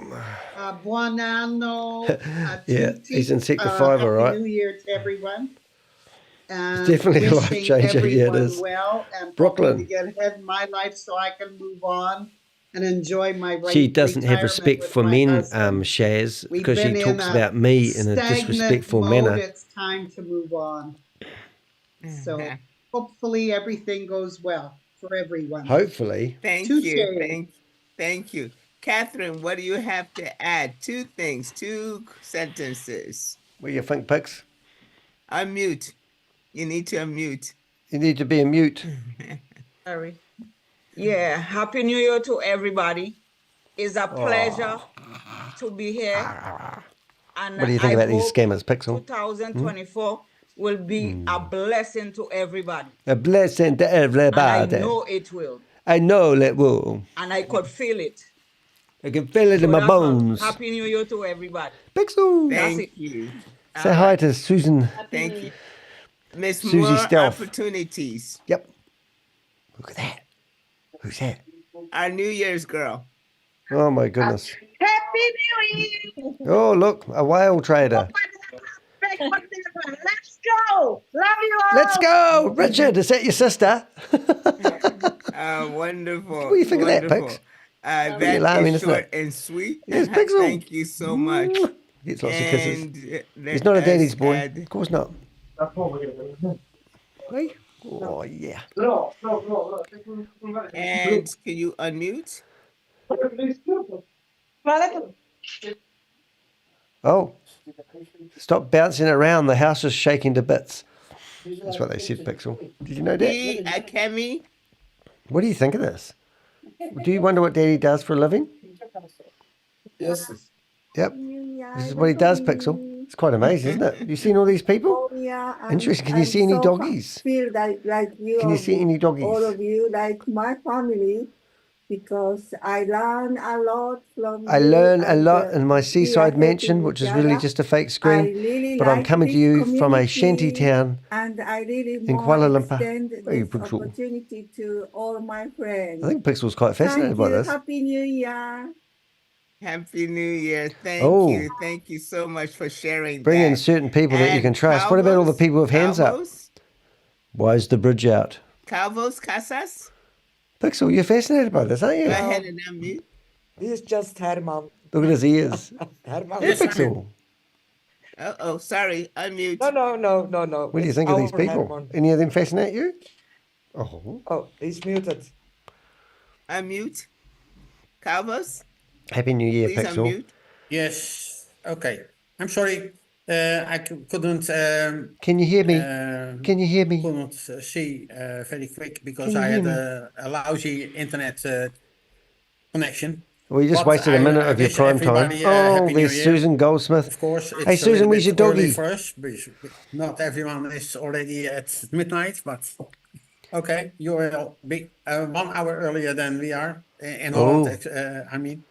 S21: Buon anno.
S1: Yeah,
S21: tutti.
S1: he's in sector 5, all right.
S21: Happy New Year to everyone. And
S1: Definitely a life
S21: wishing
S1: changer, yeah, it
S21: everyone
S1: is.
S21: well and
S1: Brooklyn.
S21: hoping to get ahead in my life so I can move on and enjoy my
S1: She doesn't have
S21: retirement
S1: respect
S21: with
S1: for
S21: my
S1: men,
S21: husband.
S1: Shaz,
S21: We've
S1: because she
S21: been
S1: talks
S21: in
S1: about me in a
S21: stagnant
S1: disrespectful
S21: mode.
S1: manner.
S21: It's time to move on. So hopefully everything goes well for everyone.
S1: Hopefully.
S8: Thank
S21: Touche.
S8: you. Thank you. Catherine, what do you have to add? Two things, two sentences.
S1: What do you think, Pix?
S8: Unmute. You need to unmute.
S1: You need to be a mute.
S22: Sorry. Yeah, Happy New Year to everybody. It's a pleasure to be here. And
S1: What do you think
S22: I
S1: about these
S22: hope
S1: scammers, Pixel?
S22: 2024 will be a blessing to everybody.
S1: A blessing to everybody.
S22: And I know it will.
S1: I know it will.
S22: And I could feel it.
S1: I can feel it in
S22: So
S1: my
S22: that's all.
S1: bones.
S22: Happy New Year to everybody.
S1: Pixel.
S8: Thank you.
S1: Say hi to Susan.
S8: Thank you. Miss
S1: Susie
S8: More
S1: Stealth.
S8: Opportunities.
S1: Yep. Look at that. Who's that?
S8: Our New Year's girl.
S1: Oh my goodness.
S22: Happy New Year.
S1: Oh look, a whale trader.
S22: Let's go. Love you all.
S1: Let's go, Richard. Is that your sister?
S8: Wonderful.
S1: What do you think of that,
S8: wonderful.
S1: Pix?
S8: That
S1: Pretty alarming,
S8: is
S1: isn't
S8: short
S1: it?
S8: and sweet.
S1: Yes, Pixel.
S8: Thank you so much.
S1: Gets lots of kisses.
S8: let
S1: He's not a
S8: us
S1: daddy's boy.
S8: add-
S1: Of course not. Hey? Oh, yeah.
S8: And can you unmute?
S1: Oh, stop bouncing it around. The house is shaking to bits. That's what they said, Pixel. Did you know that?
S8: Kemi?
S1: What do you think of this? Do you wonder what Daddy does for a living?
S9: Yes.
S1: Yep. This is what he does, Pixel. It's quite amazing, isn't it? You seen all these people? Interesting. Can you see any doggies?
S2: Feel like you.
S1: Can you see any doggies?
S2: All of you, like my family, because I learn a lot from.
S1: I
S2: you
S1: learn a
S2: and,
S1: lot in my
S2: we are
S1: seaside mansion,
S2: helping
S1: which
S2: each
S1: is really
S2: other.
S1: just a fake
S2: I
S1: screen.
S2: really
S1: But I'm
S2: like
S1: coming to
S2: this
S1: you from a shanty
S2: community,
S1: town
S2: and I really
S1: in
S2: want
S1: Kuala
S2: to
S1: Lumpur.
S2: extend
S1: Hey,
S2: this
S1: Pixel.
S2: opportunity to all my friends.
S1: I think Pixel's quite fascinated
S2: Thank
S1: by
S2: you.
S1: this.
S2: Happy New Year.
S8: Happy New Year. Thank
S1: Oh.
S8: you. Thank you so much for sharing
S1: Bring in
S8: that.
S1: certain people that you
S8: And
S1: can trust. What about all the people with hands up? Why is the bridge out?
S8: Calvos Casas?
S1: Pixel, you're fascinated by this, aren't you?
S8: Go ahead and unmute.
S9: He's just Herman.
S1: Look at his ears.
S9: Herman.
S1: Hey, Pixel.
S8: Uh-oh, sorry. Unmute.
S9: No.
S1: What do you
S9: It's
S1: think of these
S9: our
S1: people?
S9: Herman.
S1: Any of them fascinate you? Oh.
S9: Oh, he's muted.
S8: Unmute. Calvos?
S1: Happy New Year,
S8: Please
S1: Pixel.
S8: unmute.
S5: Yes. Okay. I'm sorry. Couldn't.
S1: Can you hear me? Can you hear me?
S5: Couldn't see very quick because
S1: Can you
S5: I
S1: hear
S5: had a lousy internet connection.
S1: Well, you just
S5: But
S1: wasted a minute
S5: I
S1: of your
S5: wish
S1: prime time.
S5: everybody,
S1: Oh,
S5: Happy New
S1: there's
S5: Year.
S1: Susan Goldsmith.
S5: Of course, it's
S1: Hey,
S5: a
S1: Susan,
S5: little
S1: where's your
S5: bit early
S1: doggy?
S5: for us. Not everyone is already at midnight, but okay, you will be 1 hour earlier than we are in Holland. I mean,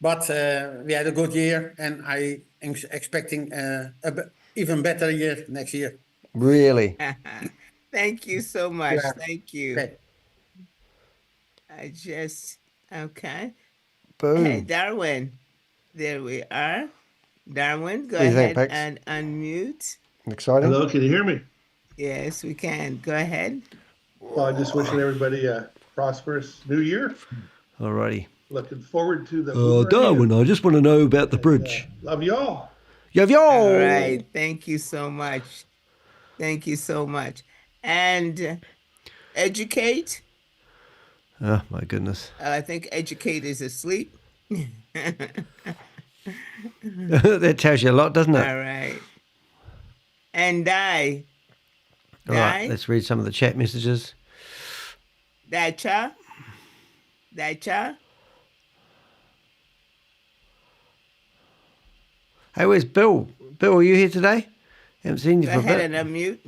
S5: but we had a good year, and I am expecting even better year next year.
S1: Really?
S8: Thank you so much.
S5: Yeah.
S8: Thank you.
S5: Okay.
S8: Okay.
S1: Boom.
S8: Hey, Darwin. There we are. Darwin, go
S1: What do you think,
S8: ahead
S1: Pax?
S8: and unmute.
S1: Exciting?
S23: Hello, can you hear me?
S8: Yes, we can. Go ahead.
S23: Well, I'm just wishing everybody a prosperous new year.
S1: Alrighty.
S23: Looking forward to the.
S1: Darwin, I just want to know about the bridge.
S23: Love y'all.
S1: Love y'all.
S8: All right. Thank you so much. Thank you so much. And educate.
S1: Oh, my goodness.
S8: I think educate is asleep.
S1: That tells you a lot, doesn't it?
S8: All right. And die.
S1: All right, let's read some of the chat messages.
S8: Dacha.
S1: Hey, where's Bill? Bill, are you here today? Haven't seen you
S8: Go
S1: for a
S8: ahead
S1: bit.
S8: and unmute.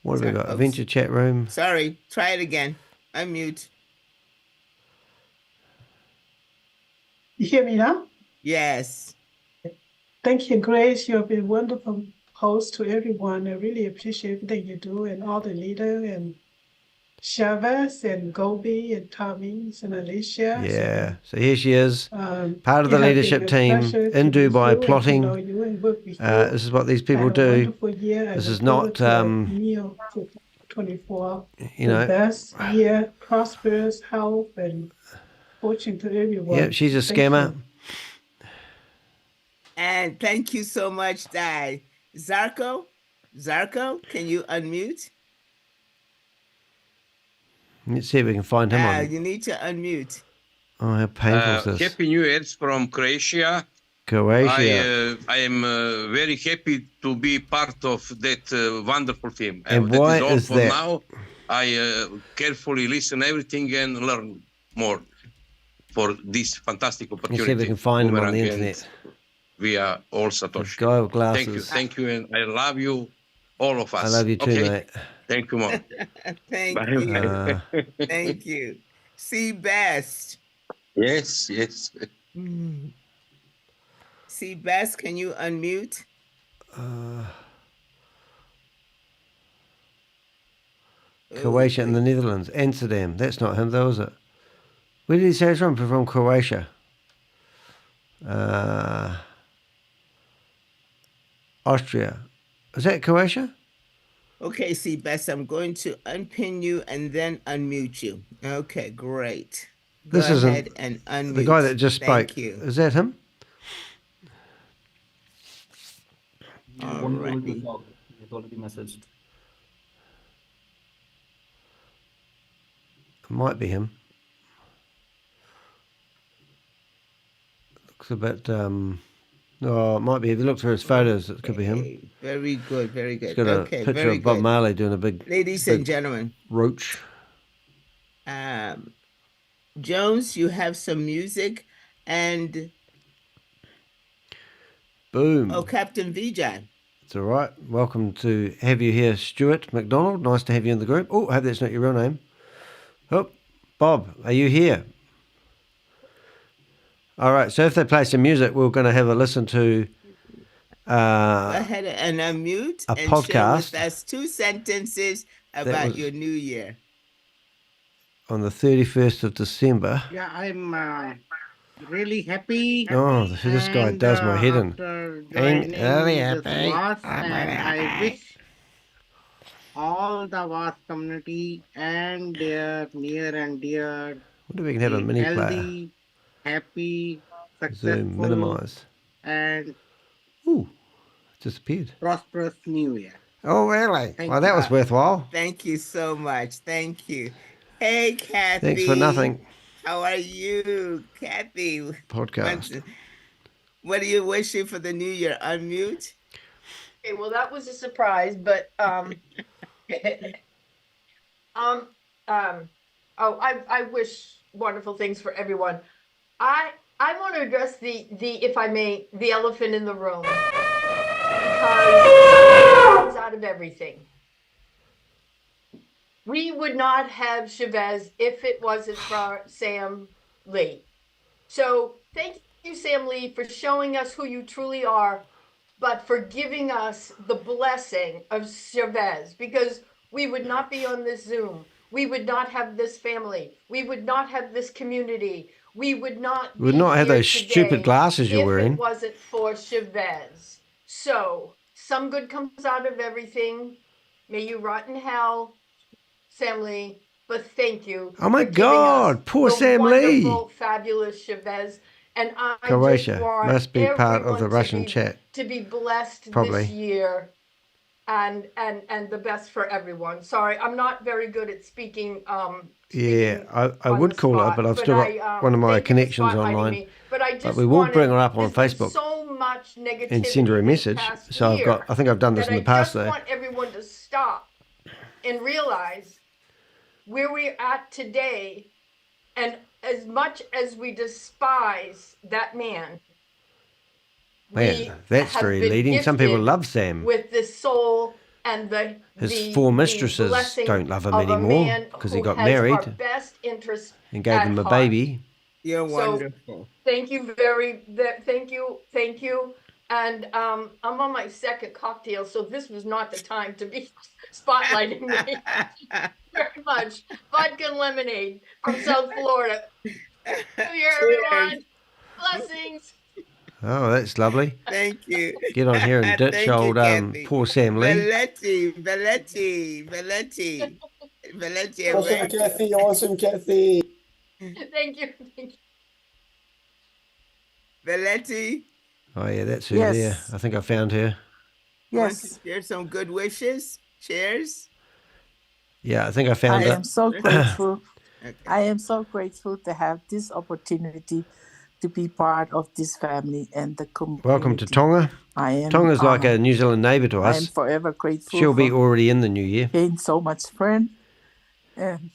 S1: What have we got? Adventure chat room.
S8: Sorry. Try it again. Unmute.
S24: You hear me now?
S8: Yes.
S24: Thank you, Grace. You have been a wonderful host to everyone. I really appreciate everything you do and all the leaders and ShaveZ and Gobi and Tommings and Alicia.
S1: Yeah. So here she is, part of
S24: it
S1: the
S24: has
S1: leadership
S24: been a
S1: team
S24: pleasure
S1: in
S24: to meet
S1: Dubai
S24: you and to
S1: plotting.
S24: know you and work with you.
S1: This is what these people
S24: Had a
S1: do.
S24: wonderful year. I
S1: This
S24: look
S1: is not,
S24: forward to a meal for 24.
S1: you
S24: The
S1: know.
S24: best year, prosperous health and fortune to everyone.
S1: Yeah, she's a
S24: Thank
S1: scammer.
S24: you.
S8: And thank you so much, Dai. Zarko, can you unmute?
S1: Let's see if we can find him on.
S8: You need to unmute.
S1: Oh, how painful is this?
S25: Happy New Year from Croatia.
S1: Croatia.
S25: I am very happy to be part of that wonderful team.
S1: And
S25: that
S1: why
S25: is all
S1: is
S25: for
S1: that?
S25: now. I carefully listen everything and learn more for this fantastic
S1: Let's
S25: opportunity.
S1: see if we can find him on the
S25: Boomerang and
S1: internet.
S25: We are all Satoshi.
S1: Guy with glasses.
S25: Thank you, and I love you, all of us.
S1: I love you too,
S25: okay?
S1: mate.
S25: Thank you, Mom.
S8: Thank
S25: Bye.
S8: you. Thank you. See best.
S25: Yes.
S8: See best, can you unmute?
S1: Croatia and the Netherlands. Amsterdam. That's not him though, is it? Where did he say he's from? From Croatia. Austria. Is that Croatia?
S8: Okay, see best, I'm going to unpin you and then unmute you. Okay, great.
S1: This
S8: Go
S1: isn't
S8: ahead and unmute.
S1: the guy that just spoke.
S8: Thank you.
S1: Is that him?
S8: Alrighty.
S19: He's already messaged.
S1: It might be him. Looks a bit. Oh, it might be. If you look through his photos, it could be him.
S8: Very good, very good.
S1: He's got a
S8: Okay,
S1: picture
S8: very
S1: of Bob
S8: good.
S1: Marley doing a big.
S8: Ladies
S1: big
S8: and gentlemen,
S1: roach.
S8: Jones, you have some music, and
S1: Boom.
S8: oh, Captain Vijay.
S1: It's all right. Welcome to have you here, Stuart McDonald. Nice to have you in the group. Oh, I hope that's not your real name. Oh, Bob, are you here? All right. So if they play some music, we're going to have a listen to
S8: Go ahead and unmute
S1: a
S8: and share
S1: podcast
S8: with us 2 sentences about
S1: was-
S8: your new year.
S1: on the 31st of December.
S18: Yeah, I'm really happy.
S1: Oh, this guy does my head in.
S18: After
S1: Ain't
S18: joining
S1: really
S18: this
S1: happy.
S18: WAAS, and I wish all the WAAS community and their near and dear
S1: Wonder if we can have a
S18: be
S1: mini player.
S18: healthy, happy,
S1: Zoom,
S18: successful,
S1: minimise.
S18: and
S1: Disappeared.
S18: prosperous new year.
S1: Oh, really?
S18: Thank
S1: Well, that
S18: you.
S1: was worthwhile.
S8: Thank you so much. Thank you. Hey, Kathy.
S1: Thanks for nothing.
S8: How are you, Kathy?
S1: Podcast.
S8: What are you wishing for the new year? Unmute.
S3: Okay, well, that was a surprise, but I wish wonderful things for everyone. I want to address the if I may, the elephant in the room, because it comes out of everything. We would not have ShaveZ if it wasn't for Sam Lee. So thank you, Sam Lee, for showing us who you truly are, but for giving us the blessing of ShaveZ, because we would not be on this Zoom. We would not have this family. We would not have this community. We would not
S1: We would not have
S3: here
S1: those
S3: today
S1: stupid glasses you're
S3: if
S1: wearing.
S3: it wasn't for ShaveZ. So some good comes out of everything. May you rot in hell, Sam Lee. But thank you.
S1: Oh my
S3: for giving us
S1: God, poor
S3: the
S1: Sam Lee.
S3: wonderful, fabulous ShaveZ. And I
S1: Croatia
S3: just want
S1: must be part of
S3: everyone
S1: the
S3: to
S1: Russian
S3: be-
S1: chat.
S3: to be blessed
S1: Probably.
S3: this year, and the best for everyone. Sorry, I'm not very good at speaking.
S1: Yeah, I
S3: on
S1: would
S3: the
S1: call her,
S3: spot,
S1: but I've
S3: but
S1: still got
S3: I,
S1: one of my
S3: thank you for
S1: connections
S3: spotlighting
S1: online.
S3: me. But I just
S1: we will
S3: wanted-
S1: bring her up on
S3: there's been
S1: Facebook
S3: so much negativity
S1: and send her a
S3: this
S1: message.
S3: past
S1: So
S3: year
S1: I think I've done this
S3: that
S1: in the past
S3: I
S1: though.
S3: just want everyone to stop and realize where we're at today, and as much as we despise that man,
S1: Man, that's
S3: have
S1: very
S3: been
S1: leading. Some people
S3: gifted
S1: love Sam.
S3: with the soul and the
S1: His four mistresses
S3: blessing
S1: don't love him
S3: of a
S1: anymore
S3: man
S1: because he
S3: who
S1: got
S3: has
S1: married
S3: our best interest
S1: and gave
S3: at
S1: them a
S3: heart.
S1: baby.
S8: You're
S3: So,
S8: wonderful.
S3: Thank you thank you. And I'm on my second cocktail, so this was not the time to be spotlighting me. Very much. Vodka and lemonade from South Florida. New Year, everyone. Blessings.
S1: Oh, that's lovely.
S8: Thank you.
S1: Get on here and ditch
S8: Thank you,
S1: old
S8: Kathy.
S1: poor Sam Lee.
S8: Velletti.
S15: Awesome, Kathy. Awesome, Kathy.
S3: Thank you.
S8: Velletti.
S1: Oh yeah, that's her
S8: Yes.
S1: there. I think I found her.
S8: Want to share some good wishes? Cheers.
S1: Yeah, I think I found
S4: I
S1: her.
S4: am so grateful. I am so grateful to have this opportunity to be part of this family and the community.
S1: Welcome to Tonga.
S4: I am
S1: Tonga's like a
S4: honored.
S1: New Zealand neighbour to
S4: I am
S1: us.
S4: forever grateful.
S1: She'll be
S4: for
S1: already in the new year.
S4: gain so much friend and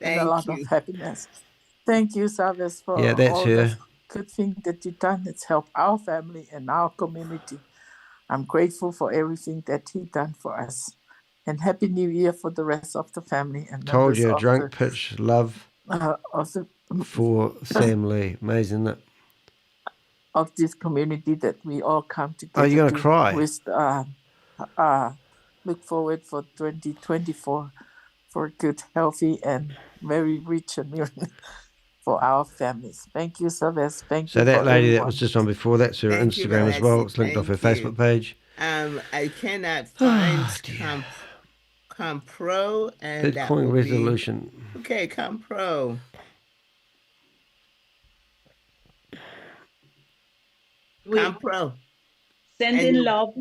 S4: a lot
S8: Thank you.
S4: of happiness. Thank you, ShaveZ, for
S1: Yeah, that's
S4: all
S1: her.
S4: the good thing that you've done. It's helped our family and our community. I'm grateful for everything that he done for us. And Happy New Year for the rest of the family. And
S1: Told you,
S4: members
S1: drunk
S4: of
S1: pitch love
S4: of the
S1: for Sam Lee. Amazing, isn't it?
S4: of this community that we all come together.
S1: Oh, you're gonna
S4: to
S1: cry.
S4: Look forward for 2024 for a good, healthy, and very rich and for our families. Thank you, ShaveZ. Thank
S1: So
S4: you.
S1: that
S4: for
S1: lady that
S4: everyone.
S1: was just on before, that's her
S8: Thank you,
S1: Instagram as well.
S8: Vanessa.
S1: It's linked off her
S8: Thank you.
S1: Facebook page.
S8: I cannot find come pro, and that
S1: Bitcoin
S8: will
S1: resolution.
S8: be okay. Come pro. Come pro.
S6: Sending love,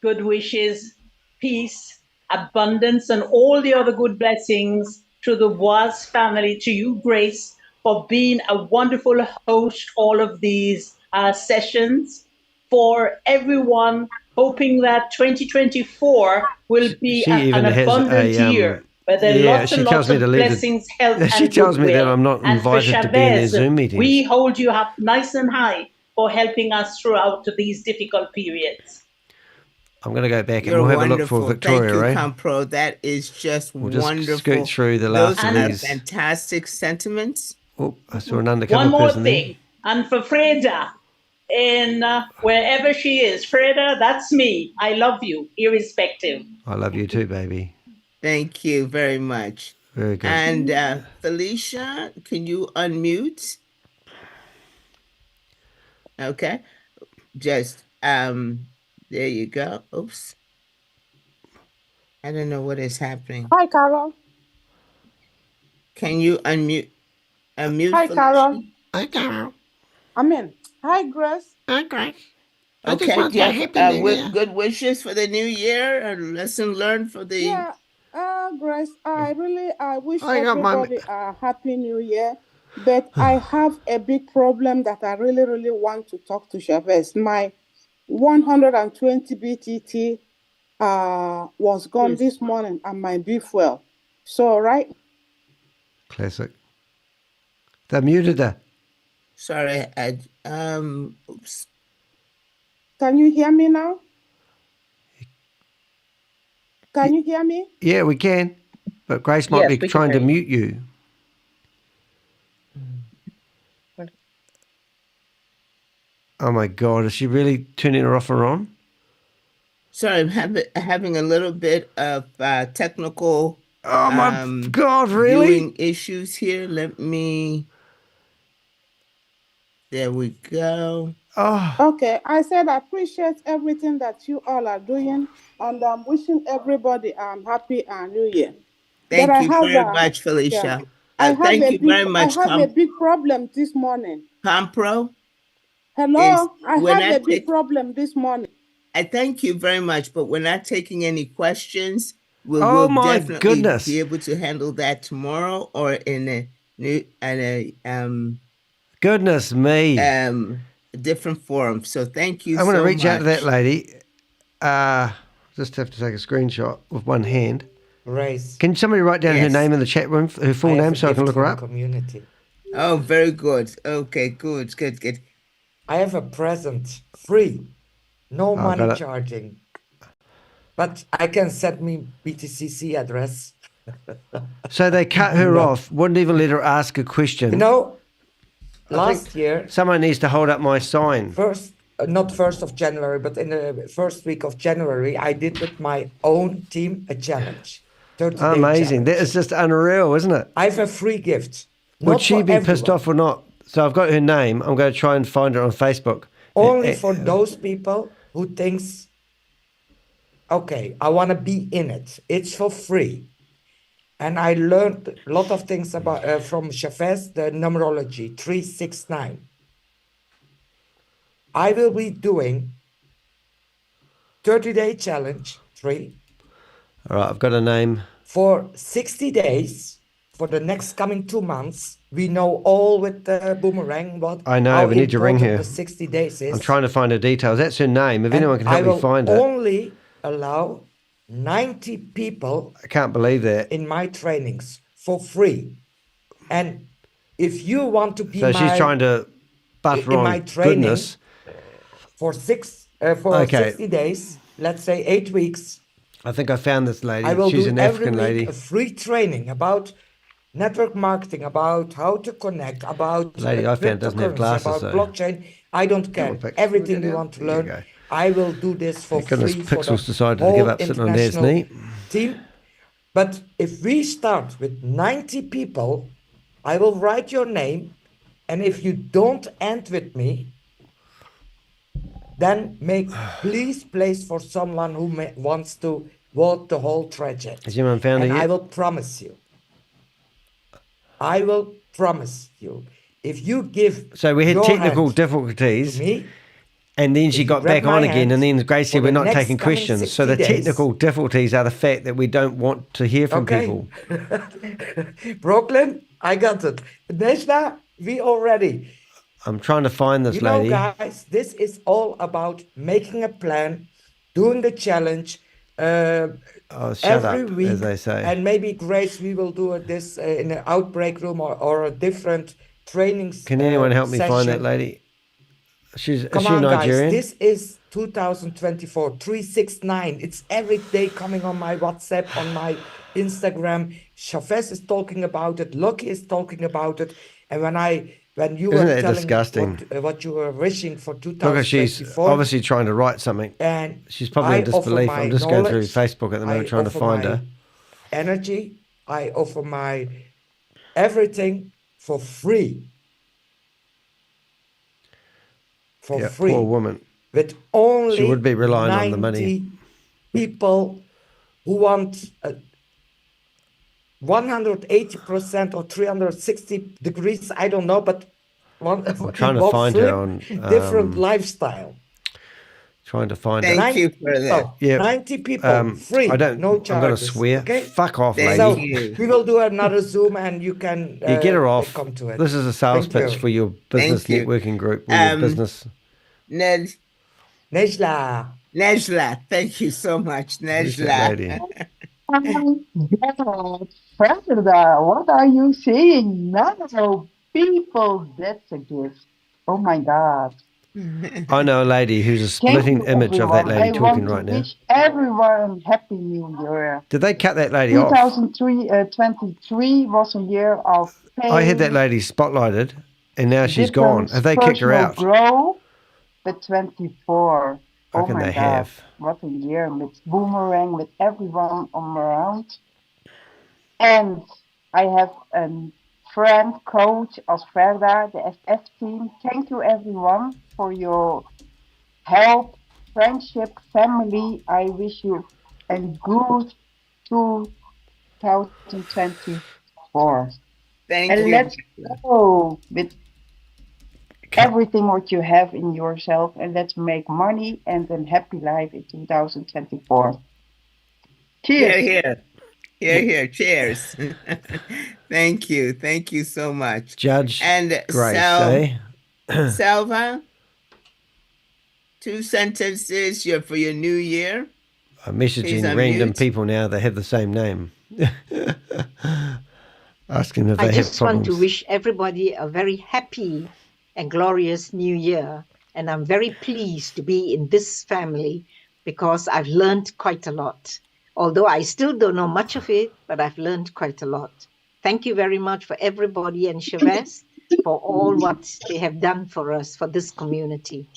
S6: good wishes, peace, abundance, and all the other good blessings to the WAAS family, to you, Grace, for being a wonderful host all of these sessions. For everyone, hoping that 2024 will be an abundant year. Where there are lots and lots of blessings, health, and
S1: she tells me that
S6: goodwill.
S1: I'm not
S6: And for
S1: invited to be in their
S6: ShaveZ,
S1: Zoom meetings.
S6: we hold you up nice and high for helping us throughout these difficult periods.
S1: I'm going to go back and
S8: You're
S1: we'll have
S8: wonderful.
S1: a look for Victoria,
S8: Thank you,
S1: right?
S8: Compro. That is just
S1: We'll just
S8: wonderful.
S1: scoot through the last
S8: Those
S1: of
S8: are
S1: these.
S8: fantastic sentiments.
S1: Oh, I saw an undercover
S6: One more
S1: person
S6: thing, and for Freda, and wherever she is, Freda, that's me. I love you, irrespective.
S1: there. I love you too, baby.
S8: Thank you very much.
S1: Very good.
S8: And Felicia, can you unmute? Okay. Just there you go. Oops. I don't know what is happening.
S7: Hi, Carol.
S8: Can you unmute? Unmute.
S7: Hi,
S8: Felicia?
S7: Carol.
S8: Hi, Carol.
S7: Amen. Hi, Grace.
S8: Hi, Grace. Okay, Jeff, with good wishes for the new year, a lesson learned for the...
S7: Yeah, Grace, I wish
S8: I got my-
S7: everybody a happy new year, but I have a big problem that I really, really want to talk to ShaveZ. My 120 BTT was gone this morning and my beef well. So, right?
S1: Classic. They muted her.
S8: Sorry, oops.
S7: Can you hear me now? Can you hear me?
S1: Yeah, we can. But Grace might
S7: Yes,
S1: be
S7: we can
S1: trying to
S7: hear you.
S1: mute you. Oh my God, is she really turning her off or on?
S8: Sorry, I'm having a little bit of technical
S1: Oh my God, really?
S8: viewing issues here. Let me... There we go.
S1: Oh.
S7: Okay, I said I appreciate everything that you all are doing, and I'm wishing everybody happy New Year.
S8: Thank
S7: But I
S8: you
S7: have
S8: very much, Felicia.
S7: yeah, I have
S8: Thank
S7: a
S8: you
S7: big,
S8: very much,
S7: I have a big problem this morning.
S8: Compro.
S7: Hello, I
S8: we're
S7: have
S8: not
S7: a big problem this morning.
S8: I thank you very much, but we're not taking any questions.
S1: Oh
S8: We'll
S1: my
S8: definitely
S1: goodness.
S8: be able to handle that tomorrow or in a
S1: Goodness me.
S8: different forum. So thank you
S1: I'm going to
S8: so
S1: reach out to that
S8: much.
S1: lady. Just have to take a screenshot with one hand.
S9: Grace.
S1: Can somebody write down her
S9: Yes.
S1: name in the chat room, her full
S9: I have
S1: name,
S9: a
S1: so I can
S9: gift
S1: look her
S9: for the
S1: up?
S9: community.
S8: Oh, very good. Okay, good.
S9: I have a present, free, no
S1: I
S9: money
S1: got it.
S9: charging. But I can send me BTCC address.
S1: So they cut her
S9: No.
S1: off, wouldn't even let her ask a question.
S9: You know,
S1: I
S9: last
S1: think
S9: year,
S1: someone needs to hold up my sign.
S9: not 1st of January, but in the first week of January, I did with my own team a challenge. 30-day
S1: Amazing. That
S9: challenge.
S1: is just unreal, isn't it?
S9: I have a free gift.
S1: Would
S9: Not
S1: she
S9: for
S1: be pissed
S9: everyone.
S1: off or not? So I've got her name. I'm going to try and find her on Facebook.
S9: Only for those people who thinks, okay, I want to be in it. It's for free. And I learned a lot of things about from ShaveZ, the numerology 369. I will be doing 30-day challenge 3
S1: All right, I've got a name.
S9: for 60 days. For the next coming 2 months, we know all with the boomerang what
S1: I know,
S9: how
S1: we need to ring
S9: important
S1: her.
S9: the 60 days is.
S1: I'm trying to find her details. That's her name. If
S9: And
S1: anyone can
S9: I
S1: help me
S9: will
S1: find it.
S9: only allow 90 people
S1: I can't believe that.
S9: in my trainings for free. And if you want to be
S1: So she's trying to butter
S9: in
S1: on
S9: my training
S1: goodness.
S9: for
S1: Okay.
S9: 60 days, let's say 8 weeks,
S1: I think I found this lady.
S9: I will
S1: She's
S9: do
S1: an
S9: every
S1: African
S9: week
S1: lady.
S9: a free training about network marketing, about how to connect, about
S1: Lady I found doesn't have
S9: cryptocurrency,
S1: glasses,
S9: about
S1: though.
S9: blockchain. I don't care.
S1: Pixels.
S9: Everything you want to
S1: There you
S9: learn,
S1: go.
S9: I will do this for
S1: Thank goodness
S9: free for
S1: Pixels
S9: the
S1: decided to give
S9: whole
S1: up sitting on Dad's
S9: international
S1: knee.
S9: team. But if we start with 90 people, I will write your name, and if you don't end with me, then make please place for someone who wants to worth the whole tragedy.
S1: Has your mum found
S9: And
S1: her
S9: I
S1: yet?
S9: will promise you, if you give
S1: So we had
S9: your
S1: technical
S9: hand
S1: difficulties.
S9: to me,
S1: And then she
S9: if you
S1: got
S9: grab
S1: back
S9: my
S1: on again, and
S9: hand
S1: then Gracie,
S9: for
S1: we're
S9: the
S1: not
S9: next
S1: taking
S9: coming
S1: questions. So
S9: 60
S1: the
S9: days,
S1: technical difficulties are the fact that we don't want to hear from
S9: okay?
S1: people.
S9: Brooklyn, I got it. Neshna, we all ready.
S1: I'm trying to find this
S9: You know,
S1: lady.
S9: guys, this is all about making a plan, doing the challenge
S1: Oh, shut
S9: every
S1: up,
S9: week.
S1: as they say.
S9: And maybe, Grace, we will do this in an outbreak room or a different training
S1: Can anyone help me find that
S9: session.
S1: lady? Is
S9: Come
S1: she
S9: on, guys.
S1: Nigerian?
S9: This is 2024, 369. It's every day coming on my WhatsApp, on my Instagram. ShaveZ is talking about it. Lucky is talking about it. And when you
S1: Isn't
S9: were
S1: that
S9: telling
S1: disgusting?
S9: what you were wishing for
S1: Look, she's
S9: 2024,
S1: obviously trying to write something.
S9: and
S1: She's probably in
S9: I offer
S1: disbelief.
S9: my
S1: I'm just going through
S9: knowledge,
S1: Facebook at the moment
S9: I
S1: trying to
S9: offer
S1: find
S9: my
S1: her.
S9: energy, I offer my everything for free. For
S1: Yeah,
S9: free.
S1: poor woman.
S9: With only
S1: She would be relying on the
S9: 90
S1: money.
S9: people who want 180% or 360 degrees, I don't know, but
S1: I'm trying to find her on
S9: different lifestyle.
S1: trying to find her.
S8: Thank you for that.
S1: Yeah.
S9: 90 people, free,
S1: I don't.
S9: no
S1: I'm going to
S9: charges.
S1: swear.
S9: Okay?
S1: Fuck off,
S8: Thank
S1: lady.
S8: you.
S9: We will do another Zoom and you can
S1: You get her off.
S9: come to it.
S1: This is a sales
S9: Thank
S1: pitch
S9: you.
S1: for your business
S8: Thank you.
S1: networking group or your business.
S9: Nejla.
S8: Nejla, thank you so much,
S1: Who's that lady?
S10: Freda, what are you saying now? People, that's a gift. Oh my God.
S1: I know a lady who's a
S10: Thank
S1: splitting
S10: you,
S1: image of that
S10: everyone.
S1: lady
S10: I
S1: talking
S10: want to
S1: right now.
S10: wish everyone Happy New Year.
S1: Did they cut that lady off?
S10: 2023 was a year of pain.
S1: I had that lady spotlighted, and now she's gone.
S10: different
S1: Have they kicked her
S10: personal
S1: out?
S10: growth, but 24.
S1: I
S10: Oh
S1: reckon
S10: my
S1: they
S10: God.
S1: have.
S10: What a year with Boomerang, with everyone around. And I have a friend, coach, as Verda, the FF team. Thank you, everyone, for your help, friendship, family. I wish you a good 2024.
S8: Thank
S10: And
S8: you.
S10: let's go with everything what you have in yourself, and let's make money and a happy life in 2024. Cheers.
S8: Here, here. Here, here. Cheers. Thank you. Thank you so much.
S1: Judge
S8: And
S1: Grace,
S8: Selva, 2 sentences for your new year.
S1: I'm
S8: Please
S1: messaging random
S8: unmute.
S1: people now that have the same name. Asking if
S11: I
S1: they have
S11: just want
S1: problems.
S11: to wish everybody a very happy and glorious new year. And I'm very pleased to be in this family because I've learned quite a lot. Although I still don't know much of it, but I've learned quite a lot. Thank you very much for everybody and ShaveZ for all what they have done for us, for this community.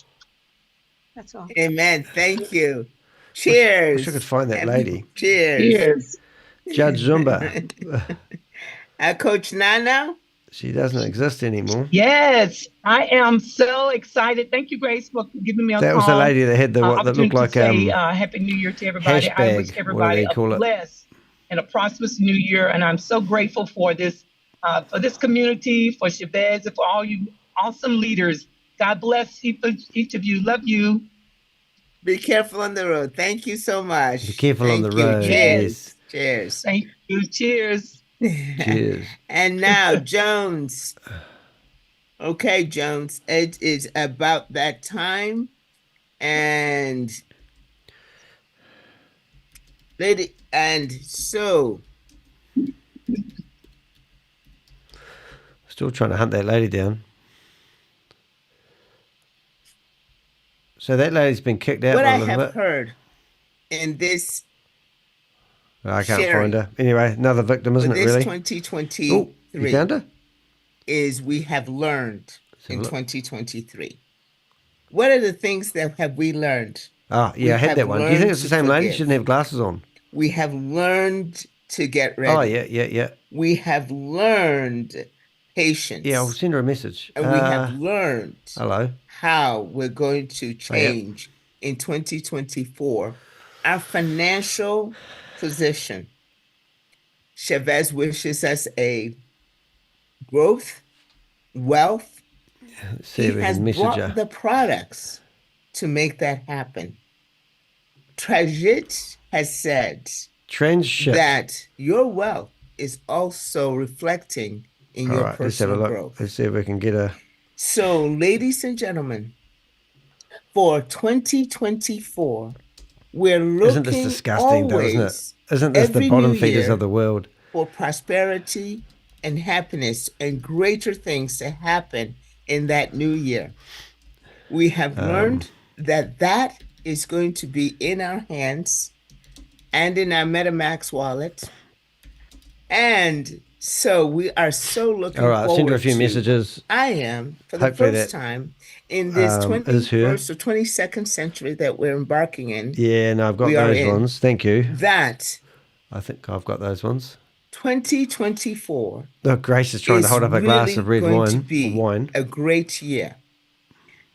S11: That's all.
S8: Amen. Thank you. Cheers.
S1: Wish I could find that lady.
S8: Cheers.
S1: Judge Zumba.
S8: Coach Nana.
S1: She doesn't exist anymore.
S12: Yes, I am so excited. Thank you, Grace, for giving me a
S1: That was the lady that had the what that looked like
S12: say, Happy New Year to everybody. I wish
S1: hashtag,
S12: everybody
S1: what do they call
S12: a
S1: it?
S12: blessed and a prosperous New Year, and I'm so grateful for this community, for ShaveZ, and for all you awesome leaders. God bless each of you. Love you.
S8: Be careful on the road. Thank you so much.
S1: Be careful on the
S8: Thank you.
S1: road.
S8: Cheers.
S1: Yes.
S8: Cheers.
S12: Thank you. Cheers.
S1: Cheers.
S8: And now, Jones. Okay, Jones, it is about that time. And so
S1: Still trying to hunt that lady down. So that lady's been kicked out
S8: what
S1: a
S8: I
S1: little
S8: have
S1: bit.
S8: heard in this
S1: I can't
S8: sharing
S1: find her. Anyway, another victim, isn't
S8: for
S1: it,
S8: this
S1: really?
S8: 2023
S1: Oh, you found her?
S8: is we have learned in
S1: look.
S8: 2023. What are the things that have we learned?
S1: Oh, yeah, I had that one. Do you think it's the same lady? She didn't have glasses on.
S8: We have learned to get ready.
S1: Oh, yeah.
S8: We have learned patience.
S1: Yeah, I'll send her a message.
S8: And we have learned
S1: hello.
S8: how we're going to change in 2024 our financial position. ShaveZ wishes us a growth, wealth.
S1: See if
S8: He
S1: we
S8: has
S1: can message
S8: brought
S1: her.
S8: the products to make that happen. Strategist has said that your wealth is also reflecting in
S1: All
S8: your
S1: right, let's have a
S8: personal
S1: look.
S8: growth.
S1: Let's see if we can get a.
S8: So, ladies and gentlemen, for 2024, we're looking
S1: Isn't this disgusting, though, isn't it?
S8: always,
S1: Isn't this the
S8: every
S1: bottom
S8: new
S1: feeders
S8: year,
S1: of the world?
S8: for prosperity and happiness and greater things to happen in that new year? We have learned that that is going to be in our hands and in our MetaMax wallet. And so we are so looking
S1: All right, I'll send her a
S8: forward
S1: few
S8: to,
S1: messages.
S8: I am, for the
S1: Hopefully
S8: first
S1: that,
S8: time in this
S1: is her.
S8: 21st or 22nd century that we're embarking in.
S1: Yeah, no, I've got
S8: we are
S1: those
S8: in,
S1: ones. Thank you.
S8: That
S1: I think I've got those ones.
S8: 2024
S1: Look, Grace is trying to hold up a glass
S8: really
S1: of red
S8: going to
S1: wine.
S8: be
S1: Wine.
S8: a great year.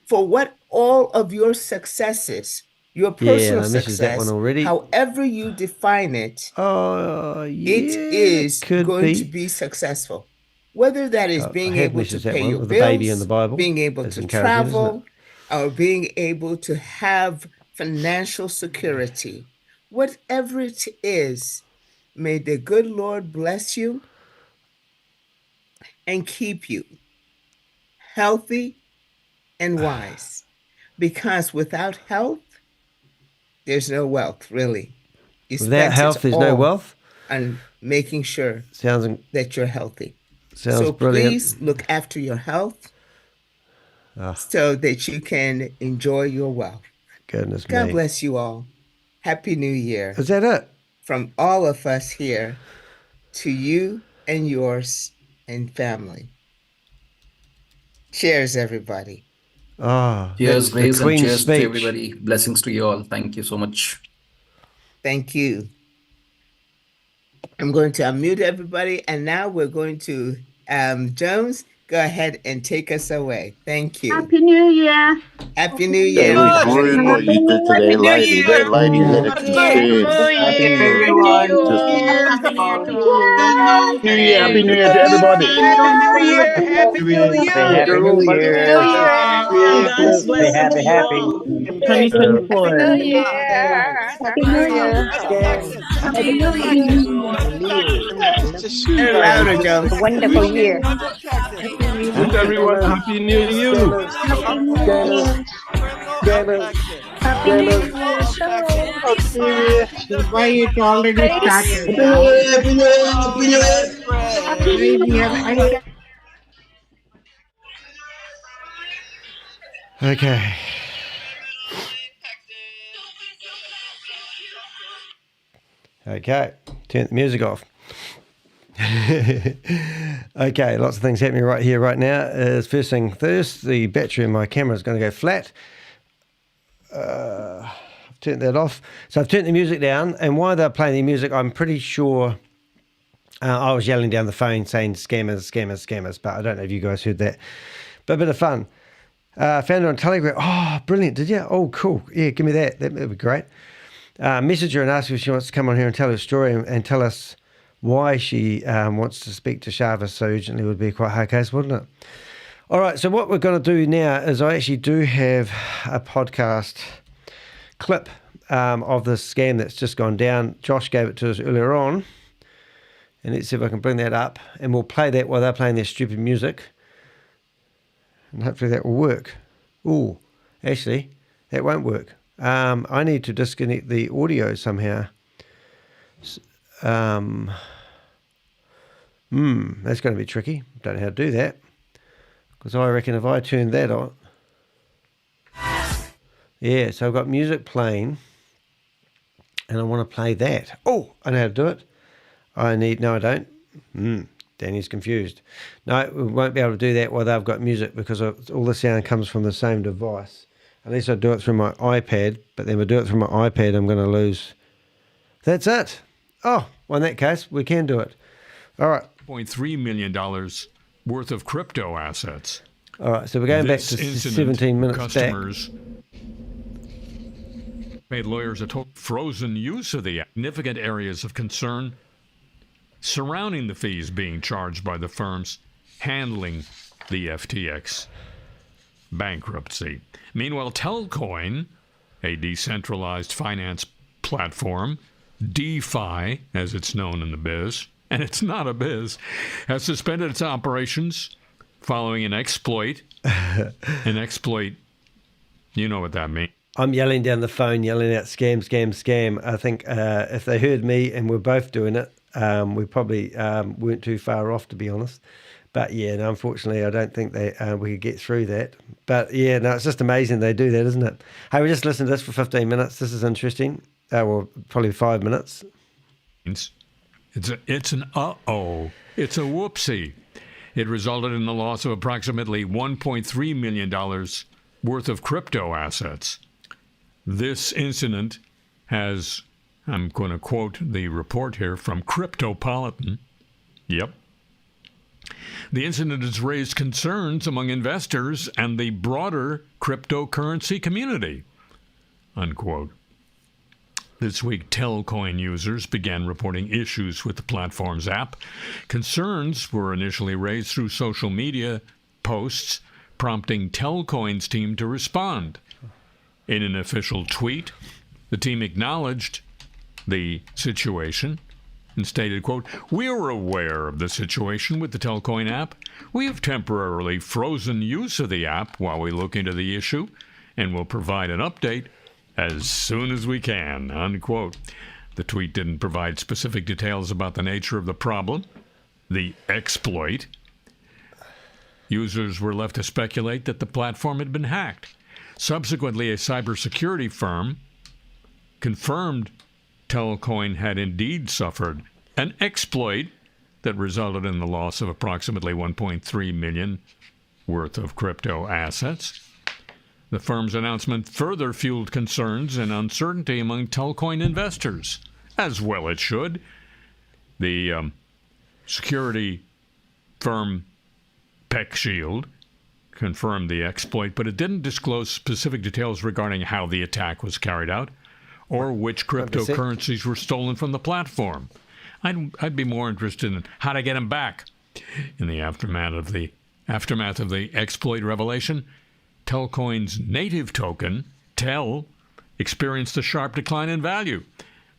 S8: For what all of your successes, your personal
S1: I messaged that one
S8: success,
S1: already.
S8: however you define it, it is going to be successful. Whether that is being
S1: I have
S8: able to
S1: messaged that
S8: pay
S1: one
S8: your
S1: with the baby in
S8: bills,
S1: the Bible.
S8: being able
S1: That's
S8: to
S1: encouraging, isn't it?
S8: travel, or being able to have financial security. Whatever it is, may the good Lord bless you and keep you healthy and wise. Because without health, there's no wealth, really. You
S1: Without
S8: spent
S1: health,
S8: it
S1: there's no
S8: all
S1: wealth?
S8: on making sure that you're healthy.
S1: Sounds
S8: So
S1: brilliant.
S8: please look after your health so that you can enjoy your wealth.
S1: Goodness
S8: God
S1: me.
S8: bless you all. Happy New Year.
S1: Is that it?
S8: From all of us here to you and yours and family. Cheers, everybody.
S19: Cheers, Grace, and
S1: Queen's
S19: cheers
S1: speech.
S19: to everybody. Blessings to you all. Thank you so much.
S8: Thank you. I'm going to unmute everybody, and now we're going to, Jones, go ahead and take us away. Thank you.
S10: Happy New Year.
S8: Happy New Year,
S13: Thank you
S8: everybody.
S13: for what you did today, lady. That lady let it to share.
S14: Happy New Year,
S13: Just
S14: everyone.
S13: New Year, Happy New Year to everybody.
S14: Happy New Year. Stay happy, happy.
S10: 2024.
S14: Happy New
S10: Year.
S14: Happy New Year.
S10: Happy New Year.
S8: Very louder, Jones.
S10: A wonderful year.
S16: Wish everyone a happy new year.
S10: Happy New Year. Happy New Year.
S18: Why it already started?
S1: Okay. Okay. Turn the music off. Okay, lots of things happening right here, right now. First thing first, the battery in my camera is going to go flat. I've turned that off. So I've turned the music down, and while they're playing the music, I'm pretty sure I was yelling down the phone saying scammers, scammers, scammers, but I don't know if you guys heard that. But a bit of fun. Found it on Telegram. Oh, brilliant. Did you? Oh, cool. Yeah, give me that. That would be great. Message her and ask if she wants to come on here and tell her story and tell us why she wants to speak to ShaveZ so urgently. Would be quite a hard case, wouldn't it? All right, so what we're going to do now is I actually do have a podcast clip of this scam that's just gone down. Josh gave it to us earlier on. And let's see if I can bring that up. And we'll play that while they're playing their stupid music. And hopefully that will work. Oh, actually, that won't work. I need to disconnect the audio somehow. That's going to be tricky. Don't know how to do that. Because I reckon if I turn that on. Yeah, so I've got music playing. And I want to play that. Oh, I know how to do it. No, I don't. Danny's confused. No, we won't be able to do that while they've got music because all the sound comes from the same device. Unless I do it through my iPad, but then if I do it through my iPad, I'm going to lose. That's it. Oh, well, in that case, we can do it. All right.
S17: $0.3 million worth of crypto assets.
S1: All right, so we're going back to 17 minutes
S17: customers. Made lawyers a total frozen use of the significant areas of concern surrounding the fees being charged by the firms handling the FTX bankruptcy. Meanwhile, Telcoin, a decentralized finance platform, DeFi, as it's known in the biz, and it's not a biz, has suspended its operations following an exploit. An exploit, you know what that means.
S1: I'm yelling down the phone, yelling out scam, scam, scam. I think if they heard me and we're both doing it, we probably weren't too far off, to be honest. But yeah, no, unfortunately, I don't think we could get through that. But yeah, no, it's just amazing they do that, isn't it? Hey, we just listened to this for 15 minutes. This is interesting. Well, probably 5 minutes.
S17: It's an uh-oh. It's a whoopsie. It resulted in the loss of approximately $1.3 million worth of crypto assets. This incident has, I'm going to quote the report here from Cryptopolitan. Yep. The incident has raised concerns among investors and the broader cryptocurrency community, unquote. This week, Telcoin users began reporting issues with the platform's app. Concerns were initially raised through social media posts, prompting Telcoin's team to respond. In an official tweet, the team acknowledged the situation and stated, quote, "We are aware of the situation with the Telcoin app. We have temporarily frozen use of the app while we look into the issue and will provide an update as soon as we can," unquote. The tweet didn't provide specific details about the nature of the problem, the exploit. Users were left to speculate that the platform had been hacked. Subsequently, a cybersecurity firm confirmed Telcoin had indeed suffered an exploit that resulted in the loss of approximately $1.3 million worth of crypto assets. The firm's announcement further fueled concerns and uncertainty among Telcoin investors, as well it should. The security firm PeckShield confirmed the exploit, but it didn't disclose specific details regarding how the attack was carried out or which cryptocurrencies were stolen from the platform. I'd be more interested in how to get them back. In the aftermath of the exploit revelation, Telcoin's native token, TEL, experienced a sharp decline in value.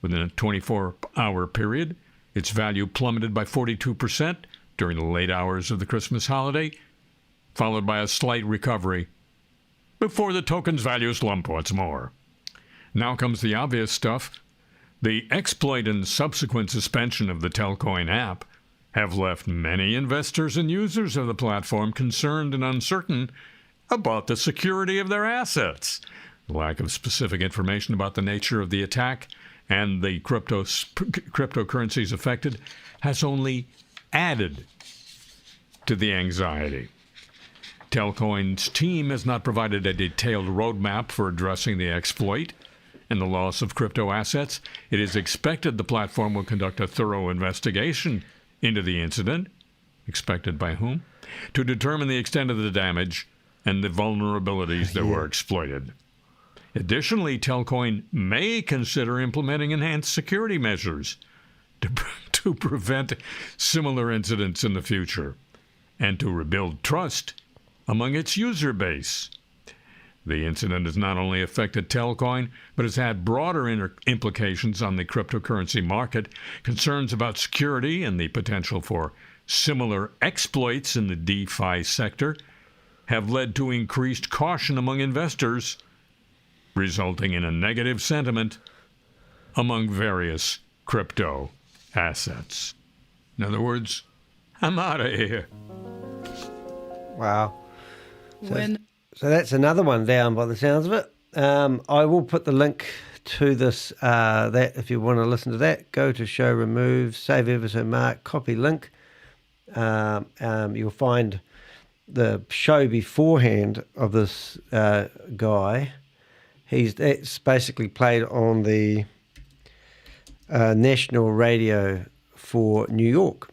S17: Within a 24-hour period, its value plummeted by 42% during the late hours of the Christmas holiday, followed by a slight recovery before the token's value slumped once more. Now comes the obvious stuff. The exploit and subsequent suspension of the Telcoin app have left many investors and users of the platform concerned and uncertain about the security of their assets. The lack of specific information about the nature of the attack and the cryptocurrencies affected has only added to the anxiety. Telcoin's team has not provided a detailed roadmap for addressing the exploit and the loss of crypto assets. It is expected the platform will conduct a thorough investigation into the incident, expected by whom, to determine the extent of the damage and the vulnerabilities that were exploited. Additionally, Telcoin may consider implementing enhanced security measures to prevent similar incidents in the future and to rebuild trust among its user base. The incident has not only affected Telcoin, but has had broader implications on the cryptocurrency market. Concerns about security and the potential for similar exploits in the DeFi sector have led to increased caution among investors, resulting in a negative sentiment among various crypto assets. In other words, I'm out of here.
S1: Wow. So that's another one down by the sounds of it. I will put the link to this, that if you want to listen to that, go to show remove, save episode mark, copy link. You'll find the show beforehand of this guy. It's basically played on the national radio for New York.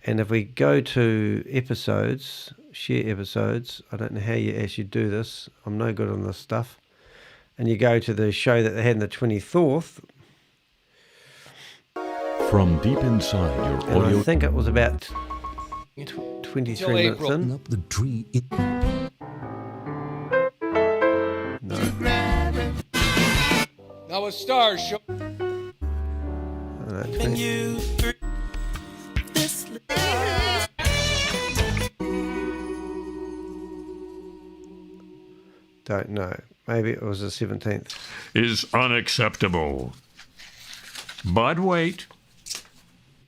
S1: And if we go to episodes, share episodes, I don't know how you actually do this. I'm no good on this stuff. and you go to the show that they had on the 24th.
S2: From deep inside your
S1: And
S2: audio.
S1: I think it was about 23 minutes in.
S2: Up the tree.
S5: Now a star show.
S1: Don't know. Maybe it was the 17th.
S17: Is unacceptable. But wait.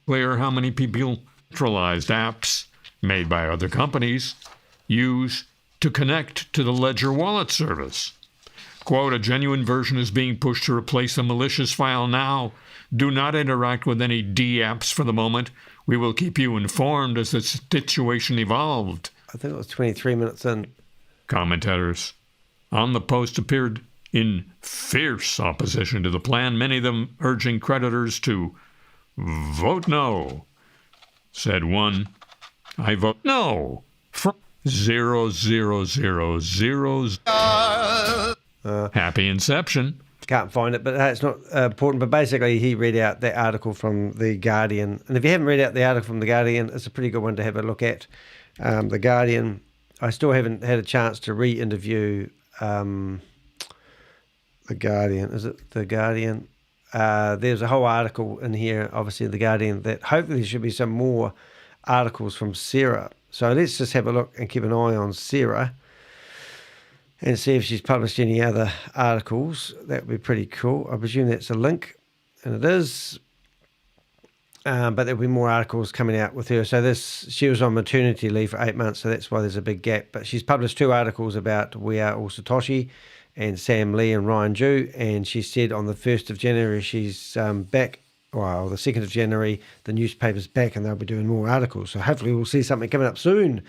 S17: Clear how many people centralized apps made by other companies use to connect to the Ledger wallet service. Quote, a genuine version is being pushed to replace a malicious file now. Do not interact with any D apps for the moment. We will keep you informed as the situation evolved.
S1: I think it was 23 minutes in.
S17: Commentators on the post appeared in fierce opposition to the plan, many of them urging creditors to vote no. Said one, I vote no for 0000. Happy inception.
S1: Can't find it, but it's not important. But basically, he read out that article from The Guardian. And if you haven't read out the article from The Guardian, it's a pretty good one to have a look at. The Guardian, I still haven't had a chance to re-interview The Guardian. Is it The Guardian? There's a whole article in here, obviously, The Guardian, that hopefully there should be some more articles from Shearer. So let's just have a look and keep an eye on Shearer and see if she's published any other articles. That would be pretty cool. I presume that's a link, and it is. But there'll be more articles coming out with her. So she was on maternity leave for 8 months, so that's why there's a big gap. But she's published 2 articles about We Are All SATOSHI and Sam Lee and Ryan Jew, and she said on the 1st of January she's back. Well, the 2nd of January, the newspaper's back and they'll be doing more articles. So hopefully we'll see something coming up soon.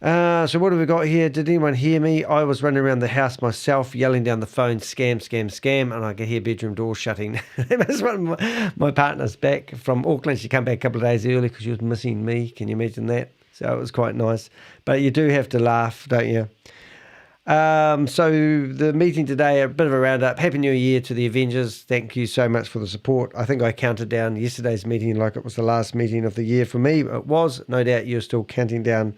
S1: So what have we got here? Did anyone hear me? I was running around the house myself, yelling down the phone, scam, scam, scam, and I could hear bedroom doors shutting. That's one of my partner's back from Auckland. She came back a couple of days early because she was missing me. Can you imagine that? So it was quite nice. But you do have to laugh, don't you? So the meeting today, a bit of a roundup. Happy New Year to the Avengers. Thank you so much for the support. I think I counted down yesterday's meeting like it was the last meeting of the year for me. It was. No doubt you're still counting down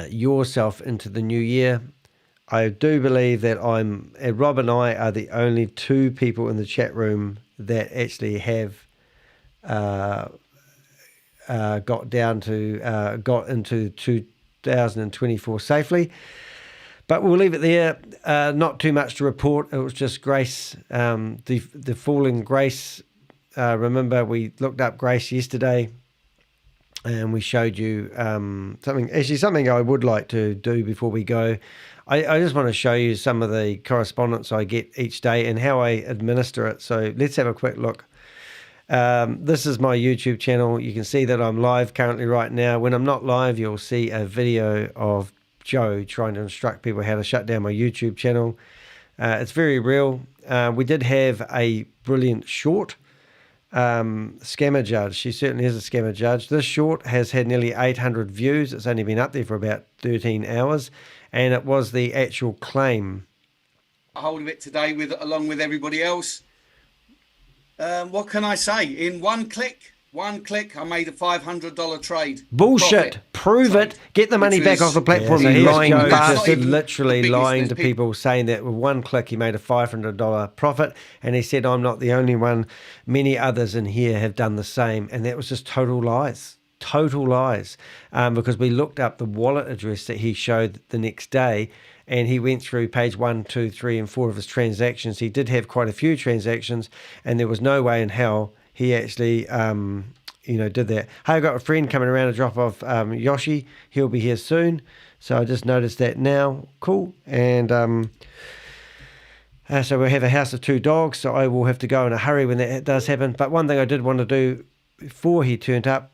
S1: yourself into the new year. I do believe that Rob and I are the only 2 people in the chat room that actually have got into 2024 safely. But we'll leave it there. Not too much to report. It was just Grace, the falling Grace. Remember, we looked up Grace yesterday. And we showed you something I would like to do before we go. I just want to show you some of the correspondence I get each day and how I administer it. So let's have a quick look. This is my YouTube channel. You can see that I'm live currently right now. When I'm not live, you'll see a video of Joe trying to instruct people how to shut down my YouTube channel. It's very real. We did have a brilliant short. Scammer Judge. She certainly is a scammer judge. This short has had nearly 800 views. It's only been up there for about 13 hours, and it was the actual claim.
S5: A hold of it today along with everybody else. What can I say? In one click, I made a $500 trade.
S1: Bullshit. Prove it. Get the money back off the platform.
S5: Yeah,
S1: you
S5: so
S1: lying
S5: Joe
S1: bastard.
S5: just
S1: Literally lying to people, saying that with one click he made a $500 profit. And he said, I'm not the only one. Many others in here have done the same. And that was just total lies. Total lies. Because we looked up the wallet address that he showed the next day. And he went through page 1, 2, 3, and 4 of his transactions. He did have quite a few transactions. And there was no way in hell he actually... did that. Hey, I've got a friend coming around to drop off Yoshi. He'll be here soon. So I just noticed that now. Cool. And so we have a house of 2 dogs. So I will have to go in a hurry when that does happen. But one thing I did want to do before he turned up,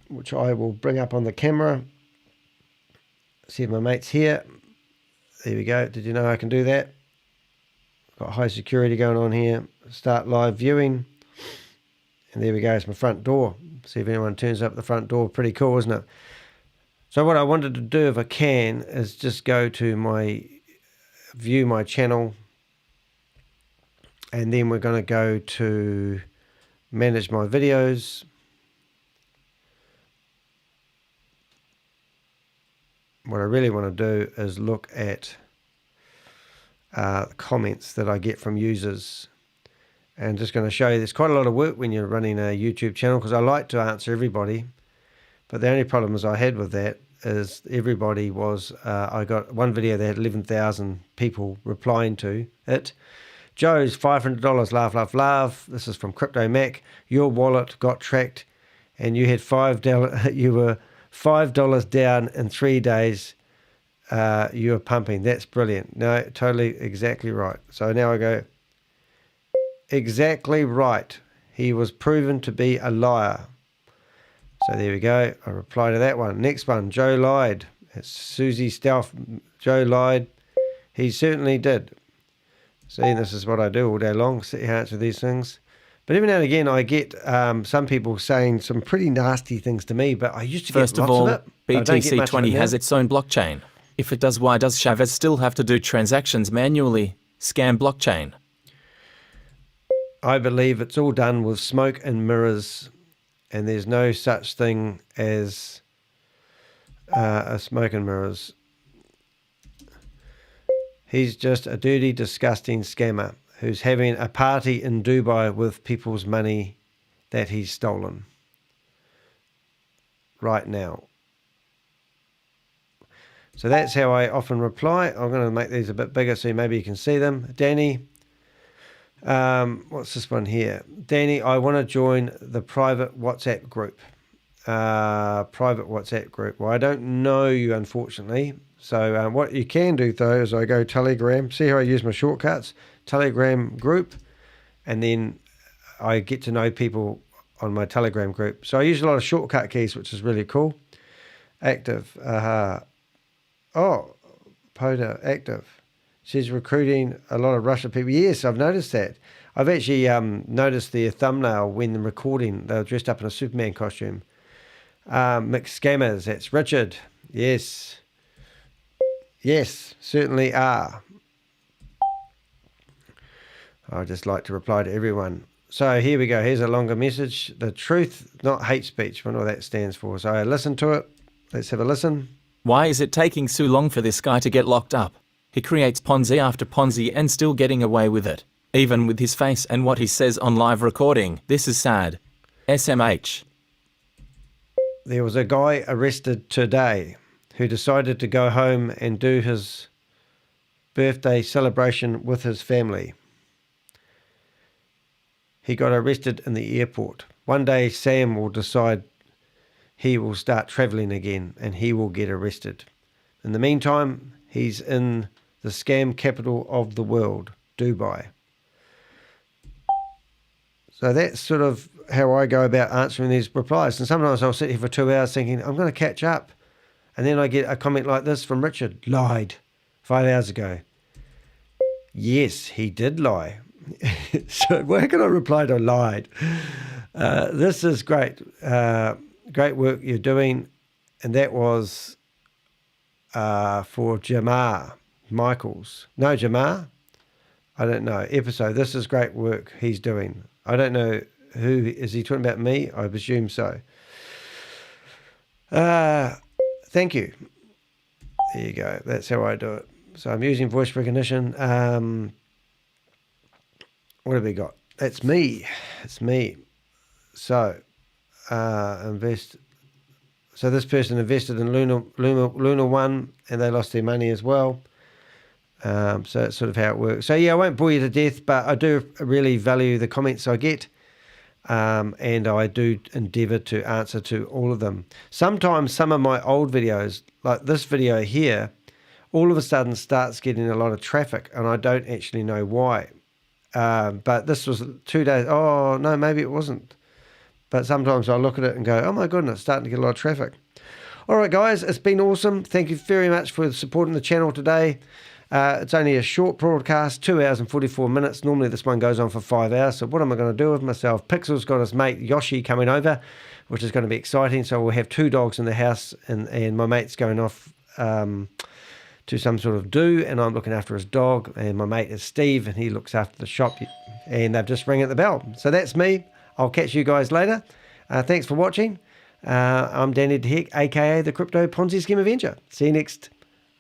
S1: which I will bring up on the camera. See if my mate's here. There we go. Did you know I can do that? Got high security going on here. Start live viewing. And there we go, it's my front door. See if anyone turns up the front door. Pretty cool, isn't it? So what I wanted to do, if I can, is just go to view my channel, and then we're going to go to manage my videos. What I really want to do is look at comments that I get from users. And just going to show you there's quite a lot of work when you're running a YouTube channel, because I like to answer everybody. But the only problems I had with that is everybody was, I got one video that had 11,000 people replying to it. Joe's $500, laugh, laugh, laugh. This is from Crypto Mac. Your wallet got tracked and you had $5, you were $5 down in 3 days. You were pumping. That's brilliant. No, totally, exactly right. So now I go, exactly right. He was proven to be a liar. So there we go. I reply to that one. Next one, Joe lied. It's Susie Stealth. Joe lied. He certainly did. See, this is what I do all day long, sit here answer these things. But every now and again, I get some people saying some pretty nasty things to me, but I used to
S20: First
S1: get
S20: of
S1: lots
S20: all,
S1: of it.
S20: BTC20 has its own blockchain. If it does, why does ShaveZ still have to do transactions manually? Scam blockchain.
S1: I believe it's all done with smoke and mirrors, and there's no such thing as a smoke and mirrors. He's just a dirty, disgusting scammer who's having a party in Dubai with people's money that he's stolen right now. So that's how I often reply. I'm going to make these a bit bigger so maybe you can see them. Danny, what's this one here? Danny, I want to join the private WhatsApp group. Private WhatsApp group. Well, I don't know you, unfortunately. So what you can do, though, is I go Telegram. See how I use my shortcuts? Telegram group. And then I get to know people on my Telegram group. So I use a lot of shortcut keys, which is really cool. Active. Oh, Poda, active. She's recruiting a lot of Russian people. Yes, I've noticed that. I've actually noticed their thumbnail when they're recording. They were dressed up in a Superman costume. Mixed scammers. That's Richard. Yes. Yes, certainly are. I just like to reply to everyone. So here we go. Here's a longer message. The truth, not hate speech. I wonder what that stands for. So I listen to it. Let's have a listen.
S20: Why is it taking so long for this guy to get locked up? He creates Ponzi after Ponzi and still getting away with it. Even with his face and what he says on live recording. This is sad. SMH.
S1: There was a guy arrested today who decided to go home and do his birthday celebration with his family. He got arrested in the airport. One day Sam will decide he will start traveling again and he will get arrested. In the meantime, he's in the scam capital of the world, Dubai. So that's sort of how I go about answering these replies. And sometimes I'll sit here for 2 hours thinking, I'm going to catch up. And then I get a comment like this from Richard. Lied 5 hours ago. Yes, he did lie. So where can I reply to lied? This is great. Great work you're doing. And that was for Jamar Michaels. No, Jamar? I don't know. Episode. This is great work he's doing. I don't know who. Is he talking about me? I presume so. Thank you. There you go. That's how I do it. So I'm using voice recognition. What have we got? That's me. It's me. So invest. So this person invested in Luna 1 and they lost their money as well. So that's sort of how it works. So yeah, I won't bore you to death, but I do really value the comments I get. And I do endeavour to answer to all of them. Sometimes some of my old videos, like this video here, all of a sudden starts getting a lot of traffic and I don't actually know why. But this was 2 days. Oh, no, maybe it wasn't. But sometimes I look at it and go, oh my goodness, it's starting to get a lot of traffic. All right, guys, it's been awesome. Thank you very much for supporting the channel today. It's only a short broadcast, 2 hours and 44 minutes. Normally this one goes on for 5 hours. So what am I going to do with myself? Pixel's got his mate Yoshi coming over, which is going to be exciting. So we'll have 2 dogs in the house, and my mate's going off to some sort of do, and I'm looking after his dog, and my mate is Steve, and he looks after the shop, and they've just ringing the bell. So that's me. I'll catch you guys later. Thanks for watching. I'm Danny DeHeck, aka the Crypto Ponzi Scheme Avenger. See you next